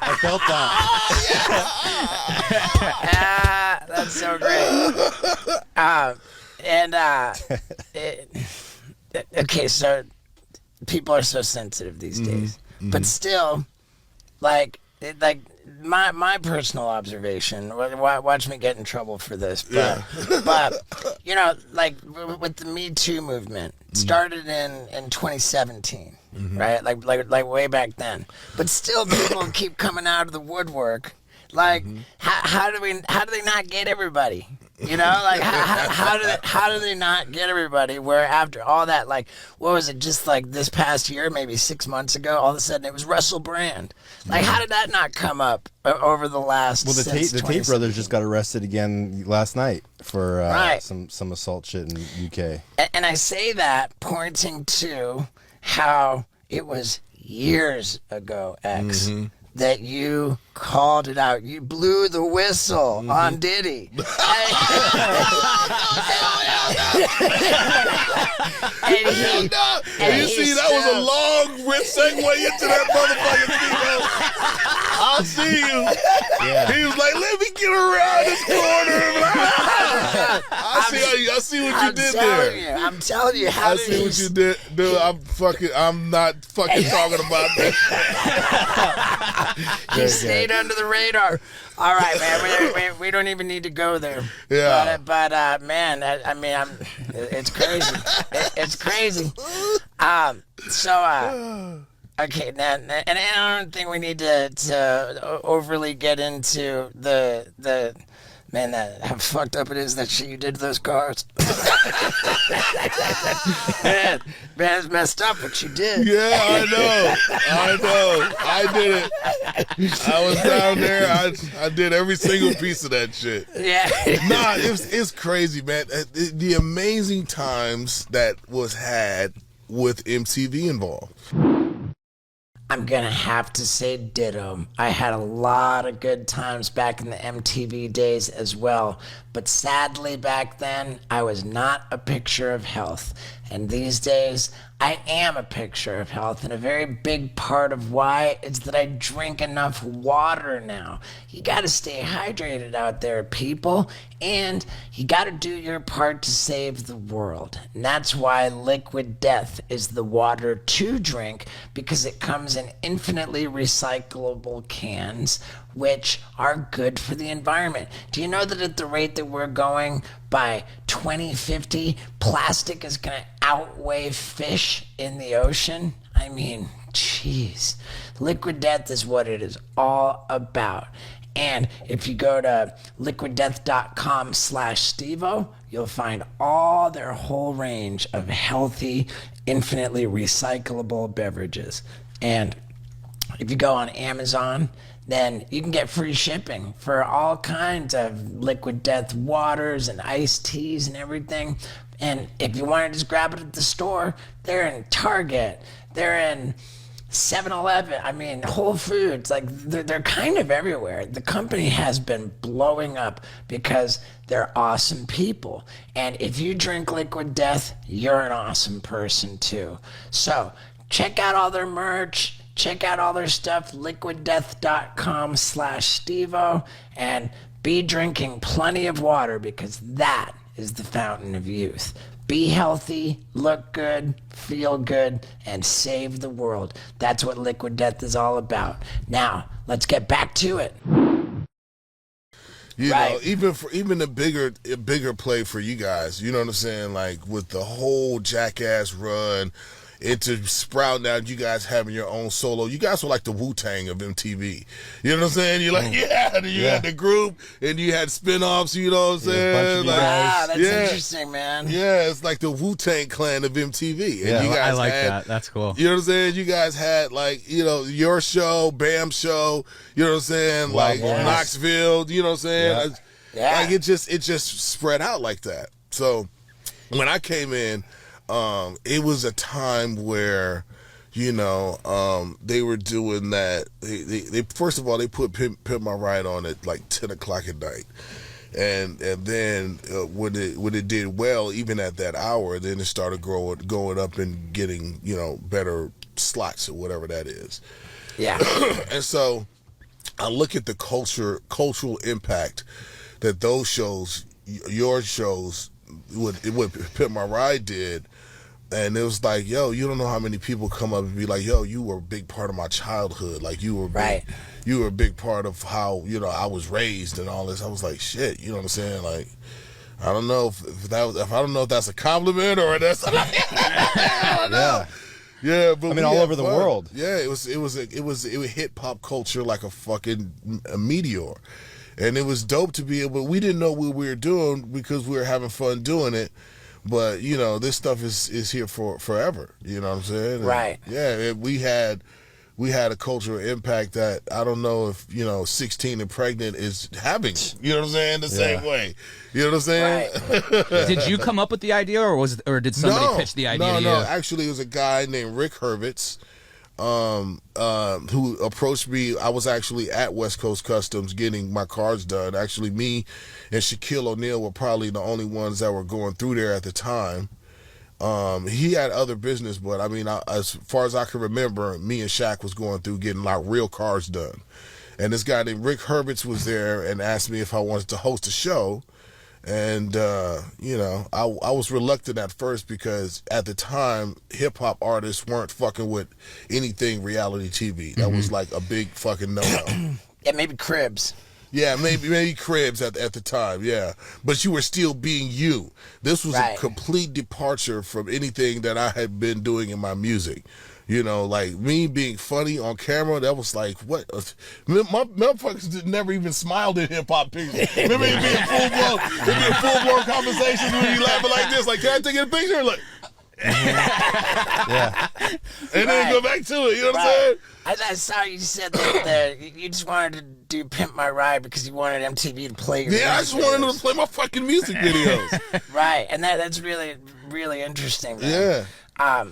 I felt that.
That's so great. Okay, so people are so sensitive these days, but still, like my personal observation. Watch me get in trouble for this, but you know, like with the Me Too movement, it started in 2017, right? Like way back then, but still, people keep coming out of the woodwork. Like, how do they not get everybody? You know, like how do they not get everybody? Where after all that, like, what was it? Just like this past year, maybe 6 months ago, all of a sudden it was Russell Brand. Like, how did that not come up over the last?
Well, the Tate brothers just got arrested again last night for
Right.
some assault shit in UK.
And I say that pointing to how it was years ago, X, that you called it out. You blew the whistle on Diddy. And he, and
You
he
see, that was a
still-
long segue into that motherfucking Steve. I'll see you.
Yeah.
He was like, "Let me get around this corner." I see what you did there.
I'm telling you, how
I
did
see
he
what you did. Dude, I'm not fucking talking about that.
He stayed under the radar. All right, man. We don't even need to go there.
Yeah.
But man, I mean, it's crazy. It's crazy. Okay, now, and I don't think we need to overly get into the man, how fucked up it is that shit you did to those cars. man, it's messed up what you did.
Yeah, I know. I did it. I was down there. I did every single piece of that shit.
Yeah.
Nah, it's crazy, man. The amazing times that was had with MTV involved.
I'm gonna have to say ditto. I had a lot of good times back in the MTV days as well, but sadly back then I was not a picture of health. And these days I am a picture of health, and a very big part of why is that I drink enough water now. You gotta stay hydrated out there, people, and you gotta do your part to save the world. And that's why Liquid Death is the water to drink, because it comes in infinitely recyclable cans, which are good for the environment. Do you know that at the rate that we're going, by 2050, plastic is going to outweigh fish in the ocean? I mean, jeez. Liquid Death is what it is all about. And if you go to liquiddeath.com/Stevo, you'll find all their whole range of healthy, infinitely recyclable beverages. And if you go on Amazon, then you can get free shipping for all kinds of Liquid Death waters and iced teas and everything. And if you want to just grab it at the store, they're in Target, they're in 7-Eleven, I mean, Whole Foods, like they're kind of everywhere. The company has been blowing up because they're awesome people. And if you drink Liquid Death, you're an awesome person too. So check out all their merch. Check out all their stuff, liquiddeath.com/Stevo, and be drinking plenty of water, because that is the fountain of youth. Be healthy, look good, feel good, and save the world. That's what Liquid Death is all about. Now, let's get back to it.
You
Right.
know, even a bigger play for you guys. You know what I'm saying? Like with the whole Jackass run, into sprouting out, you guys having your own solo. You guys were like the Wu-Tang of MTV. You know what I'm saying? You're like, you had the group, and you had spin-offs, you know what I'm saying? Like,
wow, that's interesting, man.
Yeah, it's like the Wu-Tang clan of MTV. And you guys
I like
had,
that. That's cool.
You know what I'm saying? You guys had, like, you know, your show, Bam show, you know what I'm saying? Like, Knoxville, you know what I'm saying?
Yeah.
Like, it just spread out like that. So, when I came in, it was a time where, you know, they were doing that. They first of all, they put Pimp My Ride on at like 10 o'clock at night. And then when it did well, even at that hour, then it started going up and getting, you know, better slots or whatever that is.
Yeah.
And so I look at the cultural impact that those shows, your shows, what Pimp My Ride did. And it was like, yo, you don't know how many people come up and be like, yo, you were a big part of my childhood. Like, you were you were a big part of how, you know, I was raised and all this. I was like, shit, you know what I'm saying? Like, I don't know if I don't know if that's a compliment or that's I don't know. Yeah, but
I mean, all over the world.
Yeah, it hit pop culture like a meteor. And it was dope to be able, we didn't know what we were doing because we were having fun doing it. But, you know, this stuff is here for forever. You know what I'm saying? And,
Right.
yeah, we had a cultural impact that I don't know if, you know, 16 and pregnant is having. You know what I'm saying? The same way. You know what I'm saying?
Right.
Did you come up with the idea, or did somebody pitch the idea to you?
No. Actually, it was a guy named Rick Hurwitz who approached me. I was actually at West Coast Customs getting my cars done. Actually, me and Shaquille O'Neal were probably the only ones that were going through there at the time. He had other business, but I mean, as far as I can remember, me and Shaq was going through getting like real cars done. And this guy named Rick Hurwitz was there and asked me if I wanted to host a show. And, you know, I was reluctant at first because at the time, hip-hop artists weren't fucking with anything reality TV. That was like a big fucking no-no.
Yeah, maybe Cribs.
Yeah, maybe Cribs at the time, yeah. But you were still being you. This was a complete departure from anything that I had been doing in my music. You know, like me being funny on camera, that was like, what? My motherfuckers never even smiled in hip hop pictures. Remember it being full-blown conversations when you laughing like this, like, can I take a picture? Like,
Yeah.
and then go back to it, you know what I'm saying?
I saw you said that you just wanted to do Pimp My Ride because you wanted MTV to play your
Yeah, I just wanted them to play my fucking music videos.
Right, and that's really, really interesting, man.
Yeah.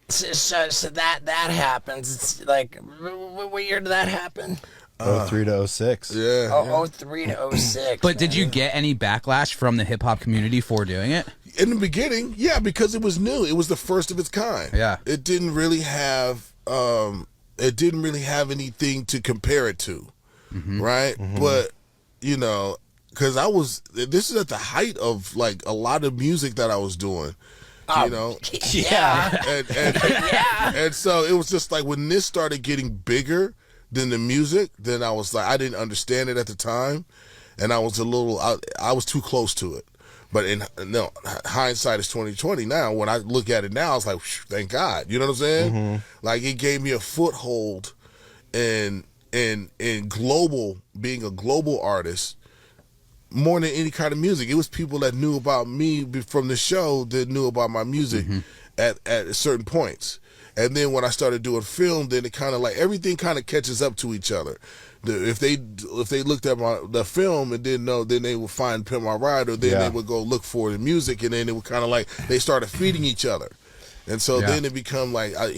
So that happens. It's like, what year did that happen?
03 to 06.
Yeah.
Oh, 03 to 06.
But did you get any backlash from the hip hop community for doing it?
In the beginning, yeah, because it was new. It was the first of its kind.
Yeah.
It didn't really have anything to compare it to. Right? But, you know, because this is at the height of like a lot of music that I was doing. You know?
Yeah.
And so it was just like when this started getting bigger than the music, then I was like, I didn't understand it at the time. And I was I was too close to it. But hindsight is 2020 now. When I look at it now, I was like, thank God. You know what I'm saying? Like it gave me a foothold in global, being a global artist more than any kind of music. It was people that knew about me from the show that knew about my music at certain points. And then when I started doing film, then it kind of like everything kind of catches up to each other. If they looked at the film and didn't know, then they would find Pimp My Ride, or then they would go look for the music, and then it would kind of like they started feeding each other. And so then it become like I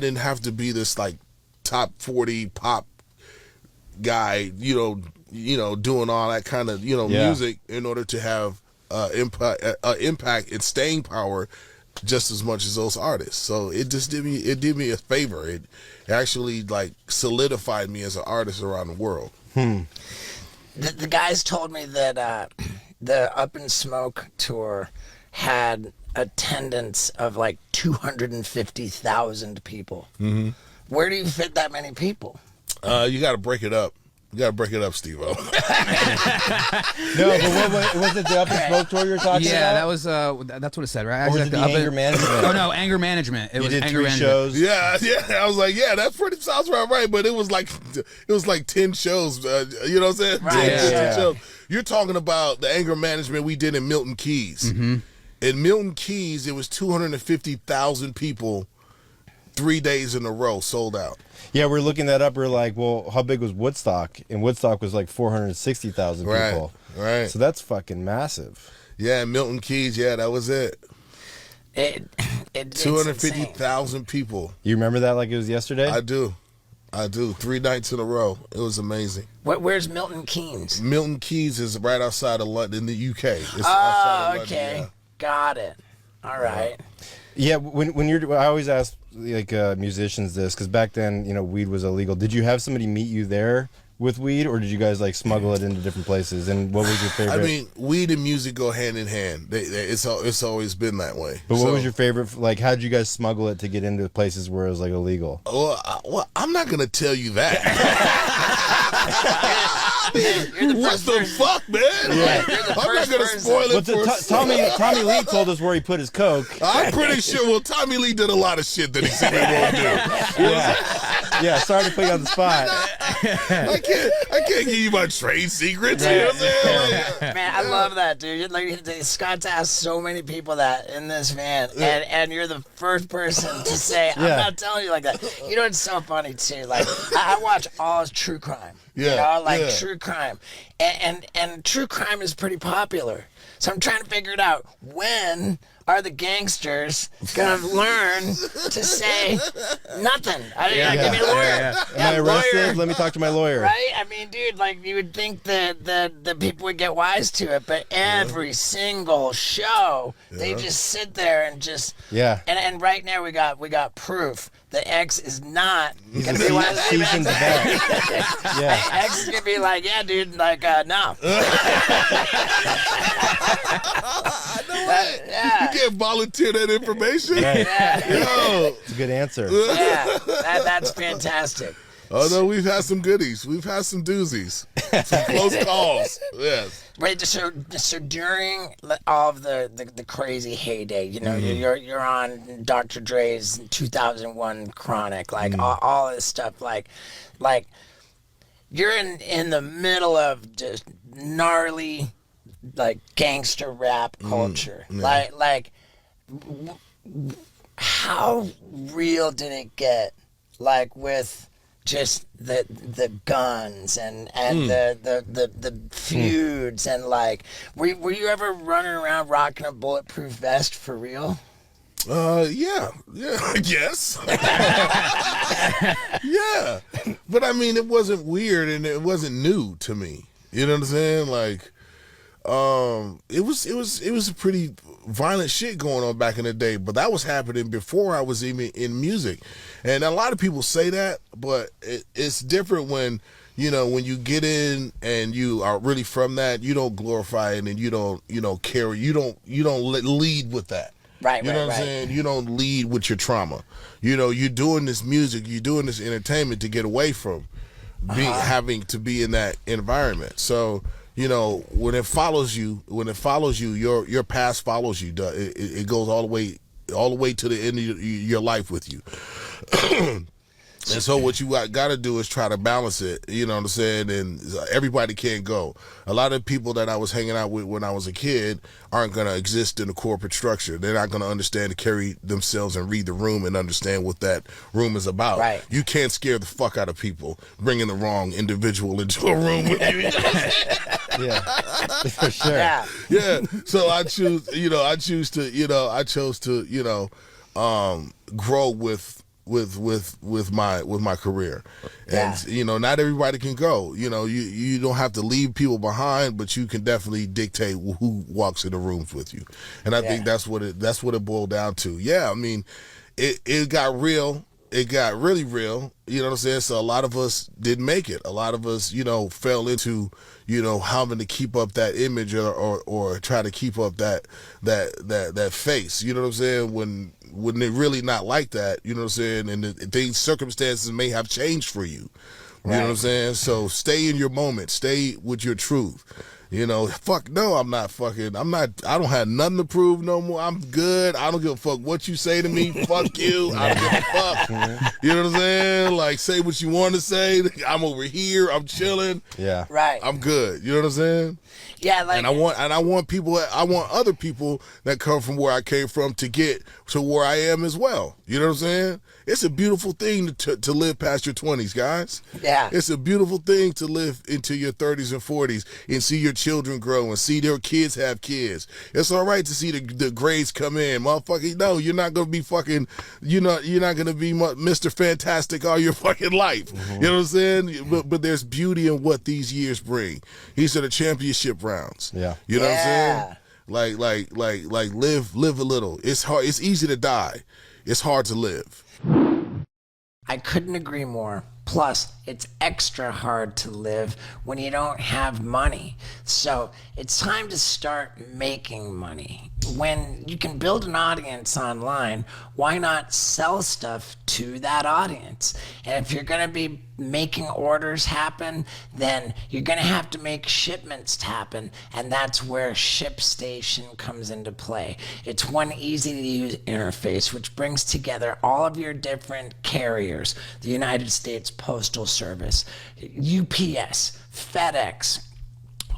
didn't have to be this like top 40 pop guy, doing all that kind of music in order to have impact and staying power just as much as those artists. So it did me a favor. It actually like solidified me as an artist around the world.
The guys told me that the Up in Smoke tour had attendance of like 250,000 people. Where do you fit that many people?
You got to break it up. You gotta break it up, Steve-O.
No, but what was it the Up and Smoke tour you were talking about?
Yeah, that was that's what it said, right?
Or was it the anger management?
Oh no, anger management. It
You
was
did
anger
3
management.
shows.
Yeah. I was like, yeah, that pretty sounds right. But it was like 10 shows. You know what I'm saying?
Right.
10
Yeah.
shows. You're talking about the anger management we did in Milton Keys.
Mm-hmm.
In Milton Keys, it was 250,000 people, 3 days in a row, sold out.
Yeah, we're looking that up. We're like, well, how big was Woodstock? And Woodstock was like 460,000 people.
Right.
So that's fucking massive.
Yeah, Milton Keys. Yeah, that was it.
It's insane.
250,000 people.
You remember that like it was yesterday?
I do. 3 nights in a row. It was amazing.
Where's Milton Keynes?
Milton Keys is right outside of London, in the UK. It's outside
Oh,
of London,
okay.
yeah.
Got it. All right.
Yeah, when you're, I always ask like musicians this because back then, you know, weed was illegal. Did you have somebody meet you there with weed, or did you guys like smuggle it into different places? And what was your favorite?
I mean, weed and music go hand in hand. It's always been that way.
but what was your favorite? Like, how did you guys smuggle it to get into places where it was like illegal?
Well, I'm not gonna tell you that. What the fuck, man?
Yeah.
I'm not gonna spoil it
But
for
Tommy Lee told us where he put his coke.
I'm pretty sure. Well, Tommy Lee did a lot of shit that he said he won't do.
Yeah, sorry to put you on the spot.
I can't give you my trade secrets. You know what I'm saying? Like,
Man, I love that, dude. Like, Scott's asked so many people that in this van, and you're the first person to say, I'm
Yeah.
not telling you like that. You know, it's so funny, too. Like, I watch all true crime.
Yeah,
You know, like
yeah.
true crime. And true crime is pretty popular. So I'm trying to figure it out. When are the gangsters going to learn to say nothing? Give me a lawyer.
Am I arrested?
Lawyer.
Let me talk to my lawyer.
Right? I mean, dude, like, you would think that the people would get wise to it, but every single show, they just sit there and just...
Yeah.
And right now we got proof. The X is not
He's
going
a
to be one of
seasoned vet. Yeah.
X is going to be like, yeah, dude, like, no. Yeah.
You can't volunteer that information.
Right.
Yo.
It's a good answer.
Yeah, that's fantastic.
Oh no, we've had some goodies. We've had some doozies. Some close calls. Yes.
Right, so during all of the crazy heyday, you know, you're on Dr. Dre's 2001 Chronic, like all this stuff, like you're in the middle of just gnarly, like gangster rap culture, like how real did it get, like with just the guns and the feuds and like were you ever running around rocking a bulletproof vest for real?
Yeah, yes. Yeah. But I mean, it wasn't weird and it wasn't new to me. You know what I'm saying? Like, it was a pretty violent shit going on back in the day, but that was happening before I was even in music. And a lot of people say that, but it's different when, you know, when you get in and you are really from that, you don't glorify it and you don't carry, you don't lead with that.
Right,
You know what I'm
right.
saying? You don't lead with your trauma. You know, you're doing this music, you're doing this entertainment to get away from having to be in that environment. So, you know, when it follows you, your past follows you. It goes all the way to the end of your life with you. And so what you got to do is try to balance it, you know what I'm saying? And everybody can't go. A lot of people that I was hanging out with when I was a kid aren't going to exist in the corporate structure. They're not going to understand to carry themselves and read the room and understand what that room is about.
Right.
You can't scare the fuck out of people bringing the wrong individual into a room with you.
Yeah, for sure.
Yeah.
Yeah. So I chose to, grow with my career. And you know, not everybody can go. You know, you don't have to leave people behind, but you can definitely dictate who walks in the rooms with you. And I think that's what it boiled down to. Yeah, I mean, it got real. It got really real, you know what I'm saying? So a lot of us didn't make it. A lot of us, you know, fell into, you know, having to keep up that image or try to keep up that face, you know what I'm saying? When they're really not like that, you know what I'm saying? And things, circumstances may have changed for you, You know what I'm saying? So stay in your moment. Stay with your truth. You know, fuck no, I don't have nothing to prove no more. I'm good. I don't give a fuck what you say to me. Fuck you. I don't give a fuck. You know what I'm saying? Like, say what you want to say. I'm over here. I'm chilling.
Yeah.
Right.
I'm good. You know what I'm saying?
Yeah, like,
And I want other people that come from where I came from to get to where I am as well. You know what I'm saying? It's a beautiful thing to live past your 20s, guys.
Yeah.
It's a beautiful thing to live into your 30s and 40s and see your children grow and see their kids have kids. It's all right to see the grades come in. Motherfucker, no, you're not going to be fucking, you're not going to be Mr. Fantastic all your fucking life. You know what I'm saying? But there's beauty in what these years bring. These are the championship rounds.
Yeah.
You know what I'm saying? Like live a little. It's hard. It's easy to die. It's hard to live.
I couldn't agree more. Plus, it's extra hard to live when you don't have money. So it's time to start making money. When you can build an audience online, why not sell stuff to that audience? And if you're going to be making orders happen, then you're going to have to make shipments happen. And that's where ShipStation comes into play. It's one easy to use interface which brings together all of your different carriers: the United States Postal Service, UPS, FedEx,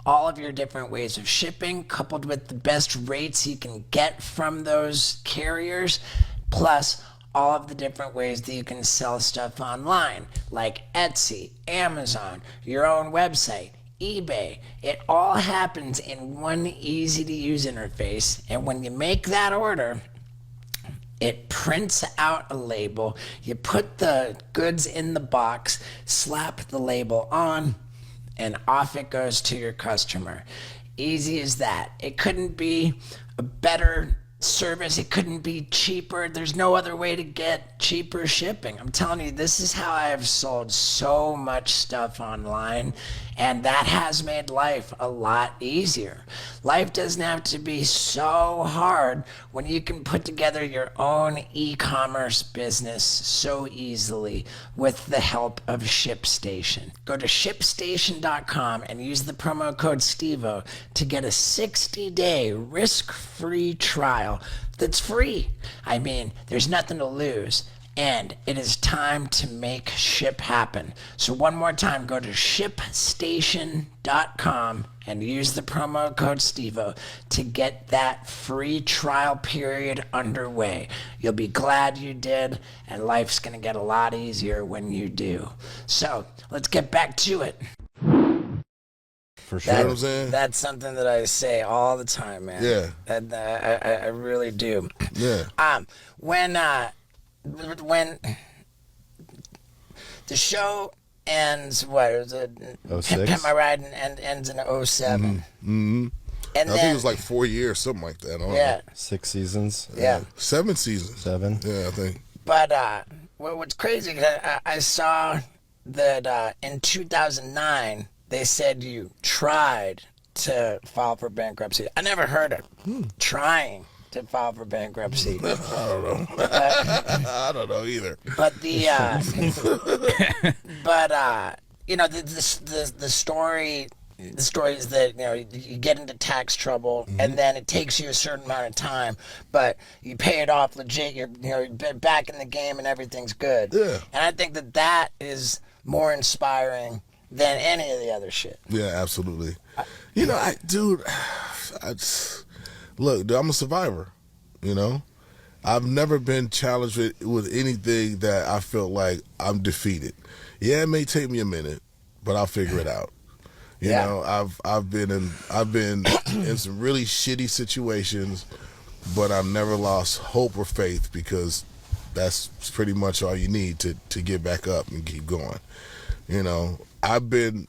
all of your different ways of shipping, coupled with the best rates you can get from those carriers, plus all of the different ways that you can sell stuff online, like Etsy, Amazon, your own website, eBay. It all happens in one easy to use interface. And when you make that order, it prints out a label. You put the goods in the box, slap the label on, and off it goes to your customer. Easy as that. It couldn't be a better service. It couldn't be cheaper. There's no other way to get cheaper shipping. I'm telling you, this is how I have sold so much stuff online, and that has made life a lot easier. Life doesn't have to be so hard when you can put together your own e-commerce business so easily with the help of ShipStation. Go to ShipStation.com and use the promo code STEVO to get a 60-day risk-free trial that's free. I mean, there's nothing to lose. And it is time to make ship happen. So one more time, go to ShipStation.com and use the promo code STEVO to get that free trial period underway. You'll be glad you did, and life's going to get a lot easier when you do. So let's get back to it.
For sure.
You know what I'm saying?
That's something that I say all the time, man.
Yeah.
I really do.
Yeah.
When the show ends, what is it?
06?
Pimp My Ride and ends in 07.
Mm-hmm.
And
I
then,
think it was like 4 years, something like that. I don't
yeah,
know.
6 seasons.
yeah.
7 seasons.
7.
Yeah, I think.
But what's crazy, I saw that in 2009, they said you tried to file for bankruptcy. I never heard it. Trying to file for bankruptcy.
I don't know. I don't know either.
But the you know, the story is that, you know, you get into tax trouble, and then it takes you a certain amount of time, but you pay it off legit. You're back in the game and everything's good.
Yeah.
And I think that is more inspiring than any of the other shit.
Yeah, absolutely. You know, look, dude, I'm a survivor. You know, I've never been challenged with anything that I felt like I'm defeated. Yeah, it may take me a minute, but I'll figure it out. You know, I've been in some really shitty situations, but I've never lost hope or faith, because that's pretty much all you need to get back up and keep going. You know, I've been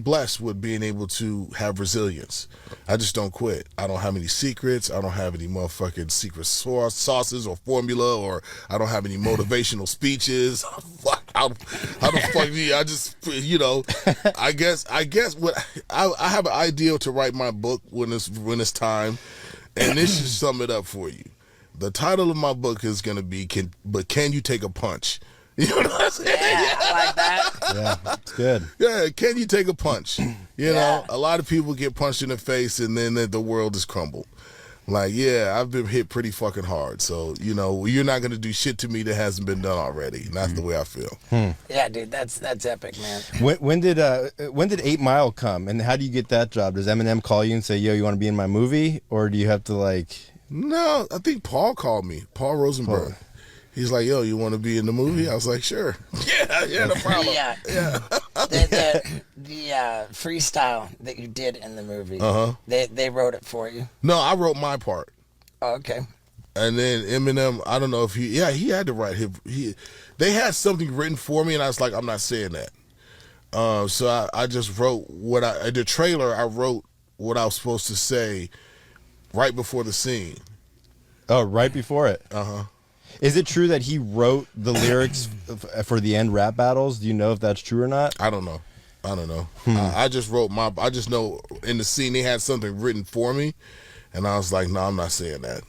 blessed with being able to have resilience. I just don't quit. I don't have any secrets. I don't have any motherfucking secret sauces or formula, or I don't have any motivational speeches. Fuck, how the fuck me? I just, you know, I guess what I have an idea to write my book when it's time, and this should sum it up for you. The title of my book is gonna be "Can You Take a Punch?" You know what I'm saying?
Yeah, I like that.
Yeah, it's good.
Yeah, can you take a punch? You know, a lot of people get punched in the face and then the world is crumbled. Like, yeah, I've been hit pretty fucking hard. So, you know, you're not going to do shit to me that hasn't been done already. And that's the way I feel.
Yeah, dude, that's epic, man.
When did 8 Mile come, and how do you get that job? Does Eminem call you and say, "Yo, you want to be in my movie," or do you have to like?
No, I think Paul called me, Paul Rosenberg. He's like, yo, you want to be in the movie? I was like, sure. Yeah, no problem.
Yeah. The freestyle that you did in the movie, they wrote it for you.
No, I wrote my part.
Oh, okay.
And then Eminem, I don't know if he had to write they had something written for me, and I was like, I'm not saying that. So I just wrote the trailer, I wrote what I was supposed to say right before the scene.
Oh, right before it. Is it true that he wrote the lyrics for the end rap battles? Do you know if that's true or not?
I don't know. I just wrote I just know in the scene they had something written for me, and I was like, no, I'm not saying that.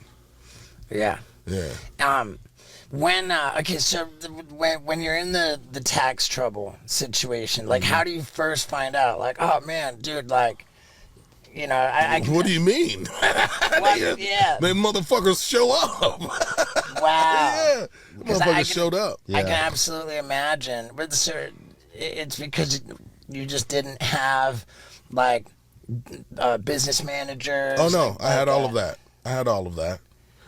Yeah.
Yeah.
When when you're in the tax trouble situation, like how do you first find out? Like, oh man, dude, like, you know, I
What do you mean?
well, yeah.
They motherfuckers show up.
Wow.
Yeah. Motherfuckers showed up.
I can absolutely imagine. But it's because you just didn't have, like, business managers.
Oh, no. I had all of that.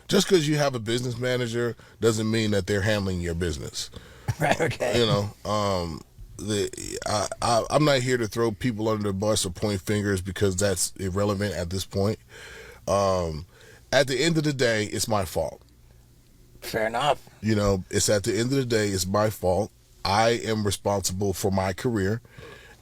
Just because you have a business manager doesn't mean that they're handling your business.
Right, okay.
You know, I'm not here to throw people under the bus or point fingers because that's irrelevant at this point. At the end of the day, it's my fault.
Fair enough.
You know, it's at the end of the day, it's my fault. I am responsible for my career,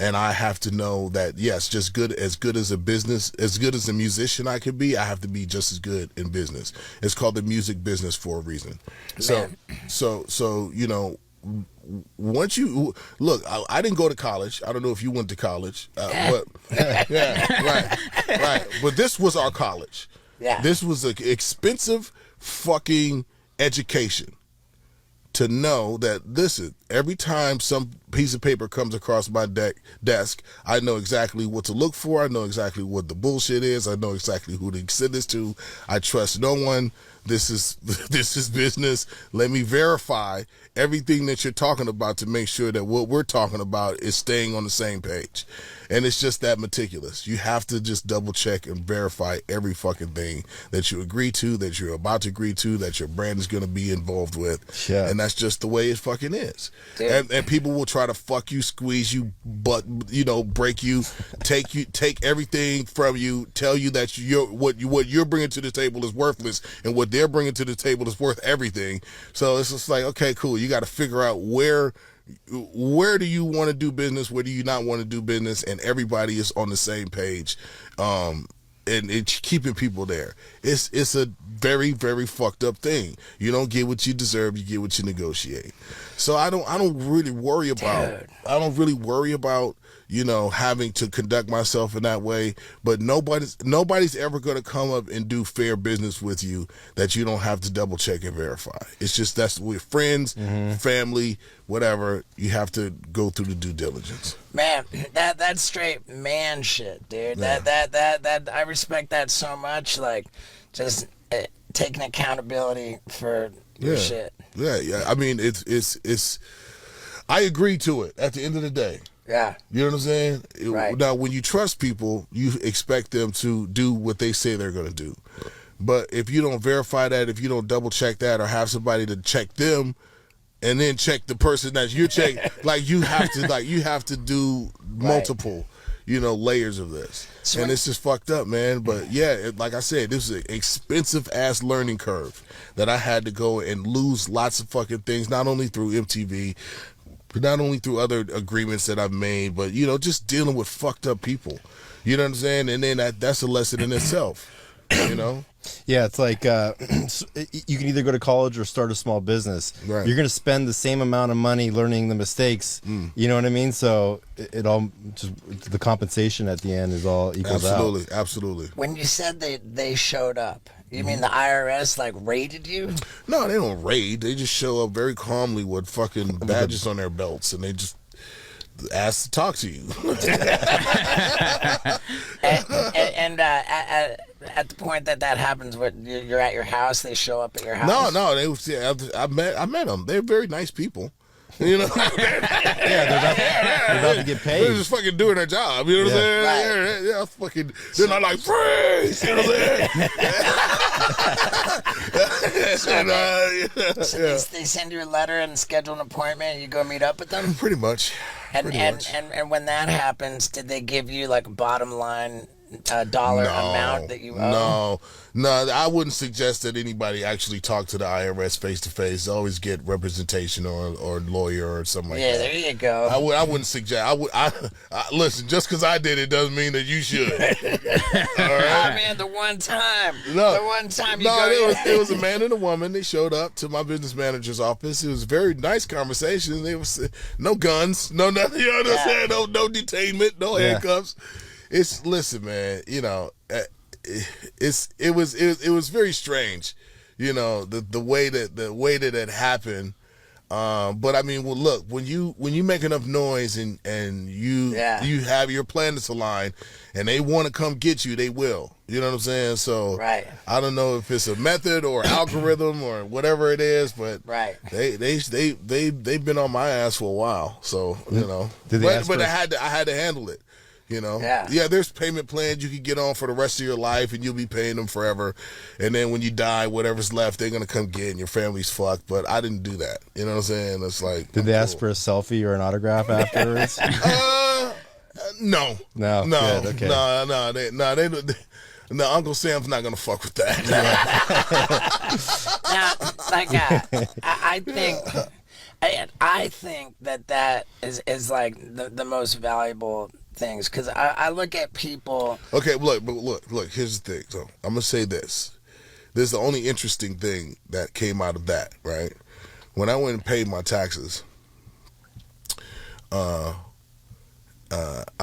and I have to know that, yes, just good as a business, as good as a musician I could be, I have to be just as good in business. It's called the music business for a reason. So you know, once you look, I didn't go to college. I don't know if you went to college, but right. But this was our college.
Yeah.
This was an expensive fucking education to know that, listen, every time some piece of paper comes across my desk, I know exactly what to look for. I know exactly what the bullshit is. I know exactly who to send this to. I trust no one. This is business. Let me verify everything that you're talking about to make sure that what we're talking about is staying on the same page. And it's just that meticulous. You have to just double check and verify every fucking thing that you agree to, that you're about to agree to, that your brand is going to be involved with.
Yeah.
And that's just the way it fucking is. And people will try to fuck you, squeeze you, but, you know, break you, take everything from you, tell you that what you're bringing to the table is worthless, and what they're bringing to the table is worth everything. So it's just like, okay, cool. You got to figure out where do you want to do business, where do you not want to do business, and everybody is on the same page, and it's keeping people there. It's a very, very fucked up thing. You don't get what you deserve, you get what you negotiate. So I don't really worry about you know, having to conduct myself in that way. But nobody's ever going to come up and do fair business with you that you don't have to double check and verify. It's just that's with friends, family, whatever. You have to go through the due diligence.
Man, that's straight man shit, dude.
Yeah.
That I respect that so much. Like, just taking accountability for your shit.
Yeah. I mean, it's. I agree to it. At the end of the day.
Yeah.
You know what I'm saying?
Right.
Now, when you trust people, you expect them to do what they say they're going to do. But if you don't verify that, if you don't double check that, or have somebody to check them, and then check the person that you check, like you have to do multiple, you know, layers of this, and it's just fucked up, man. But yeah, like I said, this is an expensive ass learning curve that I had to go and lose lots of fucking things, not only through MTV. Not only through other agreements that I've made, but, you know, just dealing with fucked up people. You know what I'm saying? And then that's a lesson in itself, you know?
Yeah, it's like you can either go to college or start a small business.
Right.
You're going to spend the same amount of money learning the mistakes. You know what I mean? So it all just the compensation at the end is all equals out.
Absolutely.
When you said they showed up, You mean the IRS like raided you?
No, they don't raid. They just show up very calmly with fucking badges on their belts, and they just ask to talk to you.
And at the point that happens, what you're at your house, they show up at your house.
No, they was. Yeah, I met them. They're very nice people. You know,
They're about to get paid.
they're just fucking doing their job. You know what I'm saying?
Right.
Yeah, fucking. They're not like freeze. You know what I'm saying?
So they send you a letter and schedule an appointment, and you go meet up with them.
Pretty much.
And
Pretty
and,
much.
and when that happens, did they give you like a bottom line dollar amount that you owe?
No, I wouldn't suggest that anybody actually talk to the IRS face to face. Always get representation or lawyer or something like that.
Yeah, there you go.
I wouldn't suggest. I listen. Just because I did it doesn't mean that you should. All right.
Oh man, the one time you
it was a man and a woman. They showed up to my business manager's office. It was a very nice conversation. They was no guns, no nothing. You know what I'm saying? No detainment, no handcuffs. Listen, man. You know, it was very strange. You know, the way that it happened. But I mean, well, look, when you make enough noise and you have your planets aligned, and they want to come get you, they will. You know what I'm saying? So
Right.
I don't know if it's a method or algorithm or whatever it is, but
Right.
they've been on my ass for a while. So you know,
Did they ask
but
for-
I had to handle it. You know,
Yeah.
There's payment plans you can get on for the rest of your life, and you'll be paying them forever. And then when you die, whatever's left, they're gonna come get, and your family's fucked. But I didn't do that. You know what I'm saying? It's like,
Did they ask for a selfie or an autograph afterwards?
No,
No, good, okay.
no. Uncle Sam's not gonna fuck with that.
Now, like I think that is like the most valuable things, because I look at people.
Okay, look. Here's the thing. So I'm gonna say this. This is the only interesting thing that came out of that. Right, when I went and paid my taxes, I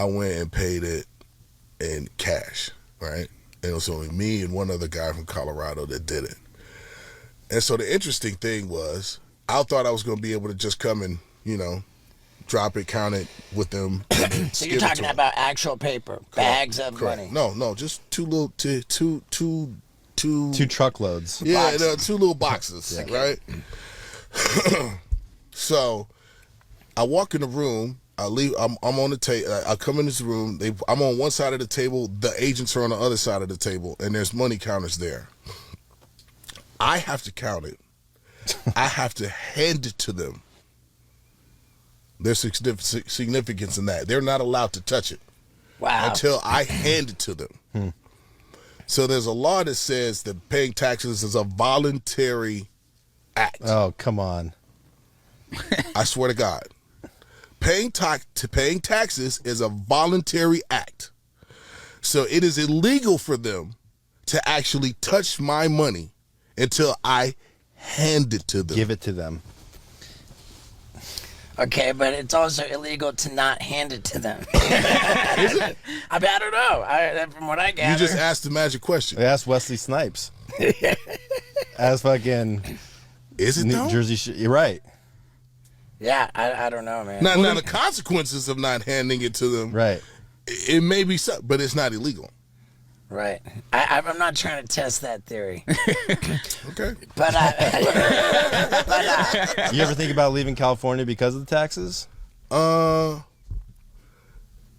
went and paid it in cash. Right, and it was only me and one other guy from Colorado that did it. And so the interesting thing was, I thought I was gonna be able to just come and drop it, count it with them. And then
So
give
you're
it to
talking
them.
about actual paper, bags of
Correct.
money.
No, just two
Two truckloads.
yeah, two little boxes, right? So I walk in the room. I leave. I'm on the table. I come in this room. I'm on one side of the table. The agents are on the other side of the table, and there's money counters there. I have to count it. I have to hand it to them. There's significance in that. They're not allowed to touch it
Wow.
until I hand it to them. So there's a law that says that paying taxes is a voluntary act.
Oh, come on.
I swear to God. Paying taxes is a voluntary act. So it is illegal for them to actually touch my money until I hand it to them.
Give it to them.
Okay, but it's also illegal to not hand it to them. Is it? I don't know. From what I gather.
You just asked the magic question.
They asked Wesley Snipes. As fucking
Is it
New
though?
Jersey. You're right.
Yeah, I don't know, man.
Now the consequences of not handing it to them,
Right.
it may be so, but it's not illegal.
Right. I'm not trying to test that theory.
Okay.
But
You ever think about leaving California because of the taxes?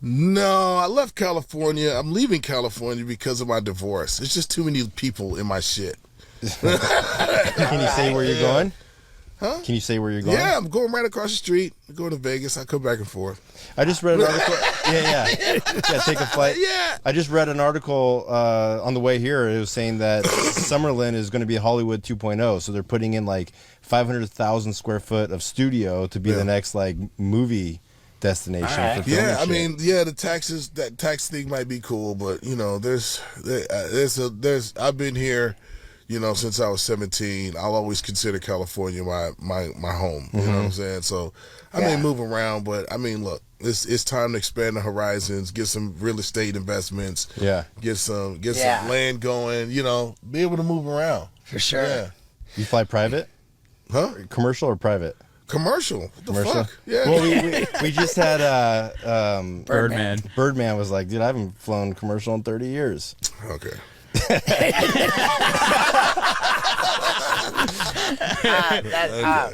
No, I left California. I'm leaving California because of my divorce. It's just too many people in my shit.
Can you say where you're going?
Huh?
Can you say where you're going?
Yeah, I'm going right across the street. I'm going to Vegas. I come back and forth.
I just read an article. Yeah, take a flight.
Yeah.
I just read an article on the way here. It was saying that Summerlin is going to be Hollywood 2.0. So they're putting in like 500,000 square foot of studio to be the next like movie destination
All right.
for film.
Yeah, I
and shit.
mean, the taxes, that tax thing might be cool, but there's I've been here, you know, since I was 17, I'll always consider California my home. You know what I'm saying? So I may move around, but I mean, look, it's time to expand the horizons, get some real estate investments, get some land going, you know, be able to move around.
For sure.
Yeah.
You fly private?
Huh?
Commercial or private?
Commercial. What the
Commercial?
fuck? Yeah.
Well, we just had
Birdman.
Birdman was like, dude, I haven't flown commercial in 30 years.
Okay.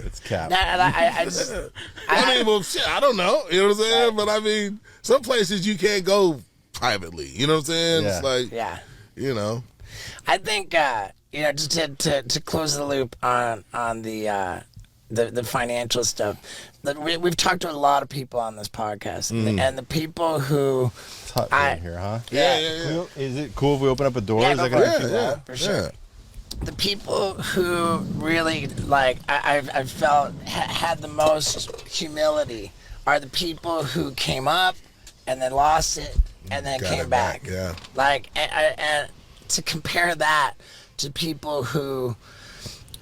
It's cap.
I mean, well, shit, I don't know. You know what I'm saying? But I mean, some places you can't go privately. You know what I'm saying?
Yeah.
It's like, you know.
I think you know, just to close the loop on the financial stuff. We've talked to a lot of people on this podcast, and the people who
It's hot in here, huh?
Yeah.
Is it cool if we open up a door?
Yeah,
Is that
go
gonna
for
be
it.
too loud?
For sure. The people who really like I've felt had the most humility are the people who came up and then lost it and then
Got
came
it back,
back.
yeah.
Like and to compare that to people who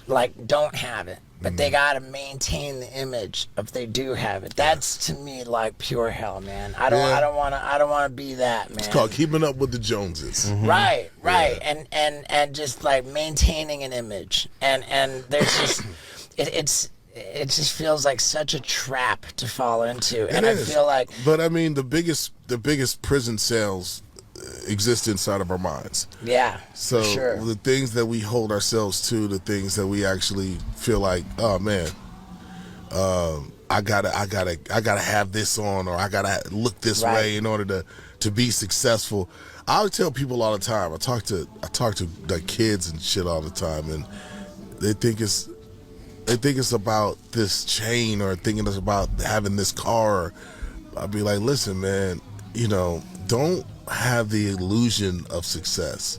like don't have it, but they gotta maintain the image if they do have it. That's to me like pure hell, man. I don't wanna be that, man.
It's called keeping up with the Joneses.
Right. And just like maintaining an image. And there's just it just feels like such a trap to fall into. And I feel like
But I mean, the biggest prison cells exist inside of our minds. So
for sure.
the things that we hold ourselves to, the things that we actually feel like, oh man, I gotta have this on, or I gotta look this way in order to be successful. I tell people all the time. I talk to like kids and shit all the time, and they think it's about this chain, or thinking it's about having this car. I'd be like, listen, man, you know, don't have the illusion of success.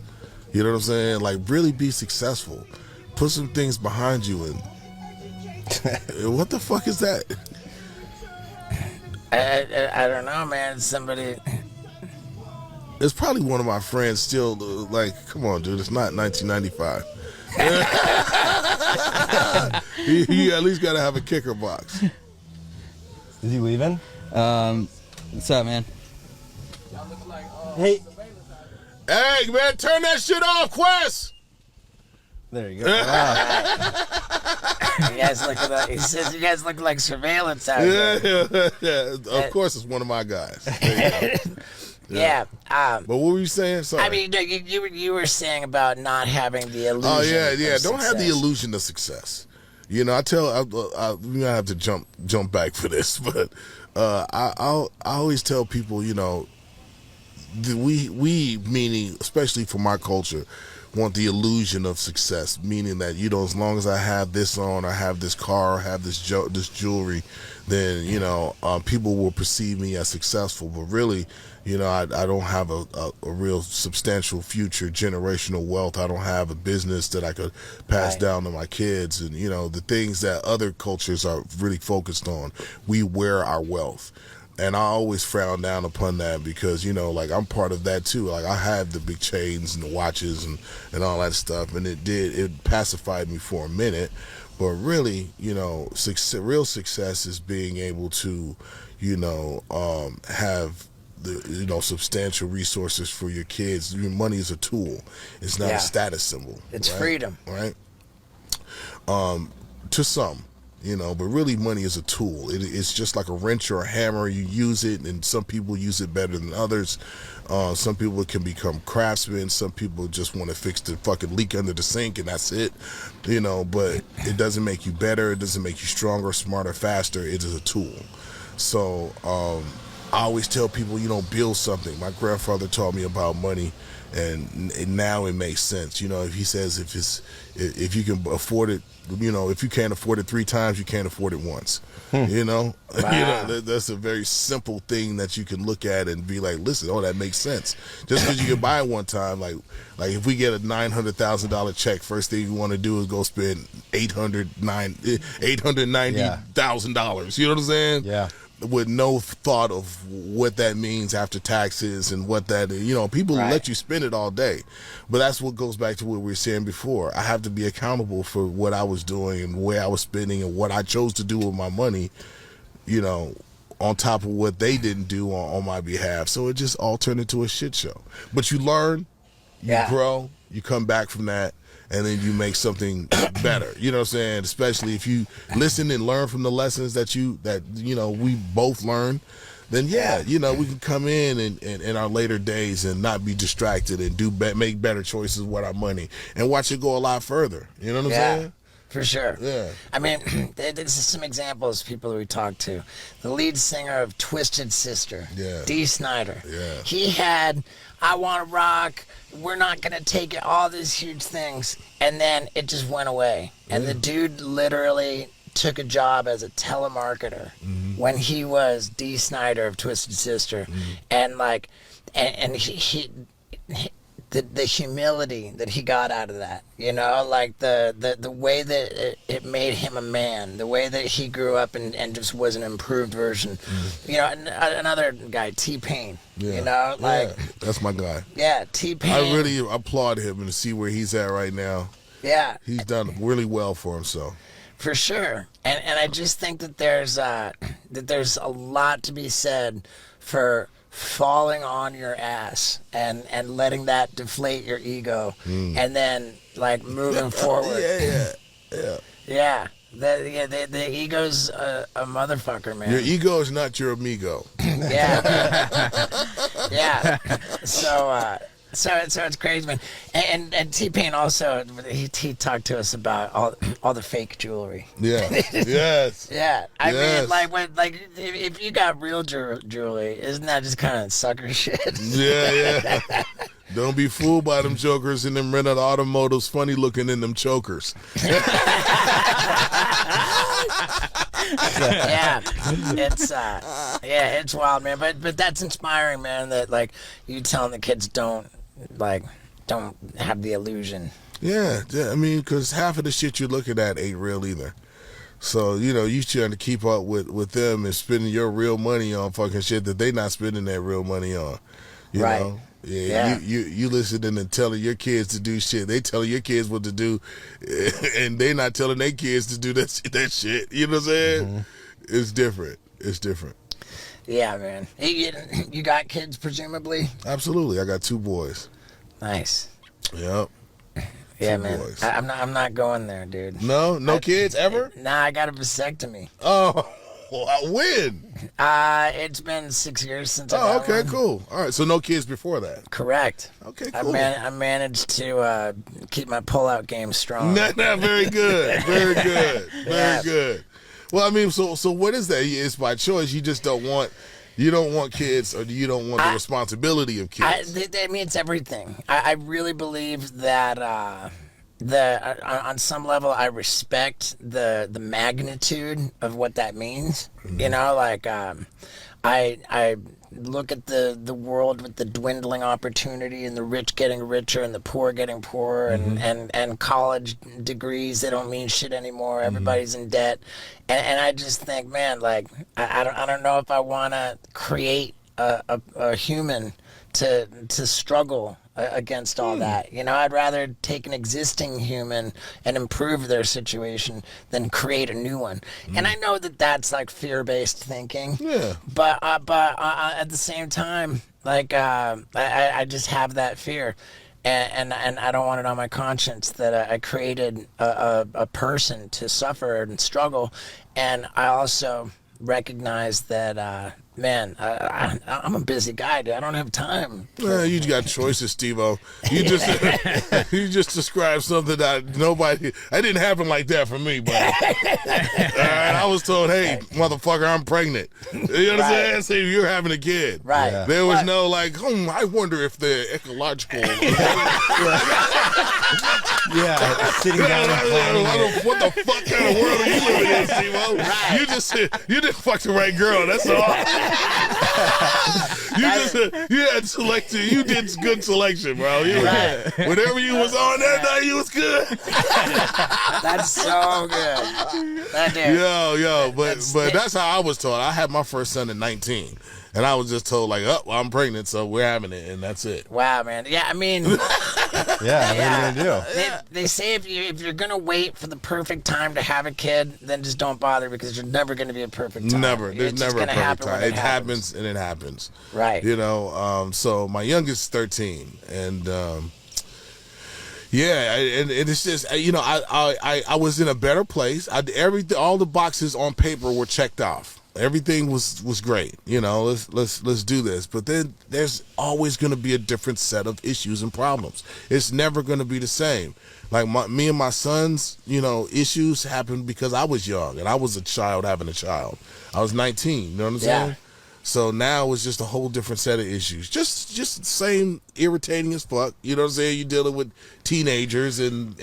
You know what I'm saying? Like, really be successful. Put some things behind you. And what the fuck is that?
I don't know, man. Somebody.
It's probably one of my friends still. Like, come on, dude. It's not 1995. You at least got to have a kicker box.
Is he leaving?
What's up, man?
Hey.
Hey, man, turn that shit off, Quest.
There you go. Wow.
You guys look like he says you guys look like surveillance out here.
Yeah. Of course, it's one of my guys. There you go.
Yeah.
But what were you saying? Sorry.
I mean, you were saying about not having the illusion.
Oh yeah.
of
Don't have the
success.
illusion of success. You know, we have to jump back for this, but I always tell people, you know, we meaning, especially for my culture, want the illusion of success, meaning that, you know, as long as I have this on, I have this car, I have this jewelry, then, you know, people will perceive me as successful. But really, you know, I don't have a real substantial future, generational wealth. I don't have a business that I could pass down to my kids, and, you know, the things that other cultures are really focused on. We wear our wealth. And I always frown down upon that, because, you know, like, I'm part of that too. Like, I have the big chains and the watches and all that stuff, and it pacified me for a minute. But really, you know, real success is being able to, you know, have the, you know, substantial resources for your kids. Your money is a tool. It's not a status symbol.
It's
right?
freedom.
Right? To some. You know, but really money is a tool. It's just like a wrench or a hammer. You use it, and some people use it better than others. Some people can become craftsmen. Some people just want to fix the fucking leak under the sink, and that's it. You know, but it doesn't make you better. It doesn't make you stronger, smarter, faster. It is a tool. So I always tell people, you know, build something. My grandfather taught me about money, and now it makes sense. You know, if he says if you can afford it, you know, if you can't afford it 3 times, you can't afford it once. You know,
Wow.
You know, that's a very simple thing that you can look at and be like, listen, oh, that makes sense. Just because you can buy it one time, like if we get a $900,000 check, first thing you want to do is go spend $890,000. You know what I'm saying?
Yeah.
with no thought of what that means after taxes and what that is. You know, people let you spend it all day, but that's what goes back to what we were saying before. I have to be accountable for what I was doing and where I was spending and what I chose to do with my money, you know, on top of what they didn't do on my behalf. So it just all turned into a shit show. But you learn, you grow, you come back from that, and then you make something better. You know what I'm saying? Especially if you listen and learn from the lessons that you know we both learn, then you know, we can come in our later days and not be distracted and make better choices with our money and watch it go a lot further. You know what I'm saying?
For sure.
Yeah.
I mean, this is some examples of people we talked to. The lead singer of Twisted Sister, Dee Snider.
Yeah.
He had I Want to Rock, We're Not Going to Take It, all these huge things. And then it just went away. And the dude literally took a job as a telemarketer when he was Dee Snider of Twisted Sister. And like, and he the humility that he got out of that, you know, like the way that it made him a man, the way that he grew up and just was an improved version. You know, another guy, T-Pain, you know, like
that's my guy.
Yeah, T-Pain.
I really applaud him and see where he's at right now.
Yeah,
he's done really well for himself.
For sure, and I just think that there's a lot to be said for falling on your ass and letting that deflate your ego, and then like moving forward. Yeah. The ego's a motherfucker, man.
Your ego is not your amigo.
Yeah. So it's crazy, man. And T-Pain also, he talked to us about all the fake jewelry.
Yeah. Yes.
Yeah. I mean, like if you got real jewelry, isn't that just kind of sucker shit?
Yeah. Don't be fooled by them jokers and them rented automotives funny looking in them chokers.
It's wild, man. But that's inspiring, man. That like you telling the kids don't have the illusion.
Yeah. I mean, because half of the shit you're looking at ain't real either. So you know you trying to keep up with them and spending your real money on fucking shit that they not spending that real money on. You know? Yeah. You listening and telling your kids to do shit. They telling your kids what to do, and they not telling their kids to do that shit. You know what I'm saying? It's different.
Yeah, man. You got kids, presumably?
Absolutely. I got 2 boys.
Nice.
Yep.
Yeah,
2
man.
boys.
I'm not going there, dude.
No kids ever?
Nah, I got a vasectomy.
Oh, when?
It's been 6 years since I got one.
Cool. All right, so no kids before that.
Correct.
Okay, cool.
I managed to keep my pull-out game strong.
Very good. Very good. Well, I mean, so what is that? It's by choice. You just don't want kids, or you don't want the responsibility of kids.
I mean, it's everything. I really believe that on some level, I respect the magnitude of what that means. You know, like I look at the world with the dwindling opportunity and the rich getting richer and the poor getting poorer and college degrees, they don't mean shit anymore. Everybody's in debt. And I just think, man, like, I don't know if I want to create a human to struggle against all that. You know, I'd rather take an existing human and improve their situation than create a new one. And I know that that's like fear-based thinking.
Yeah.
But at the same time, like I just have that fear. And I don't want it on my conscience that I created a person to suffer and struggle. And I also recognize that, man, I'm a busy guy, dude. I don't have time.
Well, you got choices, Steve-O. You just described something that it didn't happen like that for me, but I was told, hey, motherfucker, I'm pregnant. You know what I'm saying? So you're having a kid.
Right. Yeah.
There was no like, I wonder if the ecological...
Sitting down and planning it.
What the fuck kind of world are you living in, Steve-O? Right. You didn't fuck the right girl, that's all. You had selected. You did good selection, bro. Whatever you was on that night, you was good.
That's so good. That dude.
Yo, but that's how I was taught. I had my first son at 19. And I was just told, like, oh, well, I'm pregnant, so we're having it, and that's it.
Wow, man. Yeah, I mean,
Yeah, what are you gonna do?
they say if you're gonna wait for the perfect time to have a kid, then just don't bother because there's never gonna be a perfect time.
Never. There's
It's
never a
just gonna
perfect
happen
time.
when
It happens, and it happens.
Right.
You know, so my youngest is 13, and yeah, and it's just, you know, I was in a better place. All the boxes on paper were checked off. Everything was great. You know, let's do this. But then there's always going to be a different set of issues and problems. It's never going to be the same. Like me and my son's, you know, issues happened because I was young and I was a child having a child. I was 19. You know what I'm saying? So now it's just a whole different set of issues. Just the same irritating as fuck. You know what I'm saying? You're dealing with teenagers and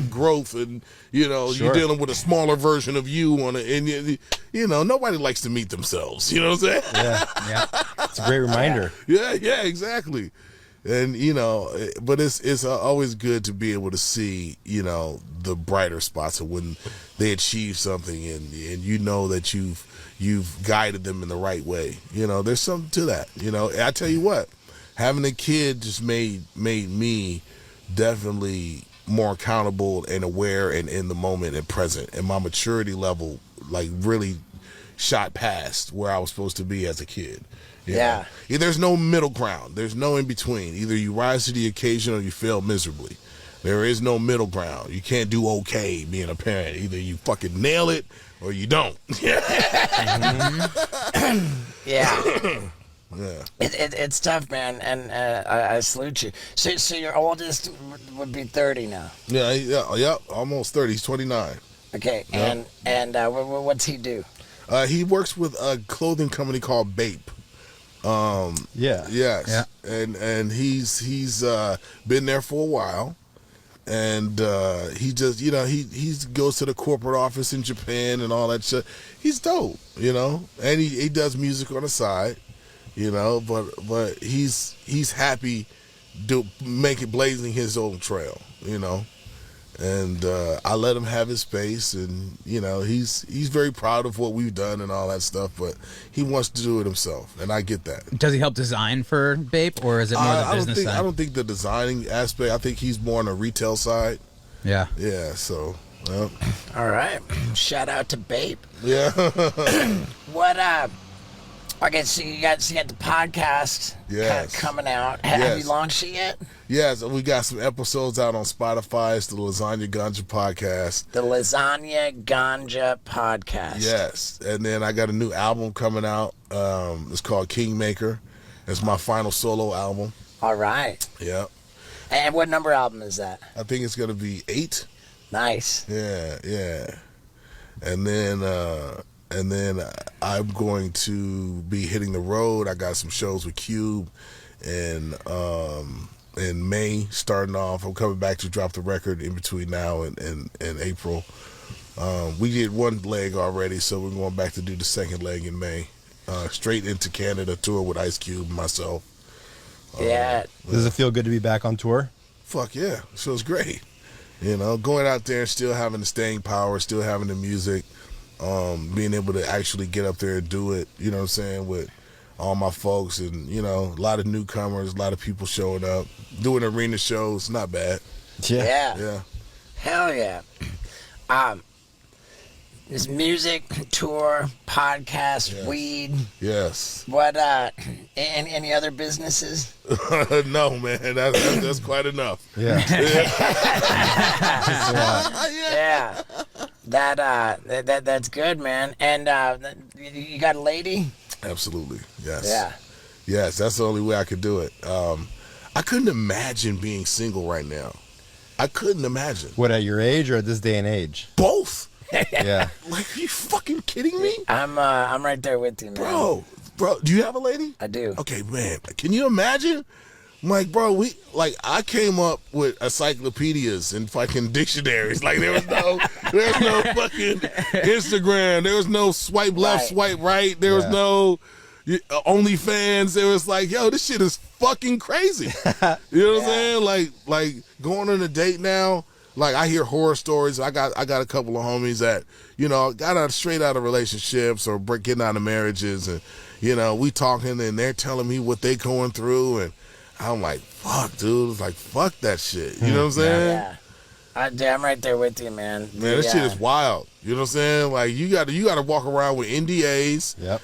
growth, and you know you're dealing with a smaller version of you and you know nobody likes to meet themselves. You know what I'm saying?
Yeah. It's a great reminder.
Yeah, exactly. And you know, but it's always good to be able to see, you know, the brighter spots of when they achieve something, and you know that you've guided them in the right way. You know, there's something to that. You know, I tell you what, having a kid just made me definitely more accountable and aware and in the moment and present, and my maturity level like really shot past where I was supposed to be as a kid.
Yeah.
There's no middle ground. There's no in between. Either you rise to the occasion or you fail miserably. There is no middle ground. You can't do okay being a parent. Either you fucking nail it or you don't.
Yeah.
Yeah.
It's tough, man, and I salute you. So your oldest would be 30 now.
Yeah, almost 30. He's 29.
Okay,
Yeah.
and what's he do?
He works with a clothing company called Bape.
Yeah.
Yes.
Yeah.
And he's been there for a while. And he just, you know, he goes to the corporate office in Japan and all that shit. He's dope, you know, and he does music on the side, you know, but he's happy blazing his own trail, you know. And I let him have his space, and you know he's very proud of what we've done and all that stuff. But he wants to do it himself, and I get that.
Does he help design for Bape, or is it more the business side?
I don't think the designing aspect. I think he's more on the retail side.
Yeah.
Yeah. So. Well.
All right, shout out to Bape.
Yeah.
What Okay, so you got the podcast coming out. Have you launched it yet?
Yes, we got some episodes out on Spotify. It's the Lasagna Ganja podcast.
The Lasagna Ganja podcast.
Yes, and then I got a new album coming out. It's called Kingmaker. It's my final solo album.
All right.
Yeah.
And what number album is that?
I think it's going to be 8.
Nice.
Yeah. And then I'm going to be hitting the road. I got some shows with Cube, and in May starting off. I'm coming back to drop the record in between now and April. We did one leg already, so we're going back to do the second leg in May. Straight into Canada tour with Ice Cube and myself.
Yeah.
Does it feel good to be back on tour?
Fuck yeah, feels great. You know, going out there and still having the staying power, still having the music. Being able to actually get up there and do it, you know what I'm saying, with all my folks, and you know, a lot of newcomers, a lot of people showing up, doing arena shows, not bad.
Yeah. Hell yeah. This music, tour, podcast, weed.
Yes.
What, any other businesses?
No, man, that's quite enough.
Yeah.
Yeah. That's good, man. And you got a lady?
Absolutely. Yes.
Yeah.
Yes, that's the only way I could do it. I couldn't imagine being single right now. I couldn't imagine.
What, at your age or at this day and age?
Both.
Yeah.
Like, are you fucking kidding me?
I'm right there with you, man.
Bro, do you have a lady?
I do.
Okay, man, can you imagine? I'm like, bro, I came up with encyclopedias and fucking dictionaries. Like, there's no fucking Instagram. There was no swipe left,
Right.
swipe right. There was no, OnlyFans. It was like, yo, this shit is fucking crazy. You know what I'm saying? Like going on a date now. Like I hear horror stories. I got a couple of homies that got out straight out of relationships or getting out of marriages, and we talking and they're telling me what they going through, and I'm like, fuck, dude. It's like, fuck that shit. You know what I'm saying?
Yeah. I'm right there with you, man.
Man, this shit is wild. You know what I'm saying? Like you got to walk around with NDAs.
Yep.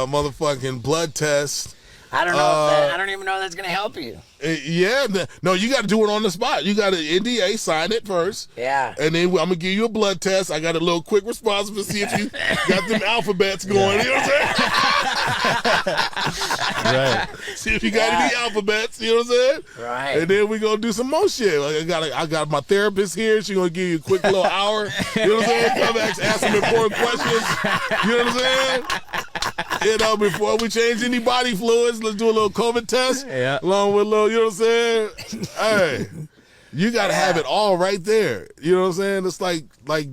Motherfucking blood tests.
I don't know. I don't even know if that's gonna help you.
Yeah. No, you got to do it on the spot. You got to NDA, sign it first.
Yeah.
And then I'm gonna give you a blood test. I got a little quick response to see if you got them alphabets going. You know what I'm saying?
Right.
See if you got any alphabets. You know what I'm saying?
Right.
And then we gonna do some more shit. Like I got my therapist here. She gonna give you a quick little hour. You know what I'm saying? Come back, ask some important questions. You know what I'm saying? Before we change any body fluids, let's do a little COVID test.
Yeah.
Along with a little, you know what I'm saying? Hey, you got to have it all right there. You know what I'm saying? It's like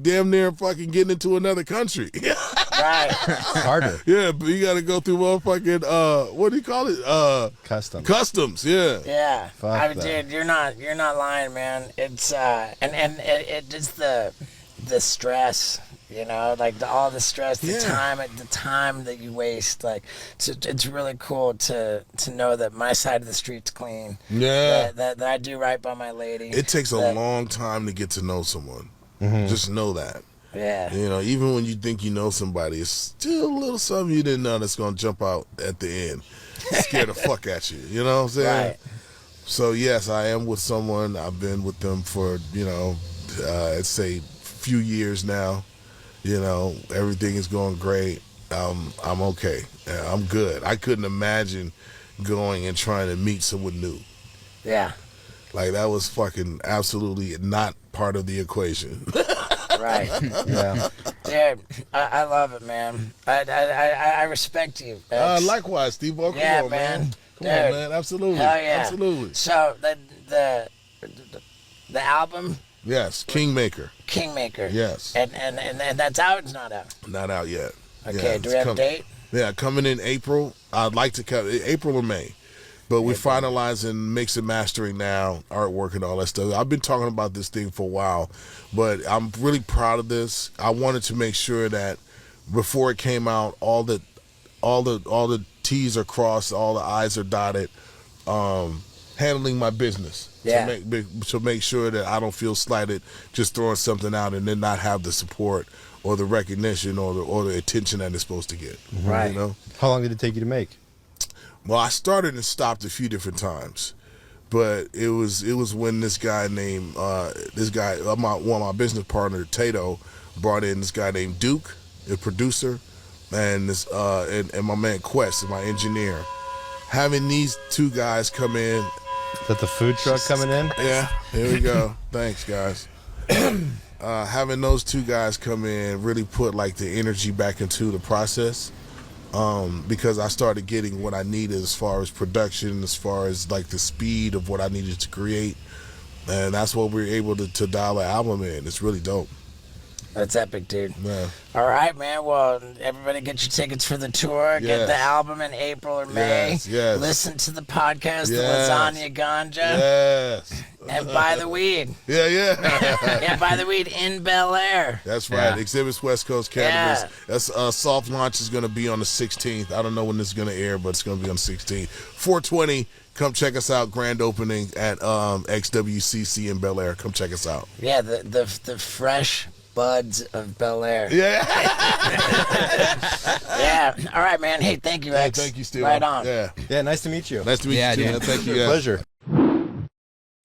damn near fucking getting into another country.
Right.
Harder.
Yeah, but you got to go through motherfucking, what do you call it? Customs, yeah.
Yeah.
Fuck that.
Dude, you're not lying, man. It's it is the stress. Like all the stress, the time that you waste. Like, it's really cool to know that my side of the street's clean.
Yeah.
That I do right by my lady.
It takes a long time to get to know someone. Just know that.
Yeah.
Even when you think you know somebody, it's still a little something you didn't know that's going to jump out at the end. Scare the fuck at you. You know what I'm saying?
Right.
So, yes, I am with someone. I've been with them for, I'd say few years now. Everything is going great. I'm okay. I'm good. I couldn't imagine going and trying to meet someone new.
Yeah.
Like, that was fucking absolutely not part of the equation.
Right.
Yeah.
Dude, I love it, man. I respect you.
Likewise, Steve. Come
Yeah,
on,
man.
Come on, man. Absolutely.
Hell yeah.
Absolutely.
So the album
Yes, Kingmaker. Yes.
And that's out. It's not out.
Not out yet.
Okay.
Yeah,
Do we have a date?
Yeah, coming in April. I'd like to come April or May. But we're finalizing mix and mastering now, artwork and all that stuff. I've been talking about this thing for a while, but I'm really proud of this. I wanted to make sure that before it came out, all the T's are crossed, all the I's are dotted. Handling my business to make sure that I don't feel slighted just throwing something out and then not have the support or the recognition or the attention that it's supposed to get.
Right.
How long did it take you to make?
Well, I started and stopped a few different times, but it was when this guy named one of my business partner Tato brought in this guy named Duke, a producer, and this and my man Quest, my engineer. Having these two guys come in.
Is that the food truck coming in?
Yeah, here we go. Thanks, guys. Having those two guys come in really put like the energy back into the process, because I started getting what I needed as far as production, as far as like the speed of what I needed to create, and that's what we were able to dial an album in. It's really dope.
That's epic, dude.
Yeah.
All right, man. Well, everybody get your tickets for the tour. Get
Yes.
the album in April or May.
Yes.
Listen to the podcast,
Yes.
the Lasagna Ganja.
Yes.
And buy the weed.
Yeah.
Yeah, buy the weed in Bel Air.
That's right.
Yeah.
Exhibits West Coast Cannabis. That's soft launch is going to be on the 16th. I don't know when this is going to air, but it's going to be on the 16th. 420. Come check us out. Grand opening at XWCC in Bel Air. Come check us out.
Yeah, the fresh buds of Bel Air.
Yeah.
Yeah. All right, man. Hey, thank you, X.
Thank you, Steve.
Right on.
Yeah.
Yeah, nice to meet you.
Nice to meet
Yeah,
you, too,
dude.
man. Thank you, guys.
Pleasure.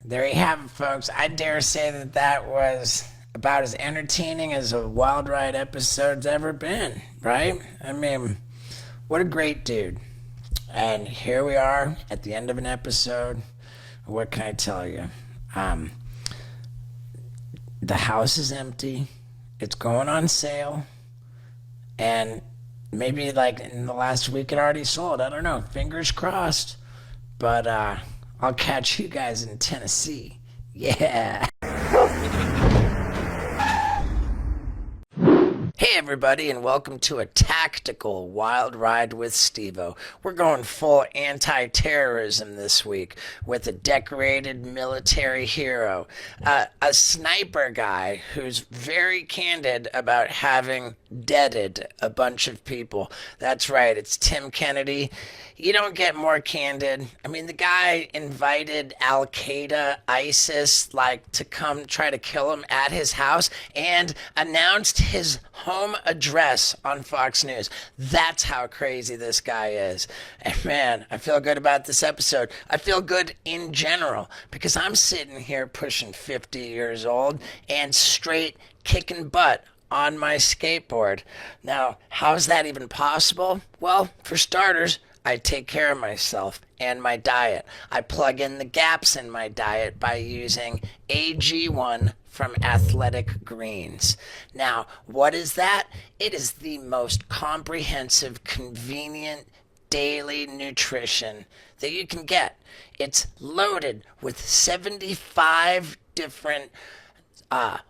There you have it, folks. I dare say that was about as entertaining as a Wild Ride episode's ever been, right? I mean, what a great dude. And here we are at the end of an episode. What can I tell you? The house is empty. It's going on sale. And maybe like in the last week it already sold. I don't know. Fingers crossed. But I'll catch you guys in Tennessee. Yeah. Hey everybody, and welcome to a tactical wild ride with Steve-O. We're going full anti-terrorism this week with a decorated military hero, a sniper guy who's very candid about having deaded a bunch of people. That's right, it's Tim Kennedy. You don't get more candid. I mean, the guy invited Al Qaeda, ISIS, to come try to kill him at his house and announced his home address on Fox News. That's how crazy this guy is. And man, I feel good about this episode. I feel good in general because I'm sitting here pushing 50 years old and straight kicking butt on my skateboard. Now, how's that even possible? Well, for starters, I take care of myself and my diet. I plug in the gaps in my diet by using AG1 from Athletic Greens. Now, what is that? It is the most comprehensive, convenient daily nutrition that you can get. It's loaded with 75 different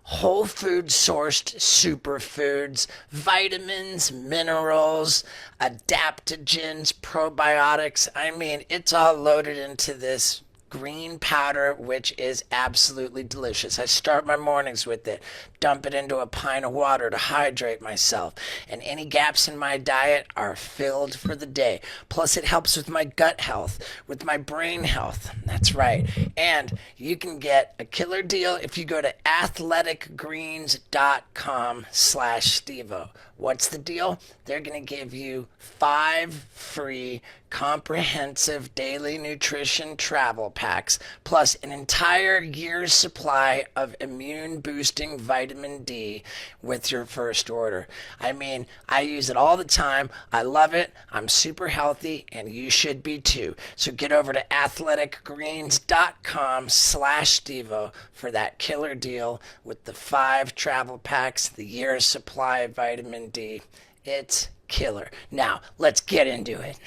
whole food sourced superfoods, vitamins, minerals, adaptogens, probiotics. I mean, it's all loaded into this green powder, which is absolutely delicious. I start my mornings with it, dump it into a pint of water to hydrate myself, and any gaps in my diet are filled for the day. Plus, it helps with my gut health, with my brain health. That's right. And you can get a killer deal if you go to athleticgreens.com/Stevo. What's the deal? They're going to give you 5 free comprehensive daily nutrition travel packs, plus an entire year's supply of immune boosting vitamin D with your first order. I mean, I use it all the time. I love it. I'm super healthy, and you should be too. So get over to athleticgreens.com/Stevo for that killer deal with the 5 travel packs, the year's supply of vitamin D. It's killer. Now, let's get into it.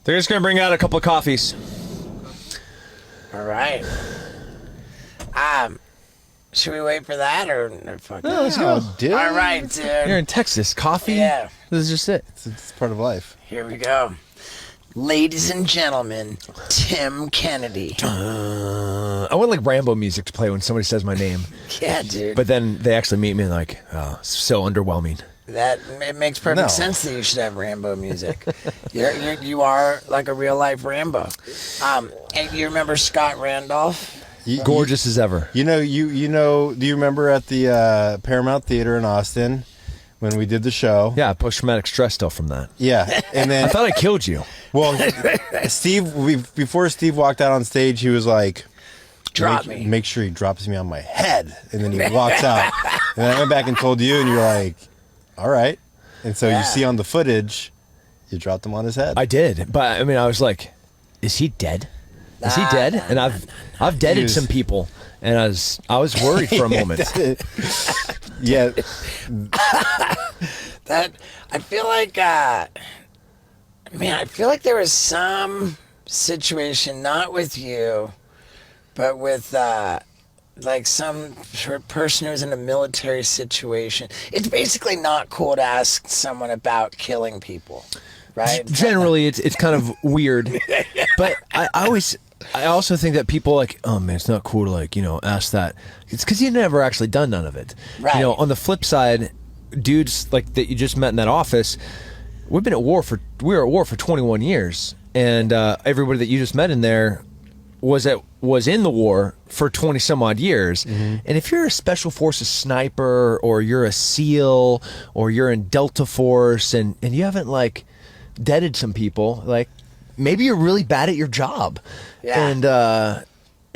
They're just going to bring out a couple of coffees.
All right. Should we wait for that or fuck it?
Let's go, dude.
All right, dude.
You're in Texas. Coffee?
Yeah.
This is just it.
It's part of life.
Here we go. Ladies and gentlemen, Tim Kennedy.
I want like Rambo music to play when somebody says my name.
Yeah, dude.
But then they actually meet me and like, oh, so underwhelming.
It makes perfect sense that you should have Rambo music. You are like a real life Rambo. And you remember Scott Randolph?
Gorgeous as ever.
You know. Do you remember at the Paramount Theater in Austin when we did the show?
Yeah, post-traumatic stress still from that.
Yeah, and then
I thought I killed you.
Well, before Steve walked out on stage, he was like, Make sure he drops me on my head," and then he walks out. And then I went back and told you, and you're like, "All right." And so you see on the footage, you dropped him on his head.
I did, but I mean, I was like, "Is he dead? Is he dead?" And I've deaded some people, and I was worried for a moment.
Yeah.
That I feel like, I feel like there was some situation, not with you, but with like some person who's in a military situation. It's basically not cool to ask someone about killing people, right?
Generally, it's kind of weird, but I also think that people like, oh man, it's not cool to like, ask that. It's because you never actually done none of it.
Right.
On the flip side, dudes like that you just met in that office, we were at war for 21 years, and everybody that you just met in there was in the war for 20 some odd years. Mm-hmm. And if you're a special forces sniper, or you're a SEAL, or you're in Delta Force, and you haven't like deaded some people, like maybe you're really bad at your job. Yeah.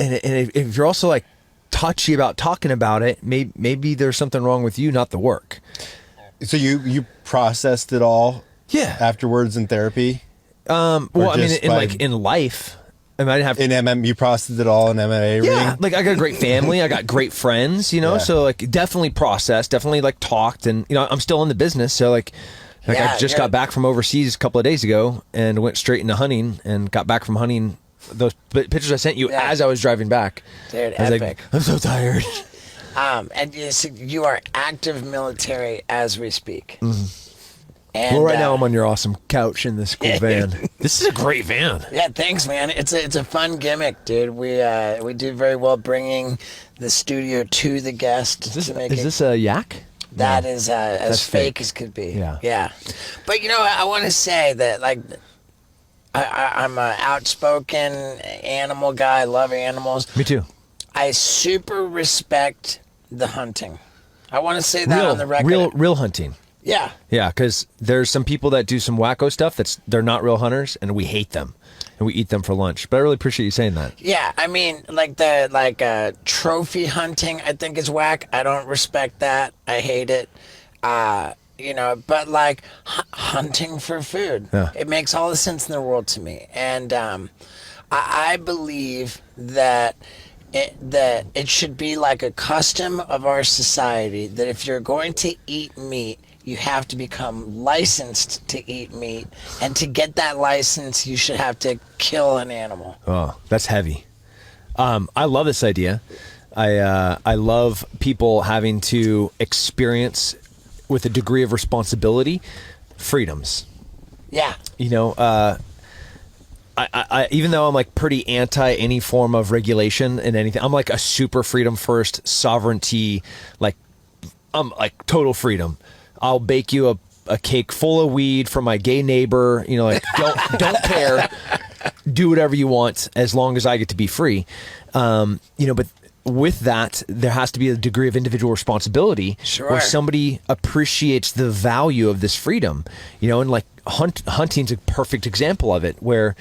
And if you're also like touchy about talking about it, maybe there's something wrong with you, not the work.
So you processed it all afterwards in therapy? Well,
I mean, in life, I didn't have
in MM. You processed it all in MMA.
Yeah,
ring?
like I got a great family, I got great friends, so like definitely processed, definitely like talked, and I'm still in the business, so like I just got back from overseas a couple of days ago and went straight into hunting, and got back from hunting. Those pictures I sent you as I was driving back.
Dude,
I was
epic.
like, I'm so tired.
And you are active military as we speak. And,
Well, right now I'm on your awesome couch in this cool van. This is a great van.
Yeah, thanks, man. It's a fun gimmick, dude. We do very well bringing the studio to the guest.
Is
to make
this a yak?
That is as
That's
fake
fake.
as could be.
Yeah.
But I want to say that like I'm an outspoken animal guy. I love animals.
Me too.
I super respect the hunting. I want to say that on the record.
Real hunting.
Yeah.
Yeah, because there's some people that do some wacko stuff they're not real hunters, and we hate them, and we eat them for lunch. But I really appreciate you saying that.
Yeah, I mean, trophy hunting, I think is whack. I don't respect that. I hate it. But like hunting for food, it makes all the sense in the world to me. And I believe that it should be like a custom of our society that if you're going to eat meat, you have to become licensed to eat meat, and to get that license, you should have to kill an animal.
Oh, that's heavy. I love this idea. I love people having to experience with a degree of responsibility freedoms.
Yeah.
I even though I'm like pretty anti any form of regulation and anything, I'm like a super freedom first sovereignty. Like I'm like total freedom. I'll bake you a cake full of weed for my gay neighbor. Don't care. Do whatever you want as long as I get to be free. But with that, there has to be a degree of individual responsibility where somebody appreciates the value of this freedom. And like hunting's a perfect example of it. Where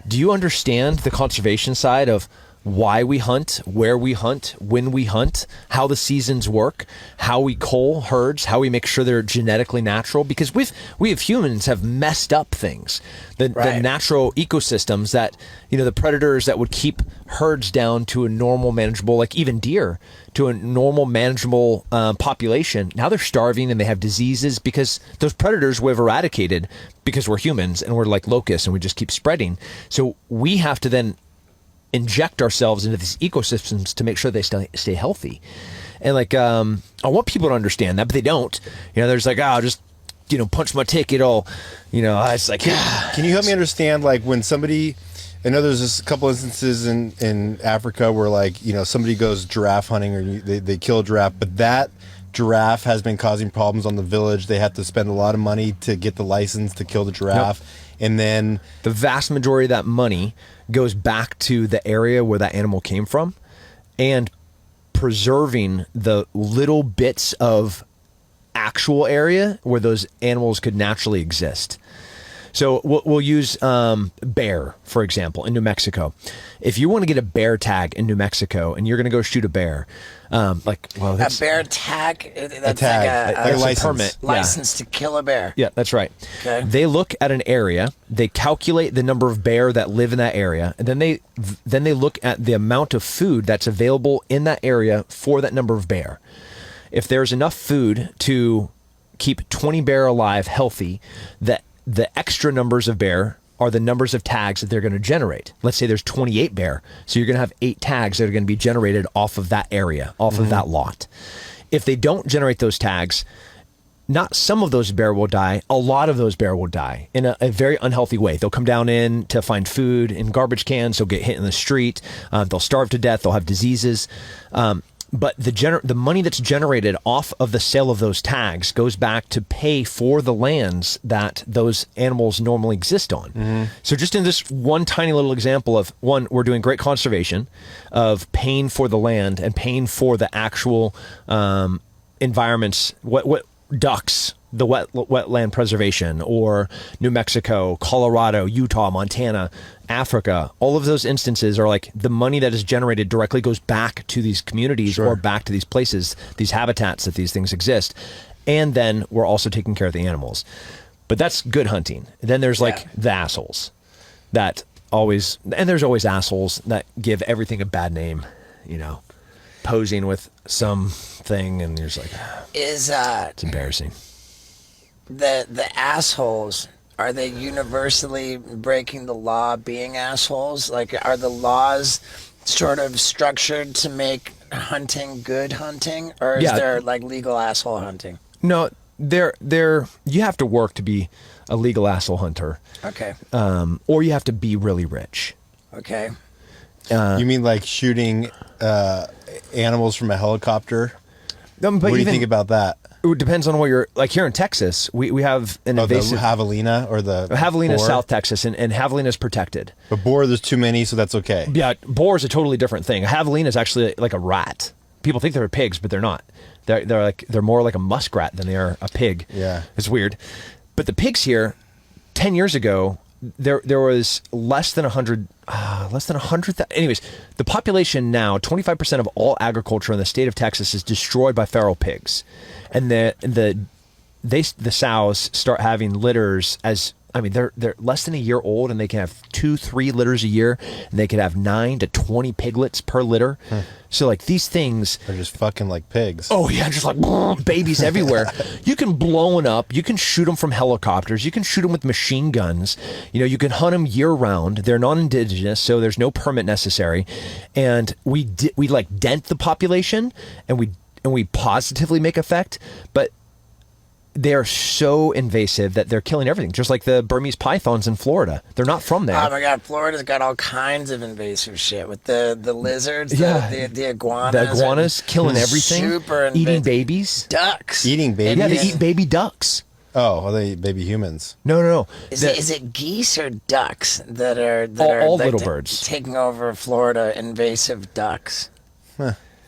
do you understand the conservation side of why we hunt, where we hunt, when we hunt, how the seasons work, how we cull herds, how we make sure they're genetically natural? Because we as humans have messed up things. The natural ecosystems that, the predators that would keep herds down to a normal manageable, like even deer, to a normal manageable population. Now they're starving and they have diseases because those predators we've eradicated because we're humans and we're like locusts and we just keep spreading. So we have to then inject ourselves into these ecosystems to make sure they stay healthy. And like, I want people to understand that, but they don't. There's like, just, punch my ticket. It's like,
Can you help me understand, like, when somebody, I know there's a couple instances in Africa where, like, somebody goes giraffe hunting or they kill a giraffe, but that giraffe has been causing problems on the village. They have to spend a lot of money to get the license to kill the giraffe. Yep. And then
the vast majority of that money goes back to the area where that animal came from and preserving the little bits of actual area where those animals could naturally exist. So we'll use bear, for example, in New Mexico. If you want to get a bear tag in New Mexico and you're going to go shoot a bear,
a bear tag, that's
tag,
like
a license.
Permit.
License to kill a bear.
Yeah, that's right.
Okay.
They look at an area, they calculate the number of bear that live in that area, and then they look at the amount of food that's available in that area for that number of bear. If there's enough food to keep 20 bear alive healthy, the extra numbers of bear are the numbers of tags that they're going to generate. Let's say there's 28 bear. So you're going to have 8 tags that are going to be generated off of that area, off of that lot. If they don't generate those tags, not some of those bear will die. A lot of those bear will die in a very unhealthy way. They'll come down in to find food in garbage cans. They'll get hit in the street. They'll starve to death. They'll have diseases. But the money that's generated off of the sale of those tags goes back to pay for the lands that those animals normally exist on. So just in this one tiny little example of one, we're doing great conservation of paying for the land and paying for the actual environments, what ducks, the wetland preservation, or New Mexico, Colorado, Utah, Montana, Africa. All of those instances are like the money that is generated directly goes back to these communities or back to these places, these habitats that these things exist. And then we're also taking care of the animals. But that's good hunting. Then there's like the assholes that always, and there's always assholes that give everything a bad name, posing with something, and you're just like, it's embarrassing.
The assholes, are they universally breaking the law being assholes? Like, are the laws sort of structured to make hunting good hunting, or is
Yeah.
there like legal asshole hunting?
No, they're you have to work to be a legal asshole hunter,
Okay.
or you have to be really rich.
Okay.
You mean like shooting animals from a helicopter?
But
What do you think about that?
It depends on what you're like. Here in Texas, we have an
Oh, the
invasive
javelina or the
javelina is
boar?
South Texas, and javelina is protected.
But boar, there's too many, so that's okay.
Yeah, boar is a totally different thing. A javelina is actually like a rat. People think they're pigs, but they're not. They're more like a muskrat than they are a pig.
Yeah.
It's weird. But the pigs here, 10 years ago, there was less than 100. Anyways, the population now, 25% of all agriculture in the state of Texas is destroyed by feral pigs, and the sows start having litters as. I mean, they're less than a year old, and they can have 2-3 litters a year, and they could have 9 to 20 piglets per litter. So, like, these things
They're just fucking like pigs.
oh yeah, just like babies everywhere. You can blow them up. You can shoot them from helicopters. You can shoot them with machine guns. You know, you can hunt them year round. They're non-indigenous, so there's no permit necessary. And we like dent the population, and we positively make effect, but they are so invasive that they're killing everything. Just like the Burmese pythons in Florida. They're not from there.
Oh my God, Florida's got all kinds of invasive shit with the lizards,
Yeah.
the iguanas.
The iguanas
and
killing everything,
super
eating
invasive.
babies.
Ducks.
Eating babies?
Yeah, they eat baby ducks.
Oh, are they baby humans?
No.
Is it geese or ducks that are
All
like
little birds.
taking over Florida? Invasive ducks.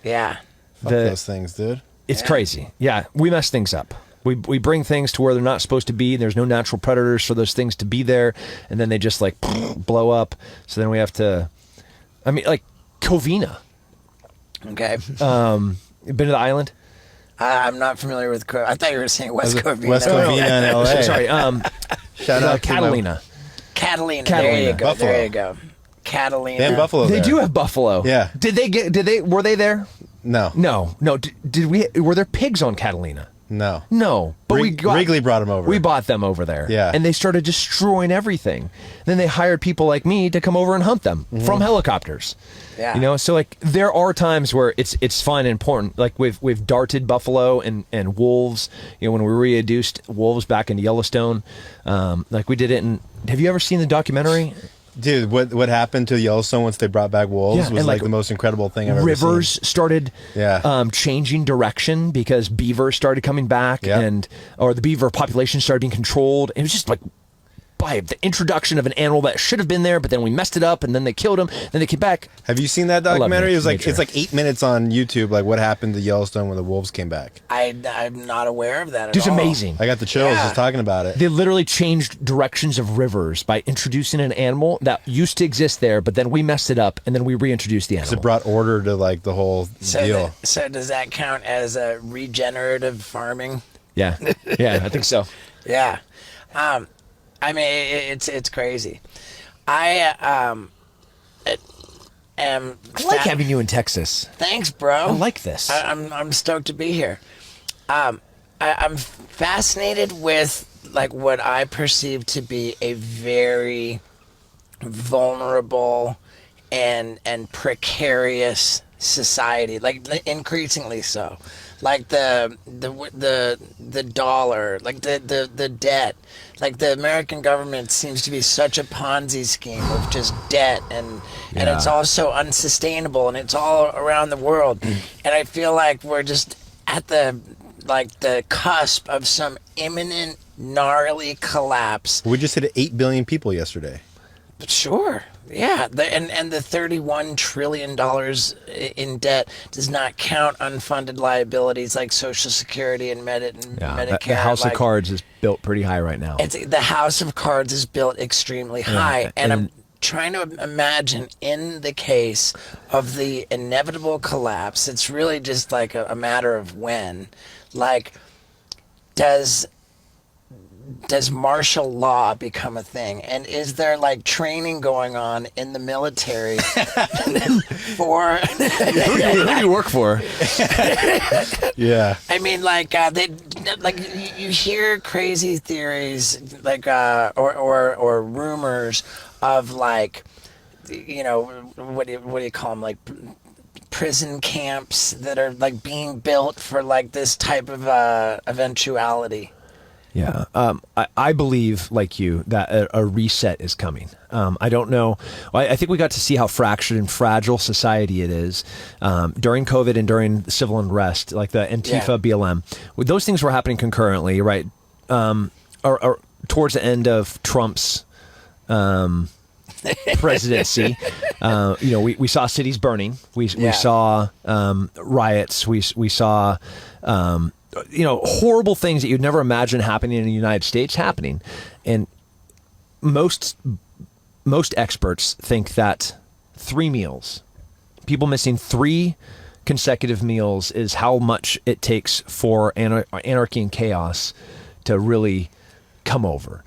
Yeah.
Fuck
The-
those things, dude.
It's crazy. Yeah, we mess things up. We bring things to where they're not supposed to be. There's no natural predators for those things to be there, and then they just like blow up. So then we have to. I mean, like Covina.
Okay.
Been to the island?
I'm not familiar with. I thought you were saying West Covina.
West Covina in LA.
Sorry.
Shout out to
Catalina.
Catalina. There
Catalina.
you go.
Buffalo.
There you go. Catalina.
They have buffalo
They
there.
do have buffalo.
Yeah.
Were they there?
No.
No. Were there pigs on Catalina?
No.
No, but
Wrigley brought them over.
We bought them over there.
Yeah.
And they started destroying everything. Then they hired people like me to come over and hunt them from helicopters.
Yeah.
You know, so like there are times where it's fun and important. Like we've darted buffalo and wolves. You know, when we reintroduced wolves back into Yellowstone, like we did it in. Have you ever seen the documentary?
Dude, what happened to Yellowstone once they brought back wolves
Yeah,
was
and,
like
like,
the most incredible thing I've ever
Rivers
seen.
started
Yeah.
changing direction because beaver started coming back,
Yeah.
or the beaver population started being controlled. It was just like by the introduction of an animal that should have been there, but then we messed it up, and then they killed him. Then they came back.
Have you seen that
love
documentary? It was like
nature.
it's like 8 minutes on YouTube. Like what happened to Yellowstone when the wolves came back.
I'm not aware of that at
It's
all.
amazing.
I got the chills
Yeah.
just talking about it.
They literally changed directions of rivers by introducing an animal that used to exist there, but then we messed it up, and then we reintroduced the
It
animal.
brought order to like the whole deal.
So does that count as a regenerative farming?
Yeah, I think so.
Yeah. I mean, it's crazy. I am.
I like having you in Texas.
Thanks, bro.
I like this.
I'm stoked to be here. I'm fascinated with like what I perceive to be a very vulnerable and precarious society, like increasingly so. Like the dollar, like the debt, like the American government seems to be such a Ponzi scheme of just debt, and it's all so unsustainable, and it's all around the world, and I feel like we're just at the cusp of some imminent gnarly collapse.
We just hit 8 billion people yesterday.
Sure. Yeah. And the $31 trillion in debt does not count unfunded liabilities like Social Security and Medicare.
The house
like,
of cards is built pretty high right now.
the house of cards is built extremely high. And I'm
and-
trying to imagine in the case of the inevitable collapse, it's really just like a matter of when. Like, does martial law become a thing? And is there like training going on in the military for
Who do you work for?
Yeah.
I mean, like you hear crazy theories, like or rumors of like, you know, what do you call them, like prison camps that are like being built for like this type of eventuality.
Yeah. I believe, like you, that a reset is coming. I don't know. I think we got to see how fractured and fragile society it is during COVID and during the civil unrest, like the Antifa, BLM. Those things were happening concurrently, right? Or towards the end of Trump's presidency. We saw cities burning. We saw riots. We saw horrible things that you'd never imagine happening in the United States happening. And most experts think that 3 meals, people missing 3 consecutive meals, is how much it takes for anarchy and chaos to really come over,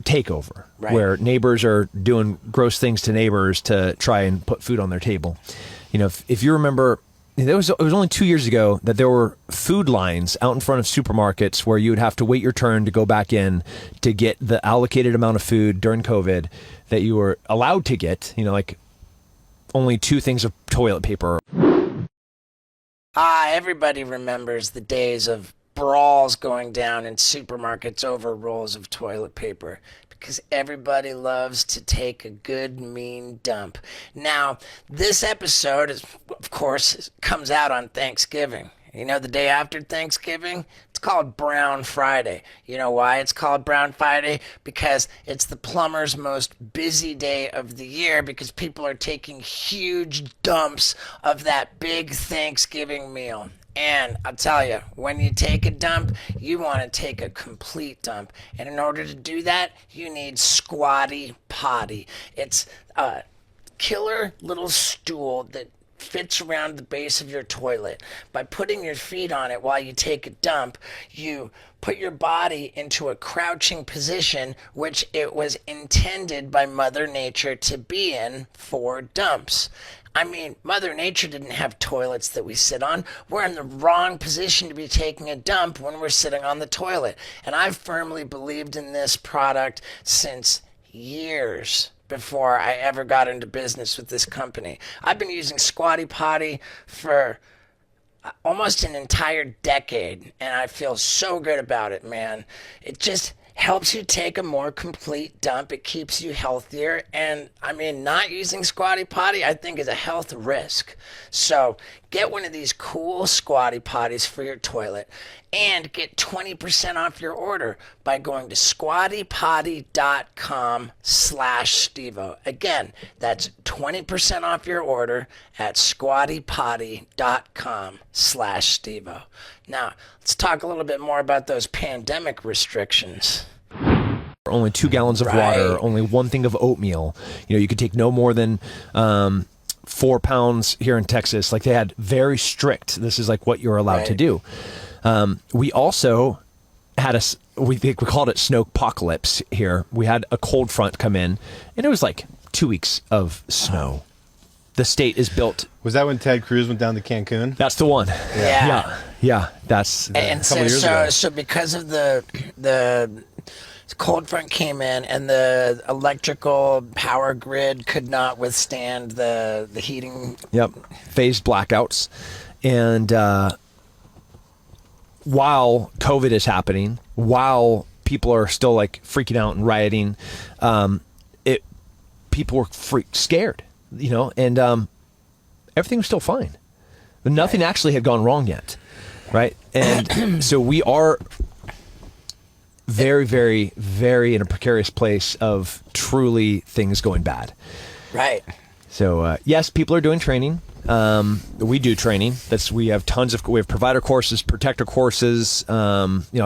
take over, right, where neighbors are doing gross things to neighbors to try and put food on their table. If you remember, it was only 2 years ago that there were food lines out in front of supermarkets where you would have to wait your turn to go back in to get the allocated amount of food during COVID that you were allowed to get, like only 2 things of toilet paper.
Everybody remembers the days of brawls going down in supermarkets over rolls of toilet paper, because everybody loves to take a good, mean dump. Now, this episode, of course, comes out on Thanksgiving. The day after Thanksgiving, it's called Brown Friday. You know why it's called Brown Friday? Because it's the plumber's most busy day of the year, because people are taking huge dumps of that big Thanksgiving meal. And I'll tell you, when you take a dump, you want to take a complete dump. And in order to do that, you need Squatty Potty. It's a killer little stool that fits around the base of your toilet. By putting your feet on it while you take a dump, you put your body into a crouching position, which it was intended by Mother Nature to be in for dumps. I mean, Mother Nature didn't have toilets that we sit on. We're in the wrong position to be taking a dump when we're sitting on the toilet. And I've firmly believed in this product since years before I ever got into business with this company. I've been using Squatty Potty for almost an entire decade, and I feel so good about it, man. It just helps you take a more complete dump. It keeps you healthier. And not using Squatty Potty, I think, is a health risk. So get one of these cool Squatty Potties for your toilet and get 20% off your order by going to squattypotty.com/Stevo. Again, that's 20% off your order at squattypotty.com/Stevo. Now, let's talk a little bit more about those pandemic restrictions.
Only 2 gallons of water, only 1 thing of oatmeal. You could take no more than 4 pounds here in Texas. Like, they had very strict, this is like what you're allowed to do. We also had we called it snowpocalypse here. We had a cold front come in, and it was like 2 weeks of snow. The state is built.
Was that when Ted Cruz went down to Cancun?
That's the one. Yeah. That's
and
a couple years ago.
So because of the cold front came in, and the electrical power grid could not withstand the heating.
Yep. Phased blackouts. And while COVID is happening, while people are still like freaking out and rioting, people were scared, and everything was still fine. But nothing actually had gone wrong yet, right? And so we are very, very, very in a precarious place of truly things going bad.
Right.
So yes, people are doing training. We do training. We have provider courses, protector courses,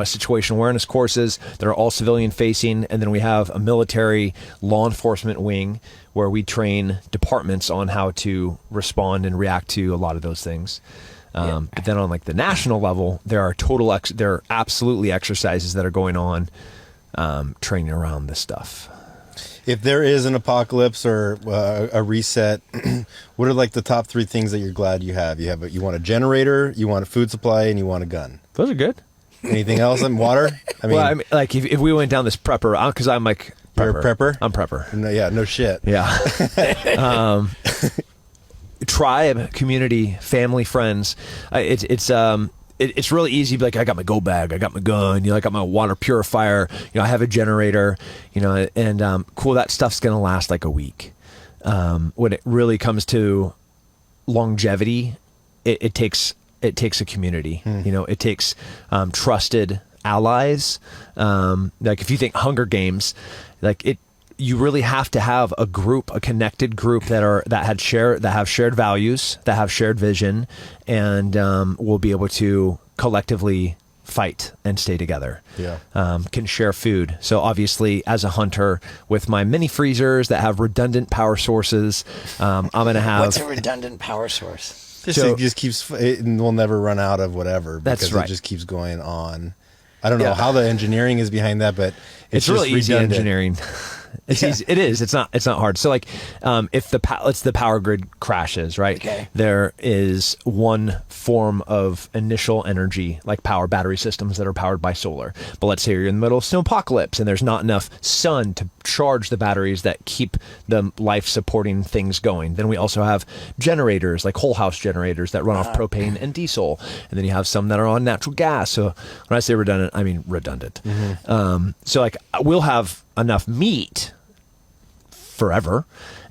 situation awareness courses that are all civilian facing. And then we have a military law enforcement wing where we train departments on how to respond and react to a lot of those things. But then on like the national level, there are absolutely exercises that are going on, training around this stuff.
If there is an apocalypse or a reset, what are like the top 3 things that you're glad you have? You want a generator, you want a food supply, and you want a gun.
Those are good.
Anything else? Water?
Like if we went down this prepper, because I'm like prepper.
You're a prepper?
I'm prepper.
No shit.
Yeah. tribe, community, family, friends. It's really easy to be like, I got my go bag, I got my gun, I got my water purifier, I have a generator, and cool, that stuff's gonna last like a week. When it really comes to longevity, it takes a community. It takes trusted allies. Like if you think Hunger Games, you really have to have a group, a connected group that have shared values, that have shared vision, and will be able to collectively fight and stay together.
Yeah.
Can share food. So obviously, as a hunter, with my mini freezers that have redundant power sources, I'm gonna have.
What's a redundant power source?
It just keeps. We'll never run out of whatever. Because
That's right.
It just keeps going on. I don't know how the engineering is behind that, but
it's really
just
easy
redundant.
engineering. It's easy. It is. It's not hard. So if the power grid crashes, right?
Okay.
There is one form of initial energy, like power battery systems that are powered by solar. But let's say you're in the middle of snow apocalypse and there's not enough sun to charge the batteries that keep the life supporting things going. Then we also have generators, like whole house generators that run off propane and diesel. And then you have some that are on natural gas. So when I say redundant, I mean redundant. So we'll have enough meat forever,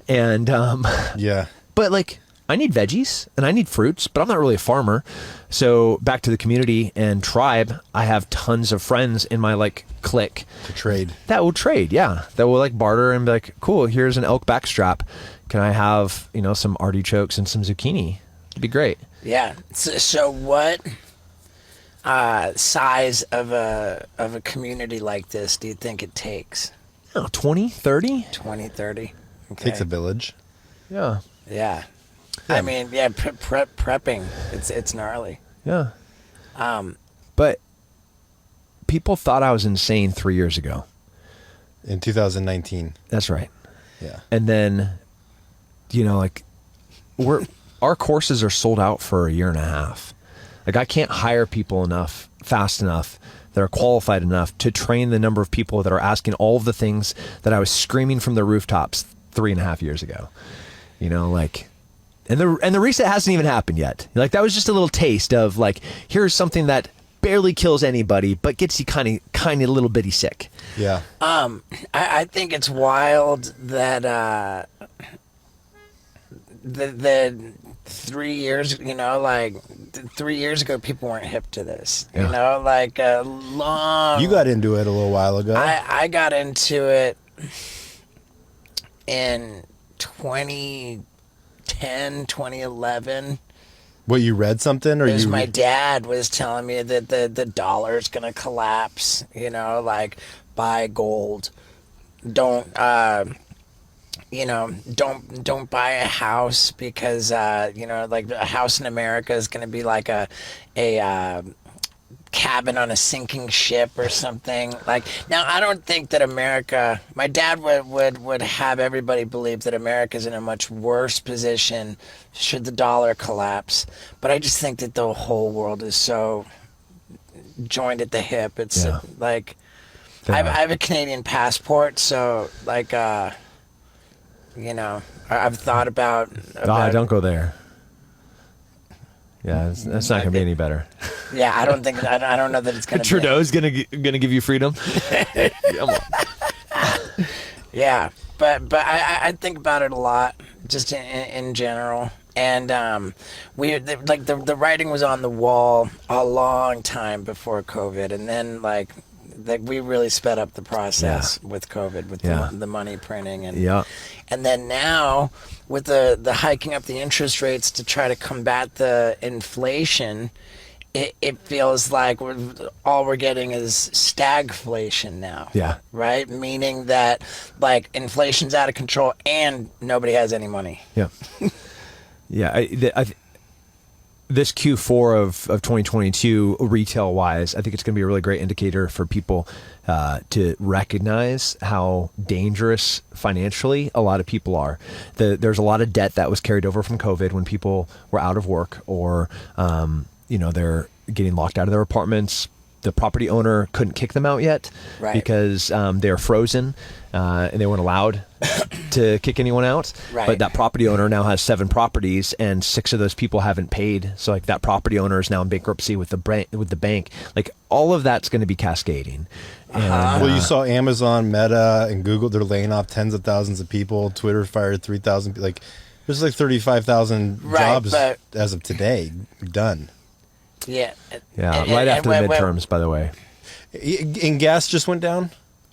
and but I need veggies and I need fruits, but I'm not really a farmer. So back to the community and tribe, I have tons of friends in my clique
to trade.
That will trade, that will barter and be like, cool, here's an elk backstrap. Can I have some artichokes and some zucchini? It'd be great.
Yeah. So what size of a community like this do you think it takes?
20, 30?
20, 30. Okay.
Takes a village.
Yeah.
Yeah. I mean, prepping. It's gnarly.
Yeah. But people thought I was insane 3 years ago.
In 2019.
That's right.
Yeah.
And then, our courses are sold out for a year and a half. I can't hire people fast enough that are qualified enough to train the number of people that are asking all of the things that I was screaming from the rooftops 3.5 years ago. And the reset hasn't even happened yet. That was just a little taste of here's something that barely kills anybody, but gets you kind of a little bitty sick.
Yeah.
I think it's wild that the 3 years, 3 years ago, people weren't hip to this.
Yeah.
Long.
You got into it a little while ago.
I got into it in 2010, 2011.
What, you read something, or
Because my dad was telling me that the dollar's gonna collapse. Buy gold. Don't buy a house because a house in America is going to be like a cabin on a sinking ship or something. Now I don't think that America. My dad would have everybody believe that America's in a much worse position should the dollar collapse. But I just think that the whole world is so joined at the hip. It's I have a Canadian passport, so I've thought about
don't go there. Yeah, that's not going to be any better.
Yeah, I don't think I don't know that it's going to.
Trudeau's going to give you freedom. Come on.
Yeah, but I think about it a lot, just in general, and the writing was on the wall a long time before COVID, and then we really sped up the process with COVID, with the money printing, and then now with the hiking up the interest rates to try to combat the inflation, it feels like all we're getting is stagflation now.
Yeah.
Right? Meaning that inflation's out of control and nobody has any money.
Yeah. Yeah. This Q4 of 2022, retail wise, I think it's going to be a really great indicator for people to recognize how dangerous financially a lot of people are. There's a lot of debt that was carried over from COVID when people were out of work or, they're getting locked out of their apartments. the property owner couldn't kick them out yet
Right.
because they're frozen and they weren't allowed to kick anyone out.
Right.
But that property owner now has 7 properties, and 6 of those people haven't paid. So like that property owner is now in bankruptcy with the bank. Like all of that's going to be cascading. And,
Well, you saw Amazon, Meta, and Google. They're laying off tens of thousands of people. Twitter fired 3,000. Like, there's like 35,000
Right,
jobs
but-
as of today done.
Yeah.
yeah,
And-
right
and
after
when-
the midterms, by the way.
And gas just went down.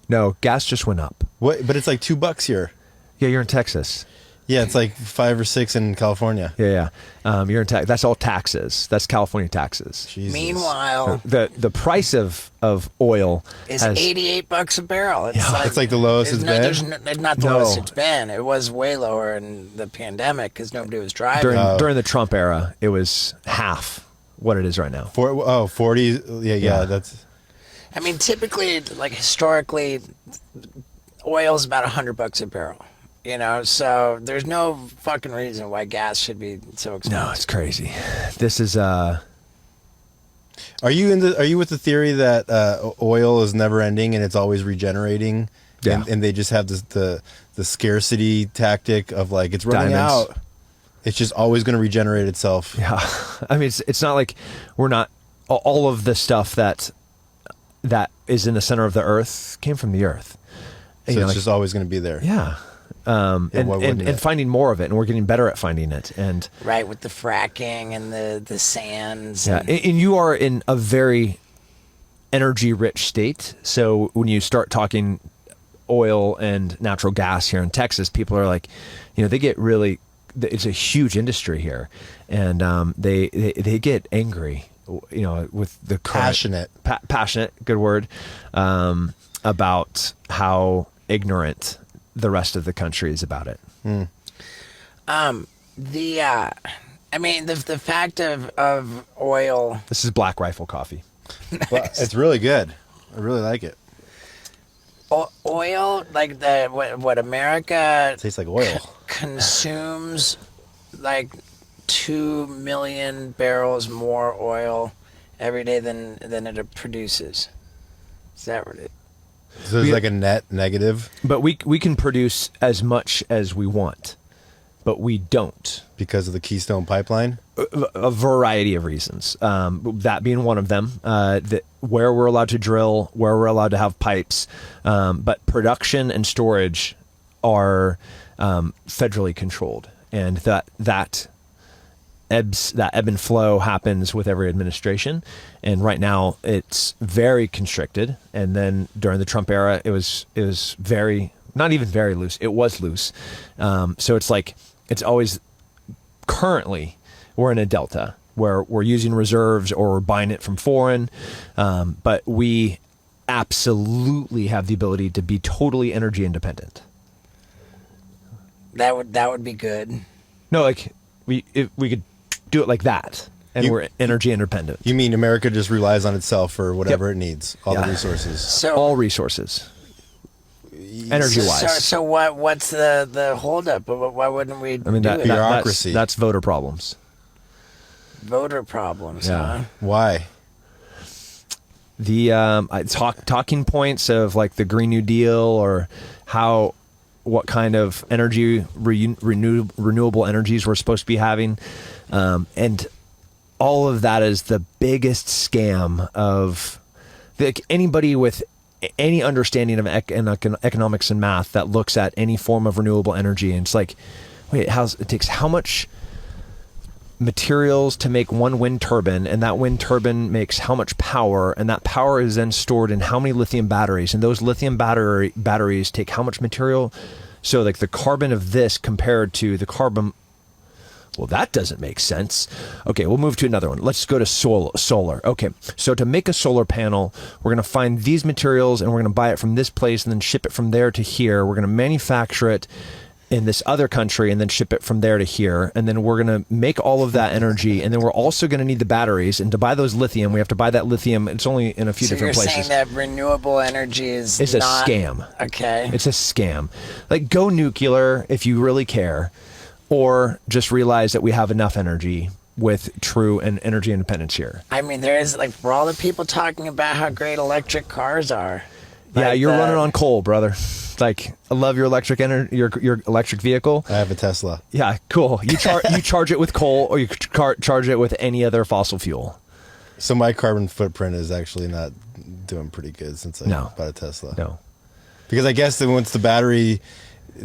No, gas just went up.
What? But it's like $2 here.
Yeah, you're in Texas.
Yeah, it's like 5 or 6 in California.
Yeah. You're in Texas. That's all taxes. That's California taxes.
Jesus.
Meanwhile,
The price of oil
is
has
$88 a barrel. It's
It's like the lowest it's been.
There's not the
No.
lowest it's been. It was way lower in the pandemic because nobody was driving.
during the Trump era, it was half what it is right now.
40. Yeah,
Yeah.
that's.
I mean, typically, like historically, oil's about $100 a barrel. You know, so there's no fucking reason why gas should be so expensive.
No, it's crazy. This is
Are you with the theory that oil is never ending and it's always regenerating?
Yeah.
And they just have the scarcity tactic of like it's running
Diamonds.
out. It's just always going to regenerate itself.
yeah. I mean, it's not like we're not all of the stuff that is in the center of the earth came from the earth.
So
You know,
it's
like-
just always going to be there.
yeah.
Yeah, why wouldn't
And
it?
finding more of it, and we're getting better at finding it. And
Right, with the fracking and the sands.
yeah, and you are in a very energy-rich state. So when you start talking oil and natural gas here in Texas, people are like, they get really. It's a huge industry here, and they get angry. With the current, passionate, good word, about how ignorant the rest of the country is about it.
I mean, the fact of oil.
This is Black Rifle coffee.
Well, it's really good. I really like it.
Oil, like what America
It tastes like oil.
consumes, like 2 million barrels more oil every day than it produces. Is that what it?
So there's like a net negative
But we can produce as much as we want, but we don't.
because of the Keystone Pipeline.
A variety of reasons. That being one of them. Where we're allowed to drill, where we're allowed to have pipes, but production and storage are federally controlled, and that ebb and flow happens with every administration. And right now it's very constricted. And then during the Trump era, it was very, not even very loose. It was loose. So it's like, it's always currently we're in a delta where we're using reserves or we're buying it from foreign. But we absolutely have the ability to be totally energy independent.
That would be good.
No, like we could do it like that, and we're energy independent.
You mean America just relies on itself for whatever
Yep.
it needs, all
Yeah.
the resources.
So
All resources, energy wise.
So what's the holdup? Why wouldn't we do it?
Bureaucracy.
That's voter problems.
Voter problems,
Yeah.
huh?
Why?
The talking points of like the Green New Deal or what kind of energy renewable energies we're supposed to be having, and all of that is the biggest scam of anybody with any understanding of economics and math that looks at any form of renewable energy, and it's like, wait, it takes how much materials to make one wind turbine, and that wind turbine makes how much power, and that power is then stored in how many lithium batteries, and those lithium batteries take how much material. So like the carbon of this compared to the carbon, well, that doesn't make sense. Okay, we'll move to another one. Let's go to solar. Okay, so to make a solar panel, we're going to find these materials and we're going to buy it from this place and then ship it from there to here. We're going to manufacture it in this other country and then ship it from there to here. And then we're going to make all of that energy. And then we're also going to need the batteries. And to buy those lithium, we have to buy that lithium. It's only in a few different
you're
places.
saying that renewable energy is
It's
not
a scam.
Okay.
It's a scam. Like, go nuclear if you really care, or just realize that we have enough energy with true and energy independence here.
I mean, there is, like, for all the people talking about how great electric cars are.
Yeah,
like
you're
the-
running on coal, brother. Like, I love your electric your electric vehicle.
I have a Tesla.
Yeah, cool. You charge it with coal, or you charge it with any other fossil fuel.
So my carbon footprint is actually not doing pretty good since I bought a Tesla.
No.
Because I guess that once the battery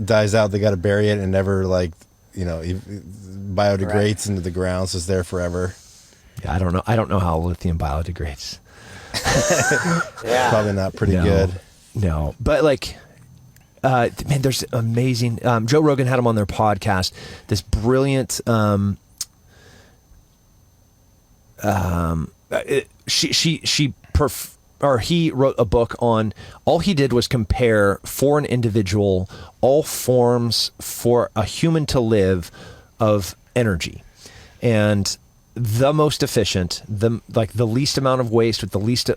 dies out, they got to bury it and never, like, biodegrades into the ground, so it's there forever.
Yeah, I don't know. I don't know how lithium biodegrades.
Yeah.
Probably not pretty good.
No, but like, man, there's amazing. Joe Rogan had him on their podcast. This brilliant. He wrote a book on. All he did was compare for an individual all forms for a human to live of energy, and the most efficient, the least amount of waste with the least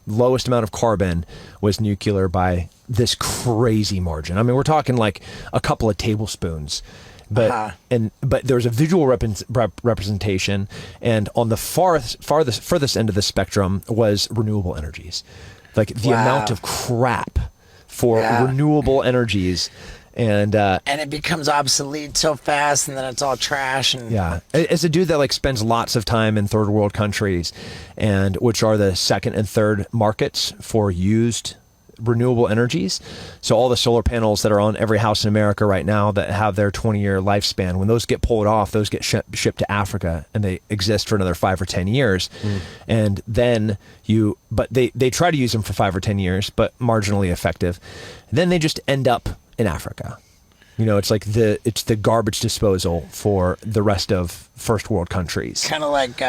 lowest amount of carbon was nuclear by this crazy margin. I mean, we're talking like a couple of tablespoons. But but there was a visual representation, and on the furthest end of the spectrum was renewable energies, like the amount of crap for renewable energies, and
it becomes obsolete so fast, and then it's all trash. And
as a dude that like spends lots of time in third world countries, and which are the second and third markets for used renewable energies. So all the solar panels that are on every house in America right now that have their 20-year lifespan, when those get pulled off, those get shipped to Africa, and they exist for another 5 or 10 years. And then but they try to use them for 5 or 10 years, but marginally effective. Then they just end up in Africa. It's like it's the garbage disposal for the rest of first world countries.
Kind of like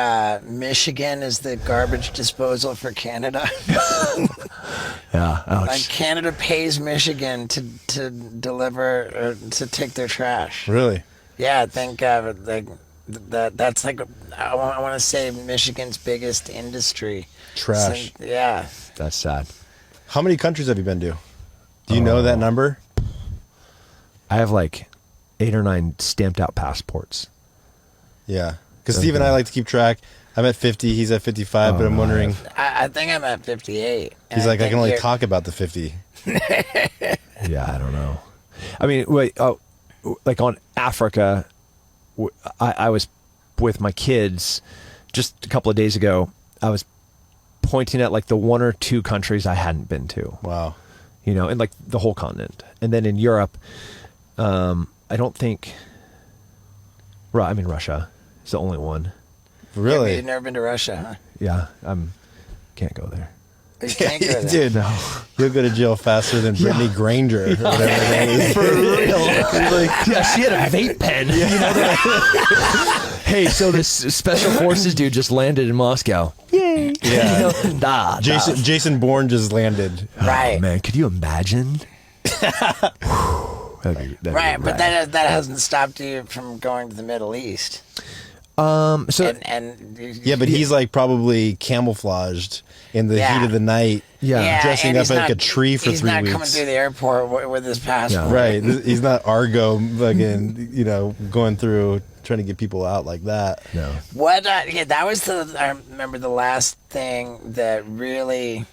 Michigan is the garbage disposal for Canada.
Yeah, ouch.
Like Canada pays Michigan to deliver or to take their trash.
Really?
Yeah, I think that's like I want to say Michigan's biggest industry.
Trash.
So, yeah.
That's sad.
How many countries have you been to? Do you know that number?
I have like 8 or 9 stamped out passports.
Yeah. Because Steve and I like to keep track. I'm at 50. He's at 55. But I'm wondering.
I think I'm at 58.
He's like, I can only talk about the 50.
Yeah, I don't know. I mean, like on Africa, I was with my kids just a couple of days ago. I was pointing at like the 1 or 2 countries I hadn't been to.
Wow.
And like the whole continent. And then in Europe, I don't think. I mean, Russia is the only one.
Really?
You've never been to Russia, huh?
Yeah, can't go there.
You can't go there.
Dude, no. You'll go to jail faster than Brittany Granger. Or whatever that is.
For real. Yeah, she had a vape pen. Hey, so this special forces dude just landed in Moscow. Yay.
Yeah. Jason Bourne just landed.
Right.
Oh, man, could you imagine? That'd be
Right, but
rad.
that hasn't stopped you from going to the Middle East.
So
Yeah, but he's like probably camouflaged in the heat of the night.
Yeah.
Dressing
and
up
he's
like
not-
a tree for 3 weeks.
He's not coming through the airport with his passport.
Right. He's not Argo fucking, going through trying to get people out like that.
No.
What? That was I remember the last thing that really,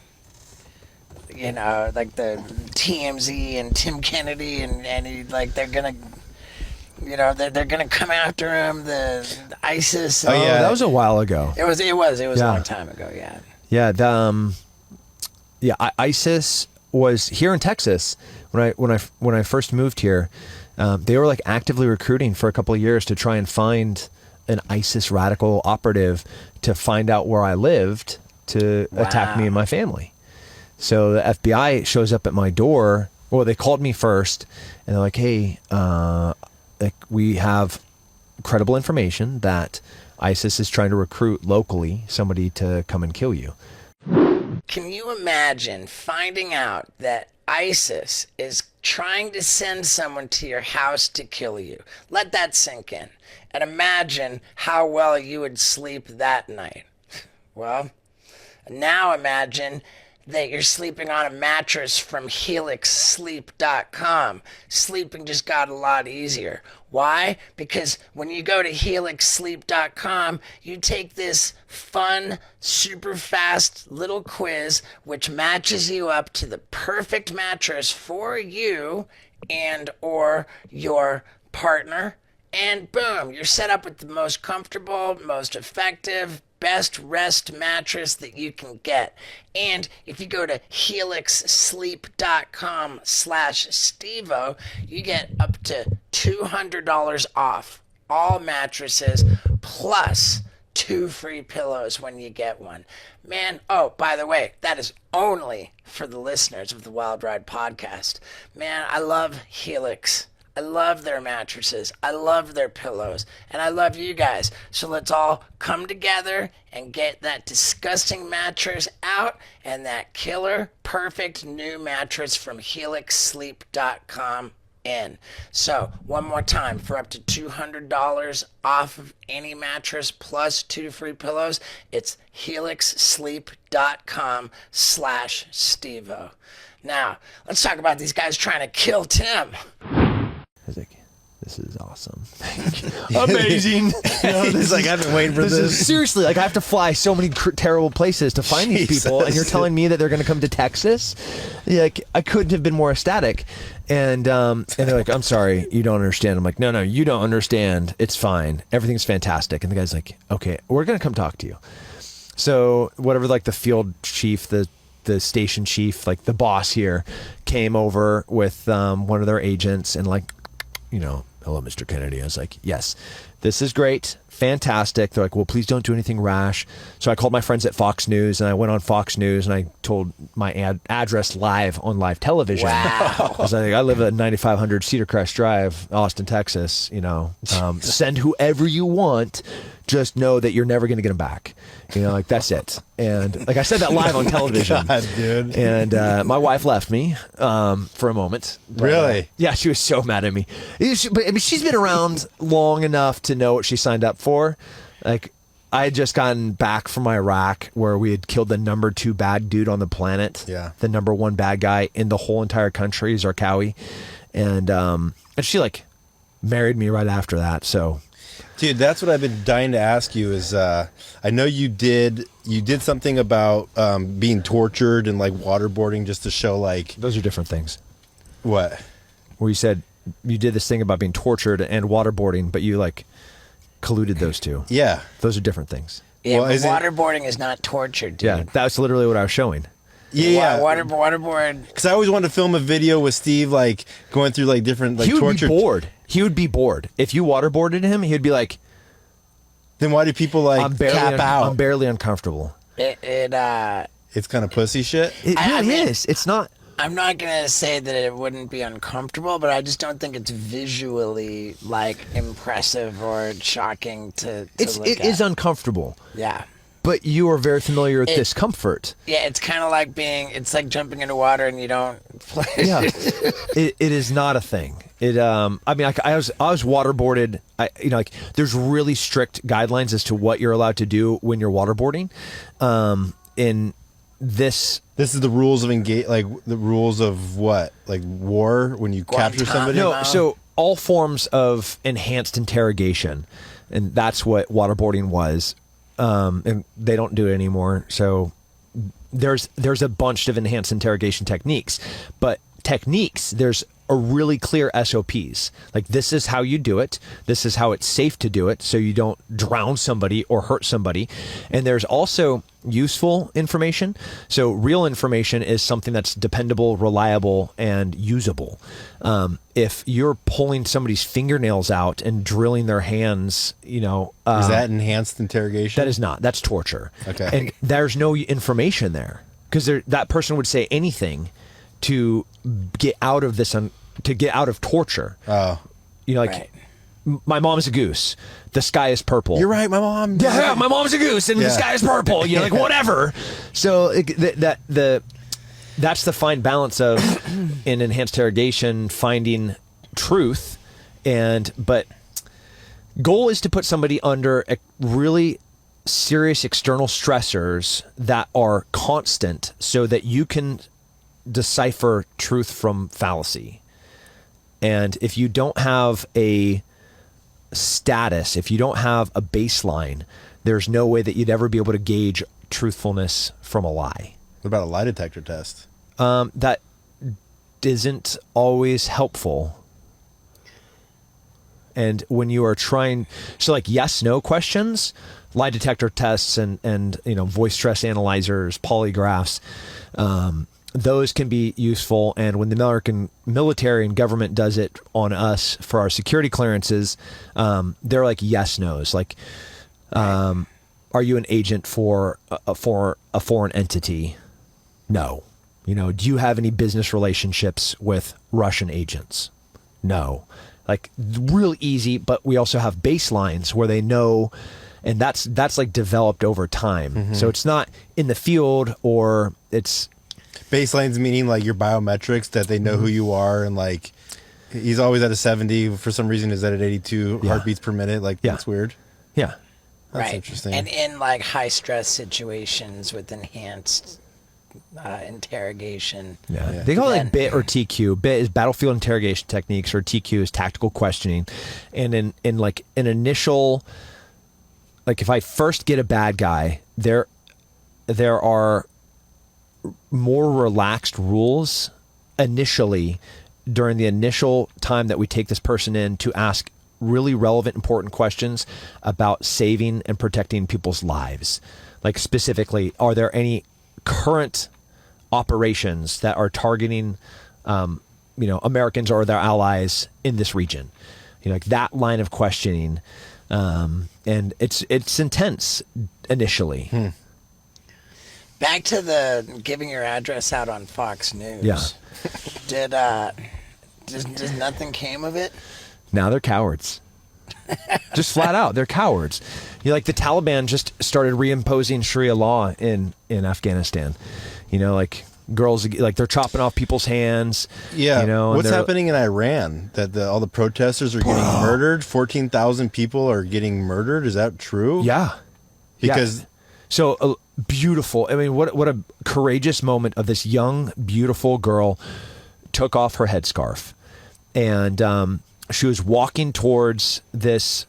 like the TMZ and Tim Kennedy and he, like they're gonna, they're gonna come after him. The ISIS.
Oh, yeah.
That was a while ago.
It was a long time ago. Yeah.
Yeah. ISIS was here in Texas when I first moved here. They were like actively recruiting for a couple of years to try and find an ISIS radical operative to find out where I lived to attack me and my family. So the FBI shows up at my door. Well, they called me first, and they're like, "Hey, we have credible information that ISIS is trying to recruit locally somebody to come and kill you."
Can you imagine finding out that ISIS is trying to send someone to your house to kill you? Let that sink in. And imagine how well you would sleep that night. Well, now imagine that you're sleeping on a mattress from helixsleep.com. Sleeping just got a lot easier. Why? Because when you go to helixsleep.com, you take this fun, super fast little quiz which matches you up to the perfect mattress for you and or your partner. And boom, you're set up with the most comfortable, most effective, best rest mattress that you can get. And if you go to helixsleep.com/Stevo, you get up to $200 off all mattresses plus 2 free pillows when you get one. Man, oh, by the way, that is only for the listeners of the Wild Ride podcast. Man, I love Helix. I love their mattresses. I love their pillows. And I love you guys. So let's all come together and get that disgusting mattress out and that killer, perfect new mattress from helixsleep.com in. So, one more time, for up to $200 off of any mattress plus 2 free pillows, it's helixsleep.com/Stevo. Now, let's talk about these guys trying to kill Tim.
I was like, this is awesome. Amazing.
He's like, I've been waiting for this.
Seriously, like I have to fly so many terrible places to find these people, and you're telling me that they're going to come to Texas? Like, I couldn't have been more ecstatic. And they're like, I'm sorry, you don't understand. I'm like, no, you don't understand. It's fine. Everything's fantastic. And the guy's like, okay, we're going to come talk to you. So whatever, like the field chief, the station chief, like the boss here, came over with one of their agents and like, hello, Mr. Kennedy. I was like, yes, this is great. Fantastic. They're like, well, please don't do anything rash. So I called my friends at Fox News, and I went on Fox News and I told my address live on live television. Wow. I was like, I live at 9500 Cedar Crest Drive, Austin, Texas. Send whoever you want. Just know that you're never going to get them back. Like that's it. And like I said that live on television.
God, dude.
And my wife left me for a moment.
Really?
Yeah, she was so mad at me. But I mean, she's been around long enough to know what she signed up for. Like, I had just gotten back from Iraq where we had killed the number 2 bad dude on the planet.
Yeah.
The number 1 bad guy in the whole entire country, Zarqawi. And she like married me right after that. So.
Dude, that's what I've been dying to ask you is, I know you did something about being tortured and like waterboarding just to show like.
Those are different things.
What?
Where you said you did this thing about being tortured and waterboarding, but you like colluded those two.
Yeah.
Those are different things.
Yeah,
Well,
but
is it-
waterboarding is not torture, dude.
Yeah, that's literally what I was showing.
Yeah.
Waterboard.
Because I always wanted to film a video with Steve like going through like different like
He would
torture.
be bored. He would be bored. If you waterboarded him, he would be like,
Then why do people like tap out?
I'm barely uncomfortable.
It's kind of pussy shit.
It
I
really
mean-
is. It's not.
I'm not gonna say that it wouldn't be uncomfortable, but I just don't think it's visually like impressive or shocking to look
It
at.
is uncomfortable.
Yeah.
But you are very familiar with discomfort.
Yeah, it's kind of like it's like jumping into water and you don't play.
Yeah, it is not a thing. I mean, I was waterboarded. Like there's really strict guidelines as to what you're allowed to do when you're waterboarding. In this
is the rules of like the rules of what, like war when you capture somebody.
no, so all forms of enhanced interrogation, and that's what waterboarding was. And they don't do it anymore. So there's a bunch of enhanced interrogation techniques, but there's a really clear SOPs. Like this is how you do it. This is how it's safe to do it. So you don't drown somebody or hurt somebody. And there's also useful information. So real information is something that's dependable, reliable, and usable. If you're pulling somebody's fingernails out and drilling their hands,
is that enhanced interrogation?
that is not. That's torture.
Okay.
And there's no information there because that person would say anything to get out of this, to get out of torture.
Oh.
Right.
My mom's a goose. The sky is purple.
You're right, my mom.
Yeah, my mom's a goose, and the sky is purple. Like whatever. So that's the fine balance of in enhanced interrogation finding truth, but goal is to put somebody under a really serious external stressors that are constant so that you can decipher truth from fallacy. And if you don't have a status, if you don't have a baseline, there's no way that you'd ever be able to gauge truthfulness from a lie.
What about a lie detector test?
That isn't always helpful. And when you are trying, so like yes, no questions, lie detector tests and voice stress analyzers, polygraphs, those can be useful. And when the American military and government does it on us for our security clearances, they're like yes, nos. Like, are you an agent for a foreign entity? No. Do you have any business relationships with Russian agents? No. Like real easy, but we also have baselines where they know, and that's like developed over time. So it's not in the field, or it's
Baselines meaning like your biometrics, that they know who you are, and like he's always at a 70 for some reason, is at 82 heartbeats per minute. Like that's weird.
Yeah.
That's
right.
interesting.
And in like high stress situations with enhanced interrogation.
Yeah. They call it BIT or TQ. BIT is battlefield interrogation techniques, or TQ is tactical questioning. And in like an initial, like if I first get a bad guy, there are more relaxed rules initially during the initial time that we take this person in to ask really relevant, important questions about saving and protecting people's lives. Like specifically, are there any current operations that are targeting, Americans or their allies in this region? Like that line of questioning, and it's intense initially.
Back to the giving your address out on Fox News.
Yeah.
Does nothing came of it?
Now they're cowards. Just flat out, they're cowards. Like the Taliban just started reimposing Sharia law in Afghanistan. Like girls, like they're chopping off people's hands.
Yeah.
And
What's happening in Iran? That all the protesters are getting murdered. 14,000 people are getting murdered. Is that true?
Yeah.
Because
so beautiful. I mean, what a courageous moment of this young, beautiful girl took off her headscarf, and she was walking towards this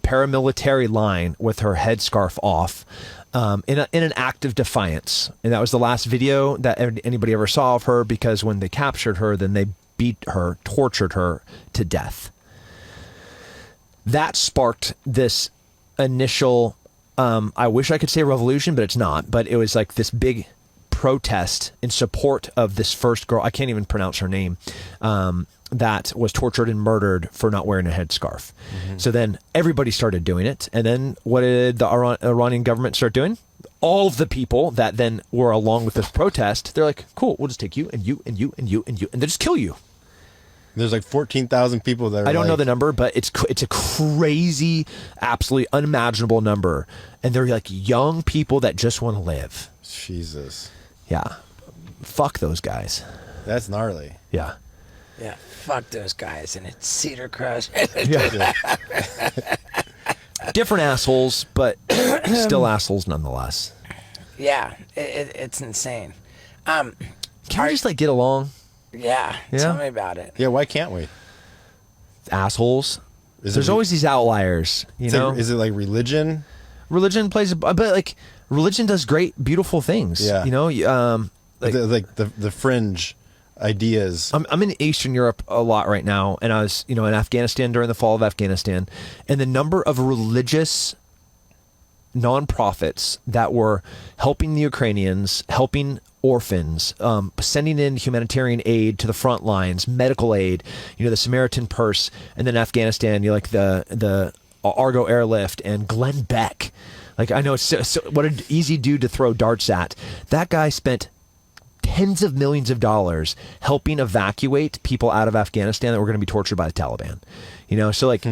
paramilitary line with her headscarf off, in an act of defiance. And that was the last video that anybody ever saw of her, because when they captured her, then they beat her, tortured her to death. That sparked this initial, I wish I could say revolution, but it's not. But it was like this big protest in support of this first girl. I can't even pronounce her name. That was tortured and murdered for not wearing a headscarf. So then everybody started doing it. And then what did the Iranian government start doing? All of the people that then were along with this protest, they're like, cool, we'll just take you and you and you and you and you, and they just kill you.
there's like 14,000 people that are
I don't know the number, but it's a crazy, absolutely unimaginable number. And they're like young people that just want to live.
Jesus.
Yeah. Fuck those guys.
That's gnarly.
Yeah.
Yeah, fuck those guys, and it's Cedar Crest.
Yeah. Different assholes, but still assholes nonetheless.
Yeah, it's insane.
Can we just like get along?
Yeah, tell me about it.
Yeah, why can't we?
Assholes. There's always these outliers, you know?
Is it like religion?
Religion plays, but like religion does great, beautiful things.
Yeah.
You know,
like the fringe ideas.
I'm in Eastern Europe a lot right now, and I was, in Afghanistan during the fall of Afghanistan, and the number of religious nonprofits that were helping the Ukrainians, helping orphans, sending in humanitarian aid to the front lines, medical aid, the Samaritan Purse, and then Afghanistan, like the Argo Airlift and Glenn Beck. Like, I know it's so what an easy dude to throw darts at. That guy spent tens of millions of dollars helping evacuate people out of Afghanistan that were going to be tortured by the Taliban. So like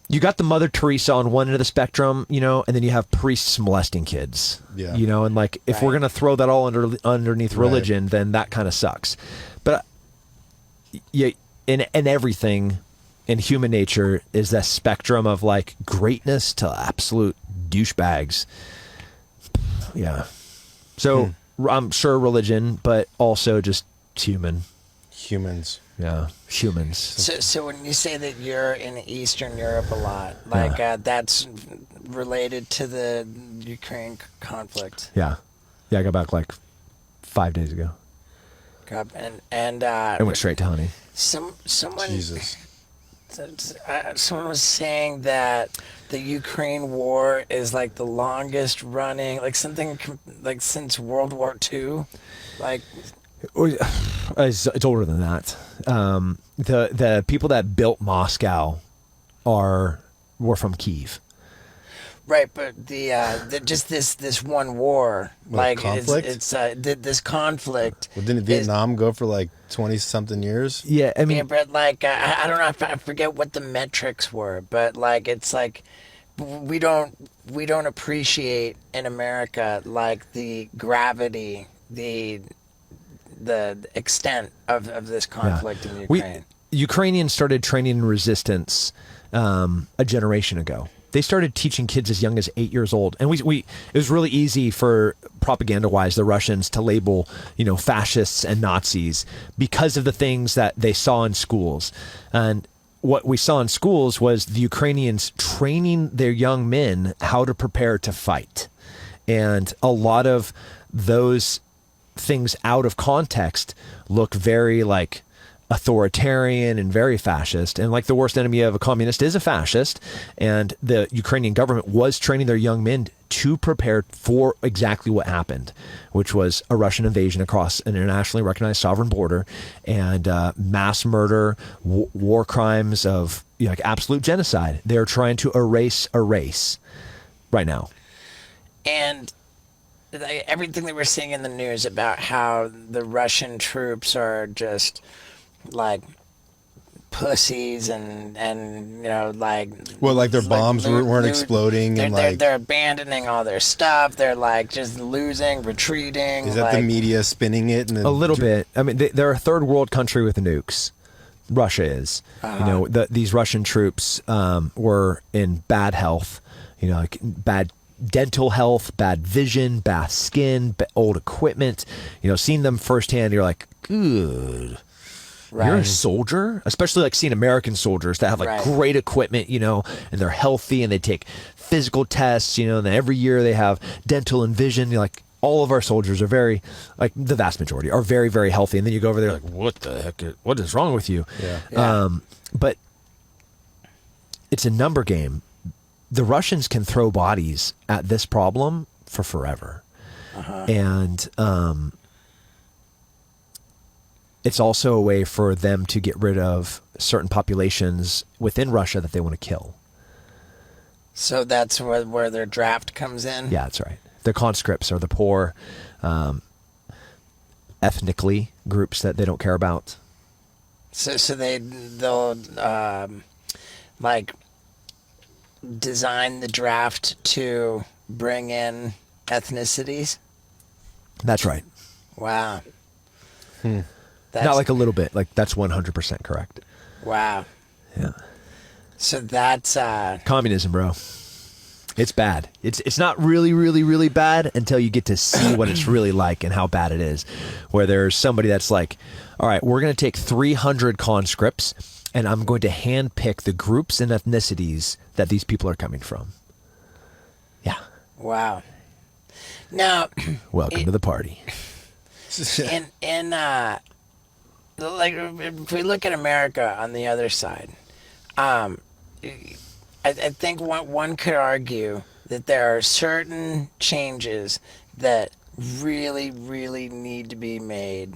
you got the Mother Teresa on one end of the spectrum, and then you have priests molesting kids. Yeah. And like if we're going to throw that all underneath religion, then that kind of sucks. But yeah, in everything in human nature is that spectrum of like greatness to absolute douchebags. Yeah. So I'm sure religion, but also just
Humans.
Yeah, humans.
So when you say that you're in Eastern Europe a lot, like that's related to the Ukraine conflict.
Yeah. Yeah, I got back like 5 days ago.
And
I went straight to honey.
Someone
Jesus.
Someone was saying that the Ukraine war is like the longest running, like something like since World War II. Like,
It's older than that. The people that built Moscow were from Kyiv.
right, but the just this one war,
What,
like
conflict?
it's this conflict.
Well, didn't Vietnam go for like 20-something years?
Yeah, I mean,
Yeah, but like I don't know if I forget what the metrics were, but like it's like we don't appreciate in America like the gravity, the extent of this conflict in Ukraine.
Ukrainians started training in resistance a generation ago. They started teaching kids as young as 8 years old, and it was really easy for propaganda-wise the Russians to label fascists and Nazis because of the things that they saw in schools. And what we saw in schools was the Ukrainians training their young men how to prepare to fight, and a lot of those things out of context look very like authoritarian and very fascist, and like the worst enemy of a communist is a fascist. And the Ukrainian government was training their young men to prepare for exactly what happened, which was a Russian invasion across an internationally recognized sovereign border, and mass murder, war crimes of like absolute genocide. They're trying to erase a race right now.
And everything that we're seeing in the news about how the Russian troops are just like pussies and like
their bombs weren't exploding,
they're,
and
they're,
like
they're abandoning all their stuff. They're like just losing, retreating.
is that the media spinning it? And
A little bit. I mean, they're a third world country with nukes. Russia is. These Russian troops were in bad health. Like bad dental health, bad vision, bad skin, old equipment. Seeing them firsthand, you're like, good.
Right.
You're a soldier, especially like seeing American soldiers that have like great equipment, and they're healthy and they take physical tests, and then every year they have dental and vision. You're like, all of our soldiers are very, like the vast majority are very, very healthy. And then you go over there like, what the heck? What is wrong with you?
Yeah.
But it's a number game. The Russians can throw bodies at this problem for forever. And it's also a way for them to get rid of certain populations within Russia that they want to kill.
So that's where their draft comes in?
Yeah, that's right. Their conscripts are the poor, ethnically groups that they don't care about.
So they'll like design the draft to bring in ethnicities?
That's right.
Wow.
Not like a little bit. Like that's 100% correct.
Wow.
Yeah.
So that's
Communism, bro. It's bad. It's not really, really, really bad until you get to see what it's really like and how bad it is. Where there's somebody that's like, all right, we're going to take 300 conscripts and I'm going to handpick the groups and ethnicities that these people are coming from. Yeah.
wow. Now,
Welcome to the party.
in like if we look at America on the other side, I think one could argue that there are certain changes that really, really need to be made.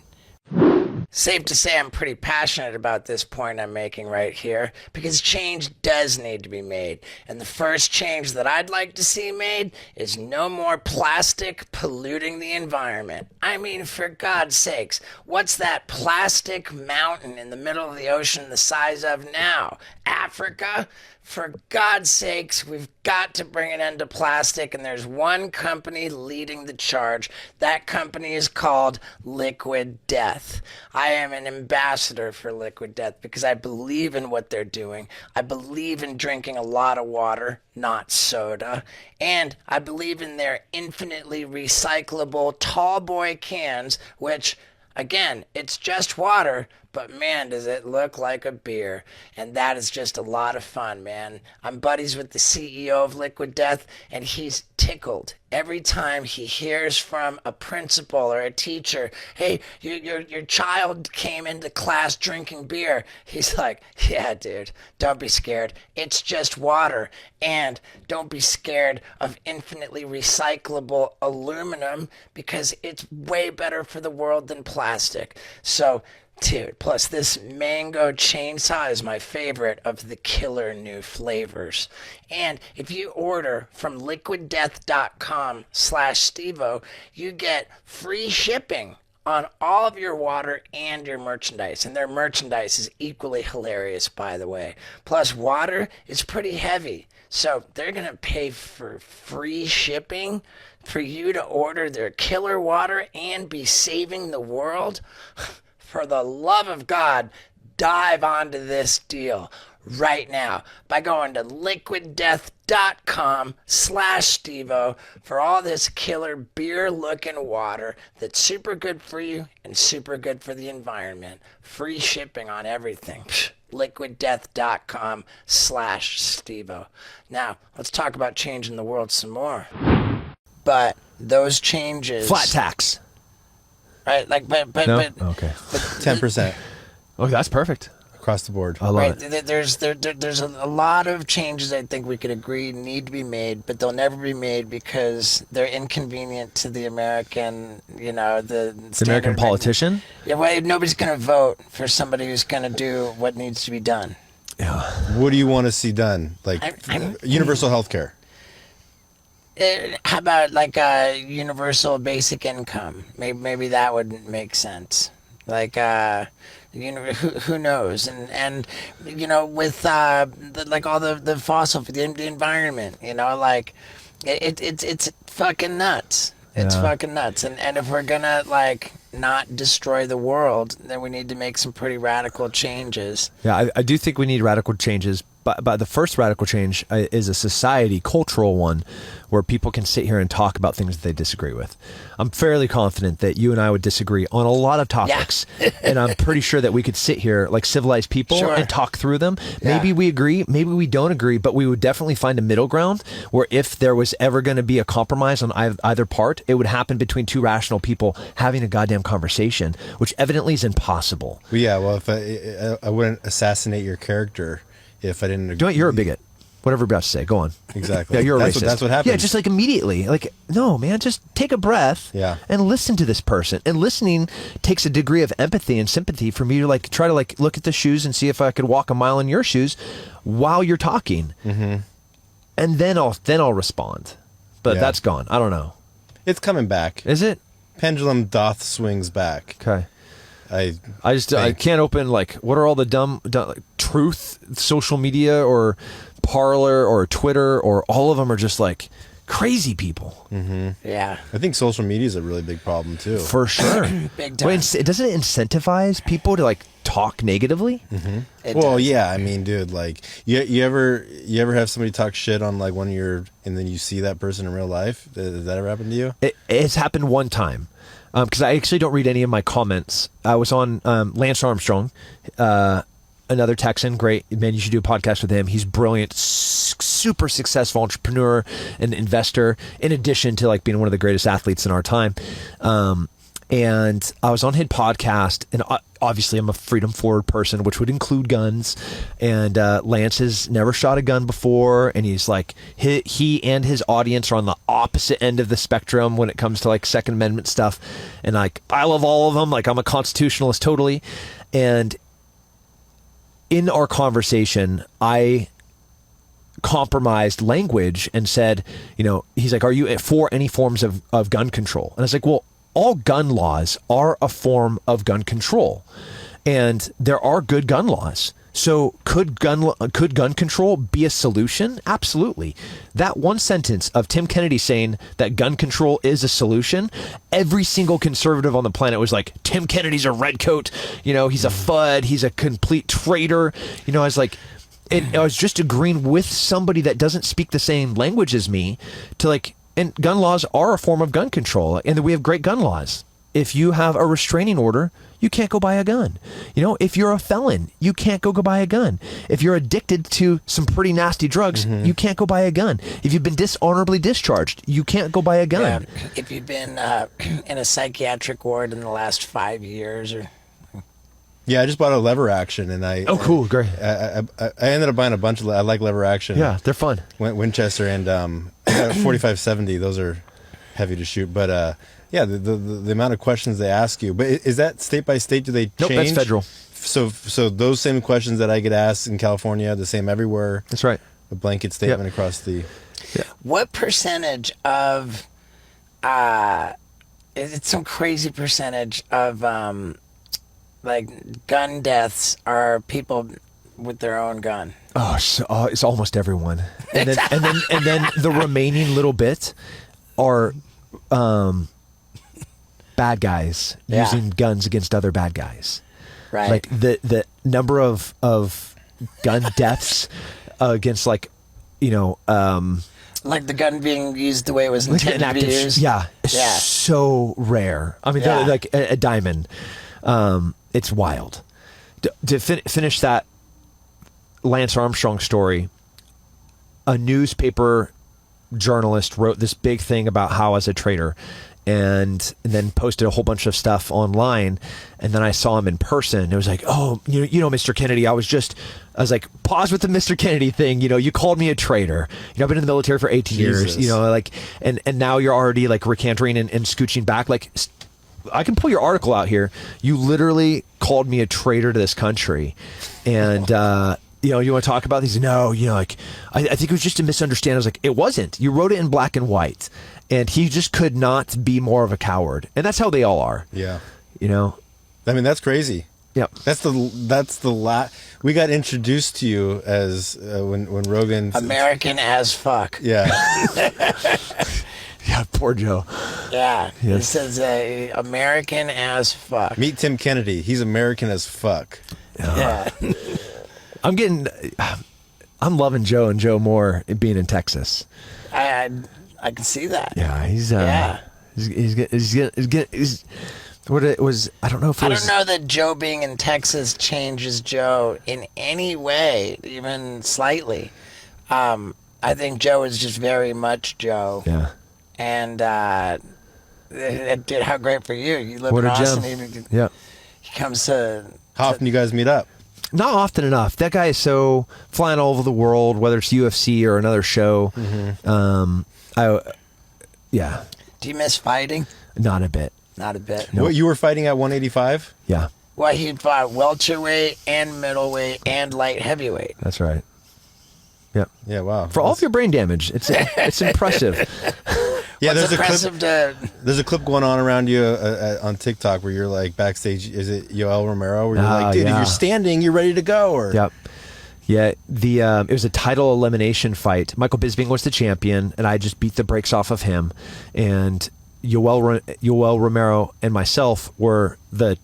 Safe to say I'm pretty passionate about this point I'm making right here, because change does need to be made. And the first change that I'd like to see made is no more plastic polluting the environment. I mean, for God's sakes, what's that plastic mountain in the middle of the ocean the size of now? Africa? for God's sakes, we've got to bring an end to plastic, and there's one company leading the charge. That company is called Liquid Death. I am an ambassador for Liquid Death because I believe in what they're doing. I believe in drinking a lot of water, not soda. And I believe in their infinitely recyclable tall boy cans, which, again, it's just water, but man, does it look like a beer. And that is just a lot of fun, man. I'm buddies with the CEO of Liquid Death, and he's tickled every time he hears from a principal or a teacher, hey, your child came into class drinking beer. He's like, yeah, dude, don't be scared. It's just water. And don't be scared of infinitely recyclable aluminum because it's way better for the world than plastic. So, dude, plus this mango chainsaw is my favorite of the killer new flavors. And if you order from liquiddeath.com/Stevo, you get free shipping on all of your water and your merchandise. And their merchandise is equally hilarious, by the way. Plus, water is pretty heavy. So they're going to pay for free shipping for you to order their killer water and be saving the world. For the love of God, dive onto this deal right now by going to liquiddeath.com/Stevo for all this killer beer-looking water that's super good for you and super good for the environment. Free shipping on everything. liquiddeath.com/Stevo. Now, let's talk about changing the world some more. But those changes...
Flat tax.
Right, like, but
Okay.
10%
Oh, that's perfect.
across the board.
I love
right,
it.
there's a lot of changes I think we could agree need to be made, but they'll never be made because they're inconvenient to the American, the
The
standard
American politician?
Yeah, well, nobody's going to vote for somebody who's going to do what needs to be done.
Yeah.
What do you want to see done? Like universal health care.
How about like a universal basic income? Maybe that would make sense. Like, who knows? And with like all the fossil for the environment, like it's fucking nuts. It's fucking nuts. And if we're gonna like not destroy the world, then we need to make some pretty radical changes.
Yeah, I do think we need radical changes. But the first radical change is a society, cultural one, where people can sit here and talk about things that they disagree with. I'm fairly confident that you and I would disagree on a lot of topics. Yeah. And I'm pretty sure that we could sit here like civilized people and talk through them. Yeah. Maybe we agree, maybe we don't agree, but we would definitely find a middle ground where if there was ever going to be a compromise on either part, it would happen between two rational people having a goddamn conversation, which evidently is impossible.
Well, yeah, well, if I wouldn't assassinate your character if I didn't agree.
You're a bigot. Whatever you're about to say. Go on.
Exactly.
Yeah, you're a racist.
That's what happens.
Yeah, just like immediately. Like, no, man, just take a breath and listen to this person. And listening takes a degree of empathy and sympathy for me to like try to like look at the shoes and see if I could walk a mile in your shoes while you're talking. Mm-hmm. And then I'll respond. But that's gone. I don't know.
It's coming back.
Is it?
Pendulum doth swings back.
Okay. I can't open like what are all the dumb like, Truth, social media, or Parler, or Twitter, or all of them are just like crazy people.
Mm-hmm.
Yeah,
I think social media is a really big problem too.
For sure.
Big time.
Wait, doesn't it incentivize people to like talk negatively?
Mm-hmm. Well, yeah. I mean, dude, like you ever have somebody talk shit on like one of your, and then you see that person in real life? Does that ever happen to you?
It's happened one time. Because I actually don't read any of my comments. I was on Lance Armstrong, another Texan. Great, man, you should do a podcast with him. He's brilliant, super successful entrepreneur and investor, in addition to like being one of the greatest athletes in our time. And I was on his podcast, and obviously I'm a freedom forward person, which would include guns. And Lance has never shot a gun before, and he's like, he and his audience are on the opposite end of the spectrum when it comes to like Second Amendment stuff. And like, I love all of them. Like, I'm a constitutionalist totally. And in our conversation, I compromised language and said, he's like, are you for any forms of gun control? And I was like, well, all gun laws are a form of gun control, and there are good gun laws. So could gun control be a solution? Absolutely. That one sentence of Tim Kennedy saying that gun control is a solution, every single conservative on the planet was like, Tim Kennedy's a redcoat, he's a FUD, he's a complete traitor. I was like, I was just agreeing with somebody that doesn't speak the same language as me to like, and gun laws are a form of gun control, and we have great gun laws. If you have a restraining order, you can't go buy a gun. If you're a felon, you can't go buy a gun. If you're addicted to some pretty nasty drugs, you can't go buy a gun. If you've been dishonorably discharged, you can't go buy a gun.
Yeah. If you've been in a psychiatric ward in the last 5 years, or
Yeah, I just bought a lever action, and
Oh, cool, great.
I ended up buying a bunch of. I like lever action.
Yeah, they're fun.
Winchester and I got a 4570. Those are heavy to shoot, but yeah, the amount of questions they ask you. But is that state by state? Do they change?
Nope, that's federal.
So those same questions that I get asked in California, the same everywhere.
That's right.
A blanket statement across the.
Yeah.
what percentage of it's some crazy percentage of like gun deaths are people with their own gun?
Oh, it's almost everyone, and then the remaining little bit are bad guys using guns against other bad guys.
Right.
Like the number of gun deaths against like
like the gun being used the way it was
like
intended to be used.
Yeah,
Yeah.
so rare. I mean,
Yeah.
they're like a diamond. It's wild. To finish that Lance Armstrong story, a newspaper journalist wrote this big thing about how as a traitor, and then posted a whole bunch of stuff online. And then I saw him in person. It was like, oh, Mr. Kennedy, I was like, pause with the Mr. Kennedy thing. You called me a traitor. I've been in the military for 18 years, like, and now you're already like recanting and scooching back. Like, I can pull your article out here. You literally called me a traitor to this country. And, you want to talk about these? No, like, I think it was just a misunderstanding. I was like, it wasn't. You wrote it in black and white. And he just could not be more of a coward. And that's how they all are.
Yeah.
I
mean, that's crazy.
Yep.
We got introduced to you as when Rogan.
American as fuck.
Yeah.
Yeah, poor Joe.
Yeah.
Yes.
It says American as fuck.
Meet Tim Kennedy. He's American as fuck.
Yeah.
I'm loving Joe and Joe more being in Texas.
I can see that.
Yeah, he's what it was. I don't know if it was.
I don't know that Joe being in Texas changes Joe in any way, even slightly. I think Joe is just very much Joe.
Yeah.
And it did how great for you. You live
What
in
a
Austin.
gem. Yeah.
He comes to.
How often you guys meet up?
Not often enough. That guy is so flying all over the world, whether it's UFC or another show. Yeah.
Do you miss fighting?
Not a bit.
Not a bit.
What, you were fighting at 185?
Yeah.
Well, he fought welterweight and middleweight and light heavyweight.
That's right. Yeah.
Yeah. Wow.
For all of your brain damage, it's impressive.
Yeah,
What's
there's a
impressive
clip. There's a clip going on around you on TikTok where you're like backstage. Is it Yoel Romero? Where you're like, dude, if you're standing, you're ready to go. Or
Yep. Yeah, it was a title elimination fight. Michael Bisping was the champion, and I just beat the brakes off of him. And Yoel Romero and myself were the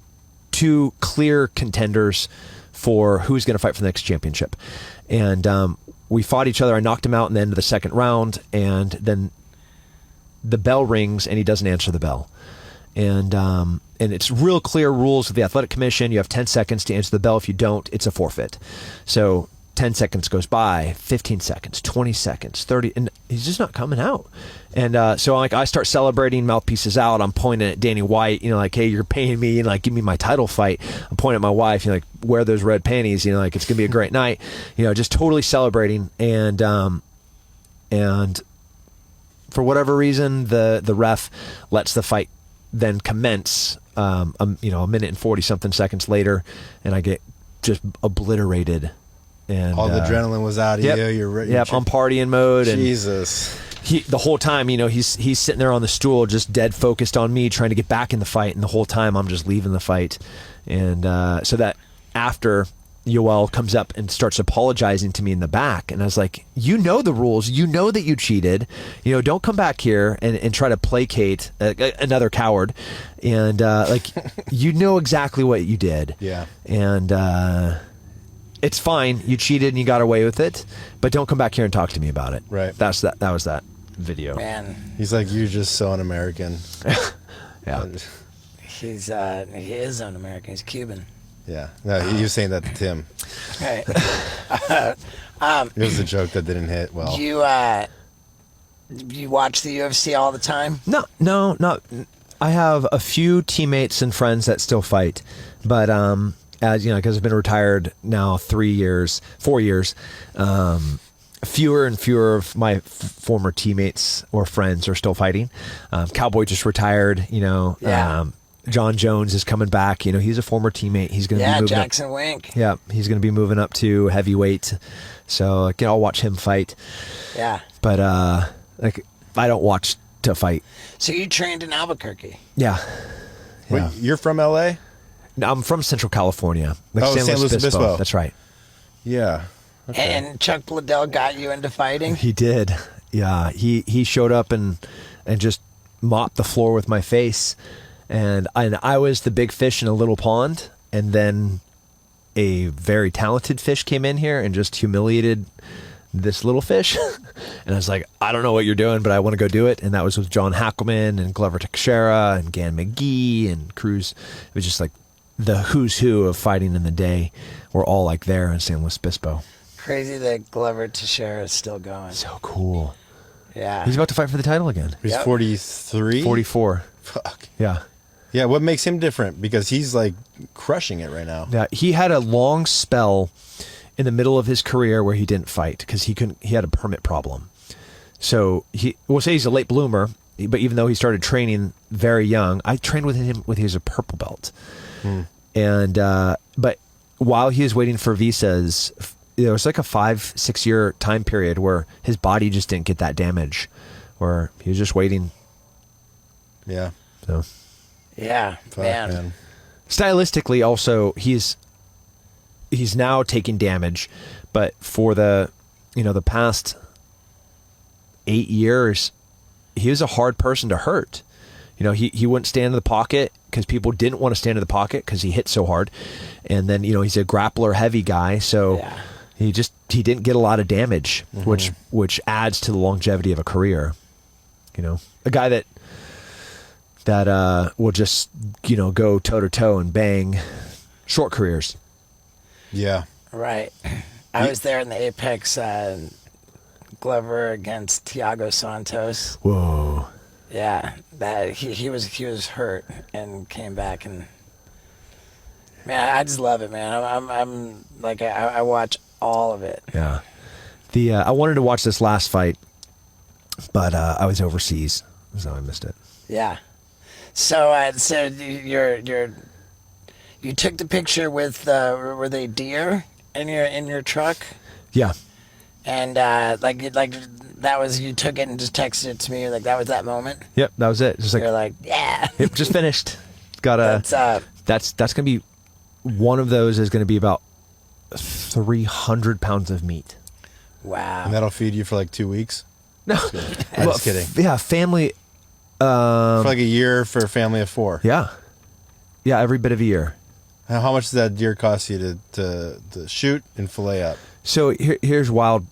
two clear contenders for who's going to fight for the next championship. And we fought each other. I knocked him out in the end of the second round, and then the bell rings, and he doesn't answer the bell. And it's real clear rules with the athletic commission. You have 10 seconds to answer the bell. If you don't, it's a forfeit. So 10 seconds goes by, 15 seconds, 20 seconds, 30, and he's just not coming out. And so I start celebrating, mouthpieces out. I'm pointing at Danny White, like, hey, you're paying me, and like, give me my title fight. I'm pointing at my wife, like, wear those red panties, like, it's gonna be a great night, just totally celebrating. And for whatever reason, the ref lets the fight then commence. A minute and 40 something seconds later, and I get just obliterated. And
all the adrenaline was out of you. You're ready.
Yep, I'm partying mode.
Jesus.
And the whole time, he's sitting there on the stool, just dead focused on me, trying to get back in the fight. And the whole time, I'm just leaving the fight. And so that after Yoel comes up and starts apologizing to me in the back. And I was like, you know the rules. You know that you cheated. Don't come back here and try to placate another coward. And like, you know exactly what you did.
Yeah.
And it's fine. You cheated and you got away with it. But don't come back here and talk to me about it.
Right.
That was that video.
Man,
He's like, you're just so un-American.
Yeah.
he is un-American. He's Cuban.
Yeah. No, he was saying that to Tim.
Right.
It was a joke that didn't hit well.
You watch the UFC all the time?
No, not. I have a few teammates and friends that still fight, but as you know, because I've been retired now 4 years, fewer and fewer of my former teammates or friends are still fighting. Cowboy just retired.
Yeah.
John Jones is coming back. He's a former teammate. He's going to be moving
Jackson
up.
Wink.
Yeah, he's going to be moving up to heavyweight. So I'll watch him fight.
Yeah.
But I don't watch to fight.
So you trained in Albuquerque?
Yeah.
Wait, you're from LA?
No, I'm from Central California. Like
San Luis Obispo.
That's right.
Yeah. Okay.
And Chuck Liddell got you into fighting?
He did. Yeah. He showed up and just mopped the floor with my face. And I was the big fish in a little pond. And then a very talented fish came in here and just humiliated this little fish. And I was like, I don't know what you're doing, but I want to go do it. And that was with John Hackelman and Glover Teixeira and Gan McGee and Cruz. It was just like the who's who of fighting in the day were all like there in San Luis Obispo.
Crazy that Glover Teixeira is still going.
So cool.
Yeah.
He's about to fight for the title again.
He's 43?
44.
Fuck.
Yeah.
Yeah, what makes him different? Because he's like crushing it right now.
Yeah, he had a long spell in the middle of his career where he didn't fight because he had a permit problem. So we'll say he's a late bloomer, but even though he started training very young, I trained with him when he was a purple belt. And but while he was waiting for visas, it was like a 5-6 year time period where his body just didn't get that damage, where he was just waiting.
Yeah.
So
Yeah,
Fuck,
man.
stylistically, also he's now taking damage, but for the past 8 years, he was a hard person to hurt. He wouldn't stand in the pocket because people didn't want to stand in the pocket because he hit so hard. And then, he's a grappler heavy guy. So
Yeah.
he didn't get a lot of damage, which adds to the longevity of a career. A guy that will just, go toe to toe and bang short careers.
Yeah.
Right. I was there in the Apex Glover against Thiago Santos.
Whoa.
Yeah, that he was hurt and came back, and man, I just love it, man. I'm like I watch all of it.
Yeah. I wanted to watch this last fight, but I was overseas, so I missed it.
Yeah. So you took the picture with were they deer in your truck?
Yeah.
And like that was, you took it and just texted it to me, like that was that moment.
Yep, that was it. Just
You're like, yeah.
Yep, just finished. That's gonna be one of those is gonna be about 300 pounds of meat.
Wow.
And that'll feed you for like 2 weeks?
No,
I'm just kidding.
Yeah, family.
For like a year for a family of 4.
Yeah, every bit of a year.
How much does that deer cost you to shoot and fillet up?
So here's wild.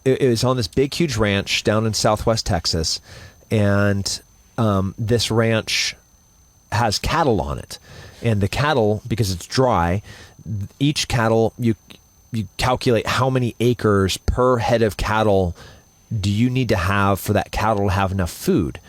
It was on this big, huge ranch down in Southwest Texas, and this ranch has cattle on it. And the cattle, because it's dry, each cattle, you calculate how many acres per head of cattle do you need to have for that cattle to have enough food.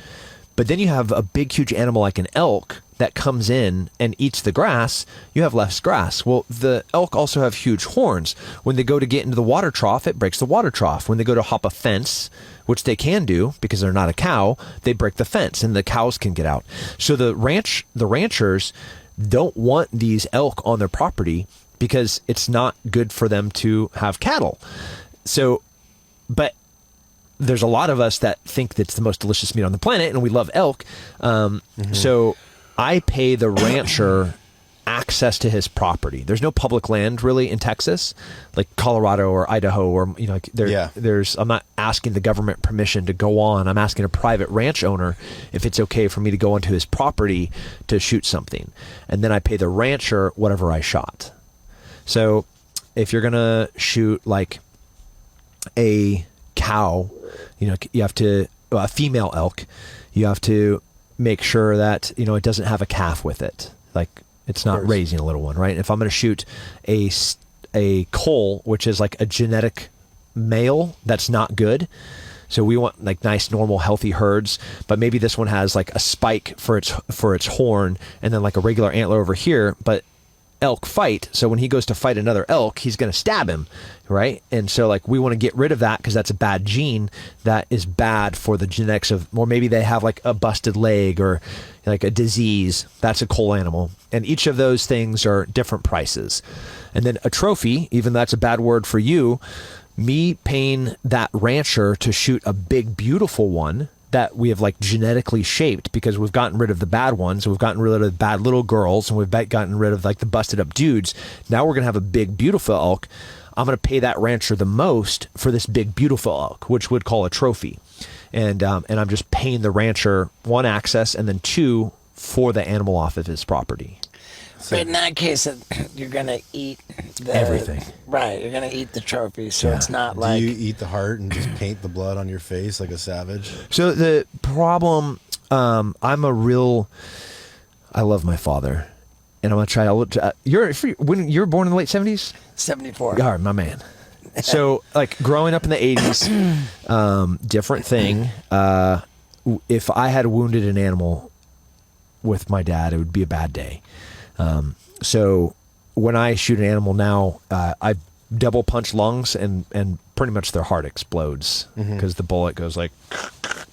But then you have a big, huge animal like an elk that comes in and eats the grass, you have less grass. Well, the elk also have huge horns. When they go to get into the water trough, it breaks the water trough. When they go to hop a fence, which they can do because they're not a cow, they break the fence and the cows can get out. So the ranchers don't want these elk on their property because it's not good for them to have cattle. So, but there's a lot of us that think that's the most delicious meat on the planet, and we love elk. So I pay the rancher access to his property. There's no public land really in Texas, like Colorado or Idaho, or like there's. I'm not asking the government permission to go on. I'm asking a private ranch owner if it's okay for me to go onto his property to shoot something, and then I pay the rancher whatever I shot. So if you're gonna shoot like a cow, you have to a female elk, you have to make sure that it doesn't have a calf with it, like it's not raising a little one, right? If I'm going to shoot a coal, which is like a genetic male, that's not good. So we want like nice, normal, healthy herds, but maybe this one has like a spike for its horn, and then like a regular antler over here. But elk fight, so when he goes to fight another elk, he's going to stab him, right? And so like we want to get rid of that because that's a bad gene that is bad for the genetics of, or maybe they have like a busted leg or like a disease. That's a coal animal, and each of those things are different prices. And then a trophy, even that's a bad word for you, me paying that rancher to shoot a big beautiful one that we have like genetically shaped, because we've gotten rid of the bad ones, we've gotten rid of the bad little girls, and we've gotten rid of like the busted up dudes. Now we're gonna have a big beautiful elk. I'm gonna pay that rancher the most for this big beautiful elk, which would call a trophy, and I'm just paying the rancher, one, access, and then two, for the animal off of his property.
So, but in that case, you're gonna eat
everything.
Right, you're gonna eat the trophy, so it's not like...
Do you eat the heart and just paint the blood on your face like a savage?
So the problem, I love my father, and I'm gonna try. When you were born in the late 70s?
74.
All right, my man. So like growing up in the 80s, different thing. If I had wounded an animal with my dad, it would be a bad day. So when I shoot an animal now, I double punch lungs, and pretty much their heart explodes because the bullet goes like,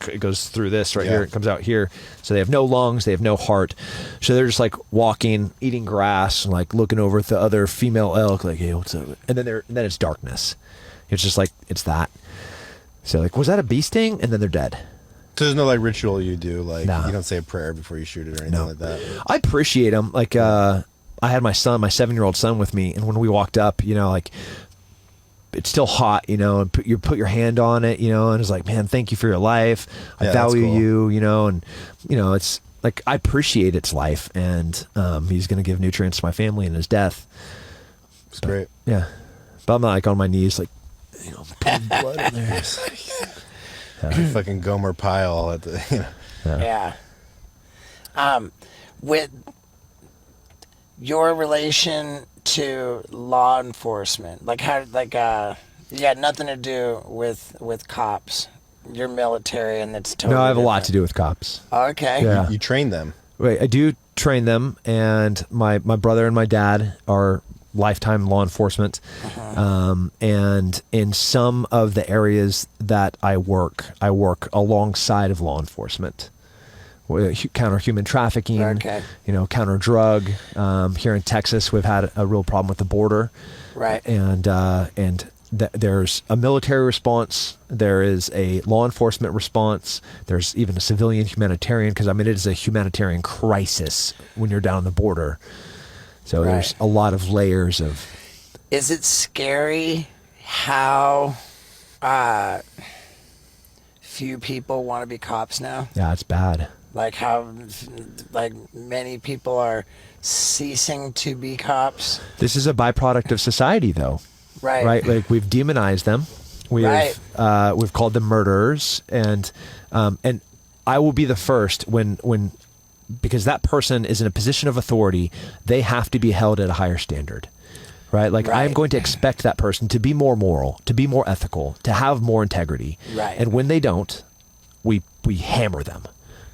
it goes through this right here, it comes out here. So they have no lungs, they have no heart. So they're just like walking, eating grass, and like looking over at the other female elk, like, hey, what's up? And then it's darkness. It's just like, it's that. So like, was that a bee sting? And then they're dead.
So there's no like ritual you do, like
No.
you don't say a prayer before you shoot it or anything like that.
I appreciate them. Like, I had my 7-year-old son with me, and when we walked up, like it's still hot, and you put your hand on it, and it's like, man, thank you for your life. I value you, and it's like, I appreciate its life, and he's going to give nutrients to my family in his death.
It's great.
Yeah. But I'm not like on my knees, like, putting blood in there.
Fucking Gomer Pyle at the,
Yeah. With your relation to law enforcement, like how, like, you got nothing to do with cops. You're military, and it's totally
No, I have a lot
different.
to do with cops.
Okay.
Yeah.
you train them.
Right, I do train them, and my brother and my dad are lifetime law enforcement. And in some of the areas that I work alongside of law enforcement. Counter human trafficking, counter drug. Here in Texas, we've had a real problem with the border.
Right.
And there's a military response, there is a law enforcement response, there's even a civilian humanitarian, because it is a humanitarian crisis when you're down the border. So there's a lot of layers of...
Is it scary how few people want to be cops now?
Yeah, it's bad.
Like how many people are ceasing to be cops?
This is a byproduct of society, though.
Right.
Right? Like, we've demonized them. We've called them murderers, and I will be the first when because that person is in a position of authority, they have to be held at a higher standard. Right? Like, I'm going to expect that person to be more moral, to be more ethical, to have more integrity.
Right.
And when they don't, we hammer them.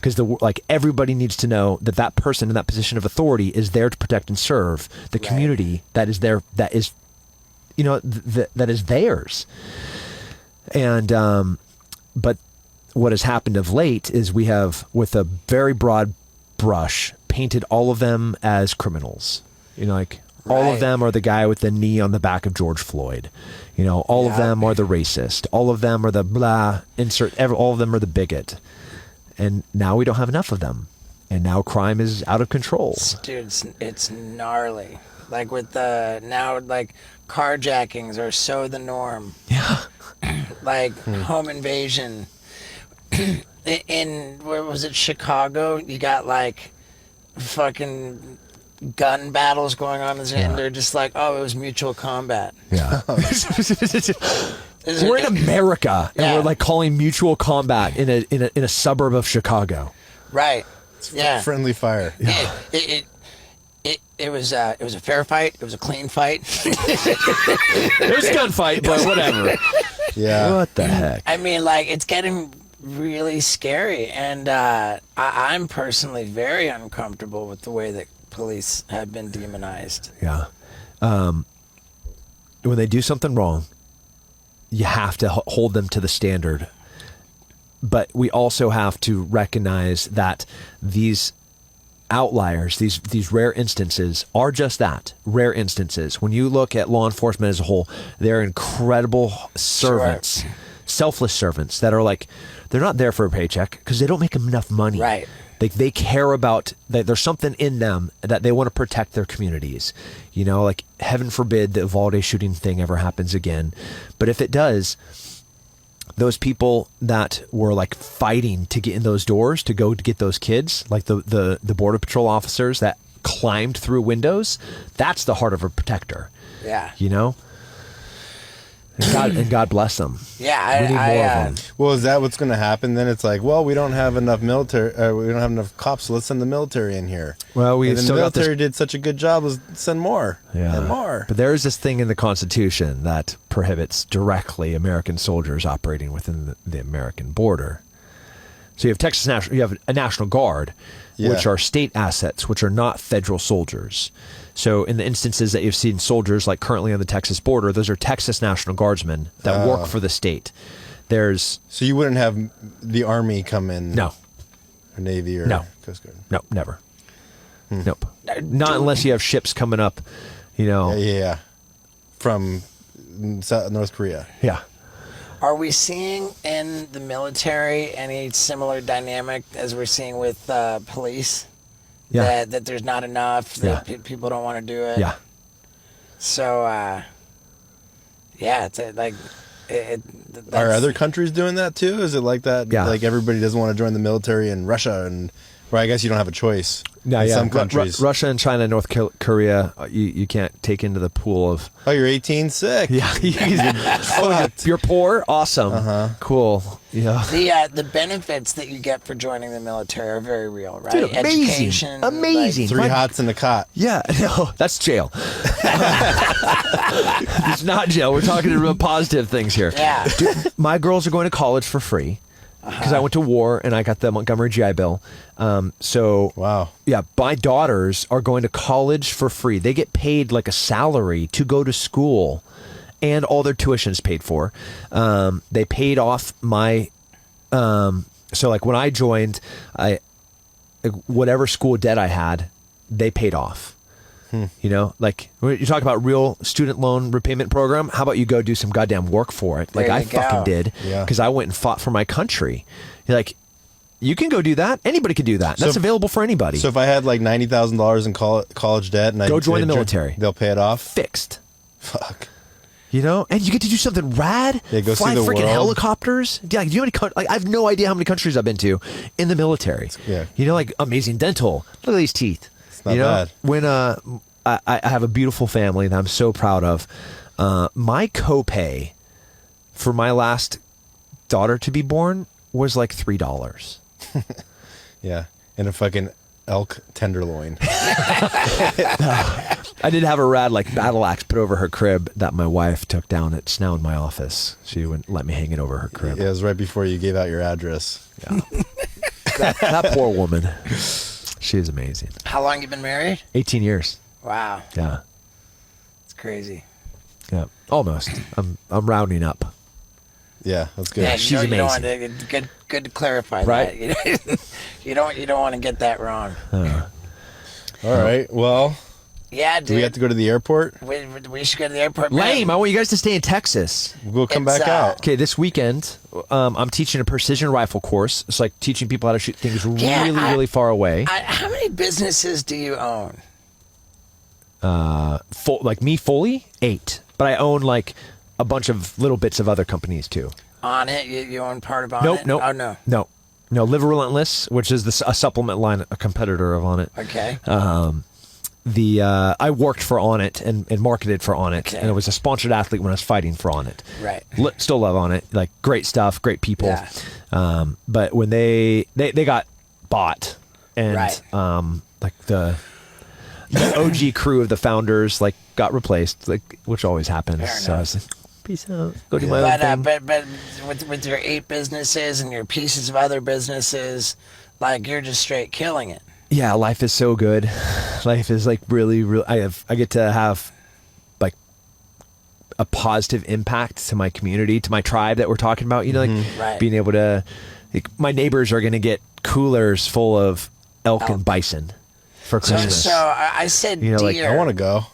Because everybody needs to know that person in that position of authority is there to protect and serve the community that is there, that is theirs. And but what has happened of late is we have, with a very broad brush, painted all of them as criminals. All of them are the guy with the knee on the back of George Floyd. All of them are the racist. All of them are the blah, all of them are the bigot. And now we don't have enough of them. And now crime is out of control.
Dude, it's gnarly. Like with the now, like carjackings are so the norm.
Yeah.
Like home invasion. In where was it, Chicago? You got like fucking gun battles going on, and they're just like, oh, it was mutual combat.
Yeah. We're in America, and
Yeah.
we're like calling mutual combat in a suburb of Chicago.
Right. Yeah.
Friendly fire.
It was a fair fight. It was a clean fight.
It was a gunfight, but whatever.
Yeah.
What the heck?
I mean, like, it's getting really scary, and I'm personally very uncomfortable with the way that police have been demonized.
Yeah. When they do something wrong, you have to hold them to the standard. But we also have to recognize that these outliers, these rare instances, are just that, rare instances. When you look at law enforcement as a whole, they're incredible servants, selfless servants that are like, they're not there for a paycheck because they don't make enough money.
Right.
They care about that. There's something in them that they want to protect their communities. You know, like heaven forbid the Uvalde shooting thing ever happens again. But if it does, those people that were like fighting to get in those doors to go to get those kids, like the Border Patrol officers that climbed through windows, that's the heart of a protector.
Yeah.
You know? And God bless them.
Yeah,
We need more of them.
Well, is that what's going to happen? Then it's like, well, we don't have enough military. We don't have enough cops. So let's send the military in here.
Well, we
and then
still
the
got this-
military did such a good job. Let's send more. And more.
But there is this thing in the Constitution that prohibits directly American soldiers operating within the American border. So you have you have a National Guard, which are state assets, which are not federal soldiers. So in the instances that you've seen soldiers like currently on the Texas border, those are Texas National Guardsmen that work for the state. There's
So you wouldn't have the Army come in?
No.
Or Navy or
No.
Coast Guard?
No, never. Nope. Not unless you have ships coming up, you know.
Yeah. From North Korea.
Yeah.
Are we seeing in the military any similar dynamic as we're seeing with police?
Yeah.
That there's not enough, that people don't want to do it?
Yeah.
So, yeah, it's like...
Are other countries doing that too? Is it like that?
Yeah.
Like everybody doesn't want to join the military in Russia, and well, I guess you don't have a choice. in some countries.
Russia and China, North Korea, you can't take into the pool of.
Oh, you're 18, sick.
Yeah. You're poor, awesome, cool. Yeah.
The benefits that you get for joining the military are very real, right?
Dude, amazing.
Education,
Amazing.
Three hots in the cot.
Yeah, no, that's jail. It's not jail. We're talking about positive things here.
Yeah.
Dude, my girls are going to college for free because I went to war and I got the Montgomery GI Bill. So
wow.
Yeah, my daughters are going to college for free. They get paid like a salary to go to school, and all their tuition's paid for. They paid off my. So like when I joined, whatever school debt I had, they paid off. You know, like you talk about real student loan repayment program. How about you go do some goddamn work for it? Like
There
I
you go.
fucking did, because I went and fought for my country. You're like, you can go do that. Anybody can do that. That's available for anybody.
So if I had like $90,000 in college debt and I
Go join the military.
they'll pay it off.
Fixed.
Fuck.
You know, and you get to do something rad.
Yeah, go
fly
see the
freaking
world.
helicopters. Yeah, do you know how many? Like, I have no idea how many countries I've been to in the military.
Yeah.
You know, like amazing dental. Look at these teeth.
It's not
you know,
bad.
when I have a beautiful family that I'm so proud of. My copay for my last daughter to be born was like $3.
Yeah. And a fucking elk tenderloin.
I did have a rad like battle axe put over her crib that my wife took down. It's now in my office. She wouldn't let me hang it over her crib.
Yeah, it was right before you gave out your address.
Yeah. that poor woman. She is amazing.
How long you been married?
18 years.
Wow,
Yeah.
it's crazy.
Yeah. Almost. I'm rounding up.
Yeah, that's good.
Yeah,
she's
you don't want
amazing.
to, good to clarify
Right.
that. You don't want to get that wrong.
All right. Well,
Yeah, dude.
Do we have to go to the airport?
We should go to the airport.
Lame.
Man.
I want you guys to stay in Texas.
We'll come
It's,
back out.
Okay, this weekend, I'm teaching a precision rifle course. It's like teaching people how to shoot things really far away.
How many businesses do you own?
Like me fully, 8. But I own like a bunch of little bits of other companies too.
On it? You own part of On
Nope,
It?
nope.
Oh, no.
No, Live Relentless, which is a supplement line, a competitor of On It.
Okay.
I worked for On It and marketed for On It,
Okay.
and I was a sponsored athlete when I was fighting for On It.
Right.
Still love On It, like great stuff, great people.
Yeah.
But when they got bought, and
Right.
like the OG crew of the founders like got replaced, like which always happens.
Fair
So I was like, peace out, go do my
But,
own thing.
but with your 8 businesses and your pieces of other businesses, like you're just straight killing it.
Yeah, life is so good. Life is like really. I get to have like a positive impact to my community, to my tribe that we're talking about. You know, like
Right.
being able to. Like, my neighbors are going to get coolers full of elk and bison for Christmas.
So I said
You know, like,
deer.
I want to go.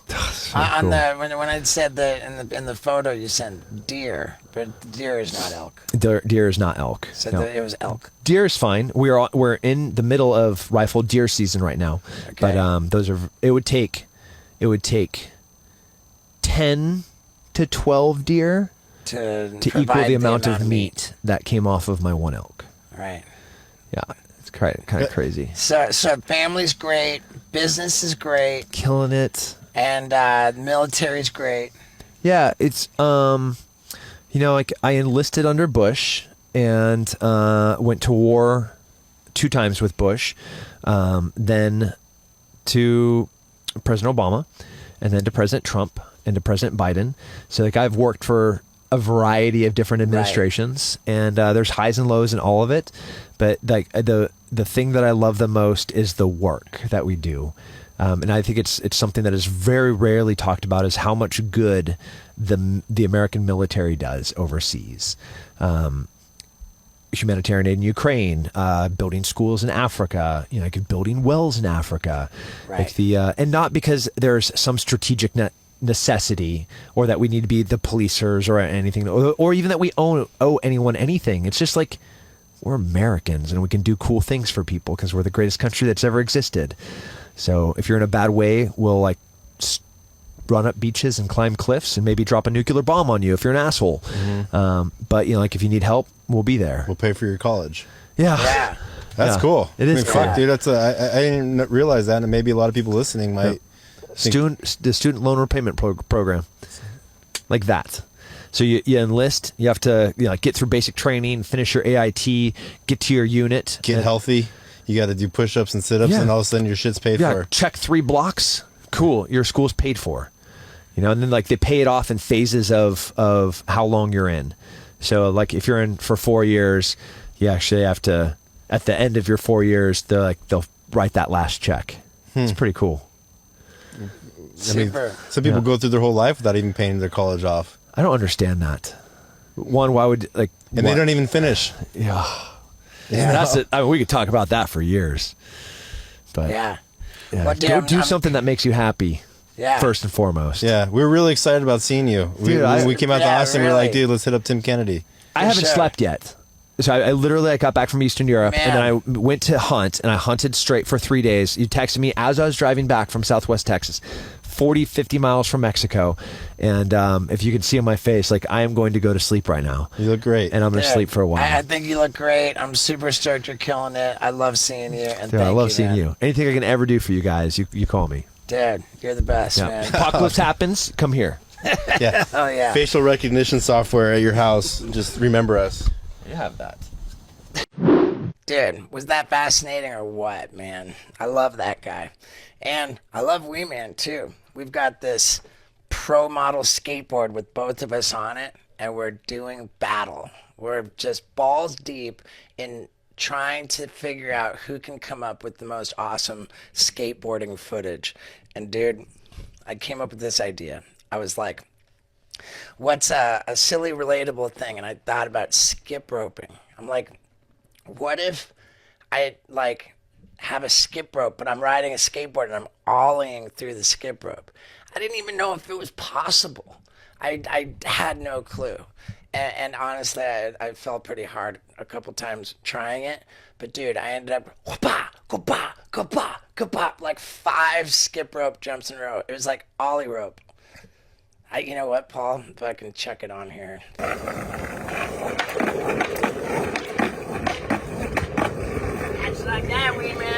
On
cool.
the when I said in the photo you sent deer, but deer is not elk.
Deer is not elk.
So
No.
it was elk.
Deer is fine. We're in the middle of rifle deer season right now.
Okay.
But it would take 10 to 12 deer
To
equal
provide
the amount of meat that came off of my one elk.
Right.
Yeah, it's kind of crazy.
So family's great, business is great,
Killing it.
and military's great.
Yeah, it's like I enlisted under Bush and went to war 2 times with Bush, then to President Obama, and then to President Trump and to President Biden. So like I've worked for a variety of different administrations, and there's highs and lows in all of it. But like the thing that I love the most is the work that we do. And I think it's something that is very rarely talked about, is how much good the American military does overseas. Humanitarian aid in Ukraine, building schools in Africa, like building wells in Africa,
Right.
like and not because there's some strategic necessity or that we need to be the policers or anything, or even that we owe anyone anything. It's just like we're Americans and we can do cool things for people because we're the greatest country that's ever existed. So if you're in a bad way, we'll like run up beaches and climb cliffs and maybe drop a nuclear bomb on you if you're an asshole. But like if you need help, we'll be there.
We'll pay for your college.
Yeah.
Yeah.
That's
Yeah.
cool.
It is
fuck,
cool.
dude. That's I didn't realize that, and maybe a lot of people listening might.
The student loan repayment program, like that. So you enlist, you have to get through basic training, finish your AIT, get to your unit,
Get healthy. You got to do push-ups and sit-ups,
Yeah.
and all of a sudden your shit's paid
Yeah,
for.
check 3 blocks. Cool, your school's paid for. And then like they pay it off in phases of how long you're in. So like if you're in for 4 years, you actually have to, at the end of your 4 years, they'll write that last check. It's pretty cool.
I mean,
Super.
some people go through their whole life without even paying their college off,
I don't understand that. One, why would
and
what?
they don't even finish.
Yeah. That's it. I mean, we could talk about that for years. But
Yeah.
yeah.
Well, dude,
do
I'm-
something that makes you happy.
Yeah.
First and foremost.
Yeah, we were really excited about seeing you.
Dude,
When we came out to
Yeah,
Austin, we were like,
really.
dude, let's hit up Tim Kennedy.
I haven't
sure.
slept yet. So I literally got back from Eastern Europe,
Man.
and then I went to hunt, and I hunted straight for 3 days. You texted me as I was driving back from Southwest Texas, 40, 50 miles from Mexico. And if you can see on my face, like I am going to go to sleep right now.
You look great.
And I'm going to
Dude,
sleep for a while.
I think you look great. I'm super stoked you're killing it. I love seeing you. And
Dude, I
thank
love
you,
seeing
man.
you. Anything I can ever do for you guys, you call me.
Dude, you're the best,
Yeah.
man.
Apocalypse happens, come here.
Yeah.
Oh, yeah.
Facial recognition software at your house. Just remember us.
You have that.
Dude, was that fascinating or what, man? I love that guy. And I love Wee Man, too. We've got this pro model skateboard with both of us on it, and we're doing battle. We're just balls deep in trying to figure out who can come up with the most awesome skateboarding footage. And, dude, I came up with this idea. I was like, what's a silly, relatable thing? And I thought about skip roping. I'm like, what if I have a skip rope, but I'm riding a skateboard and I'm ollieing through the skip rope. I didn't even know if it was possible. I had no clue. And honestly, I felt pretty hard a couple times trying it. But dude, I ended up like 5 skip rope jumps in a row. It was like ollie rope. You know what, Paul? If I can check it on here. It's like that, we man.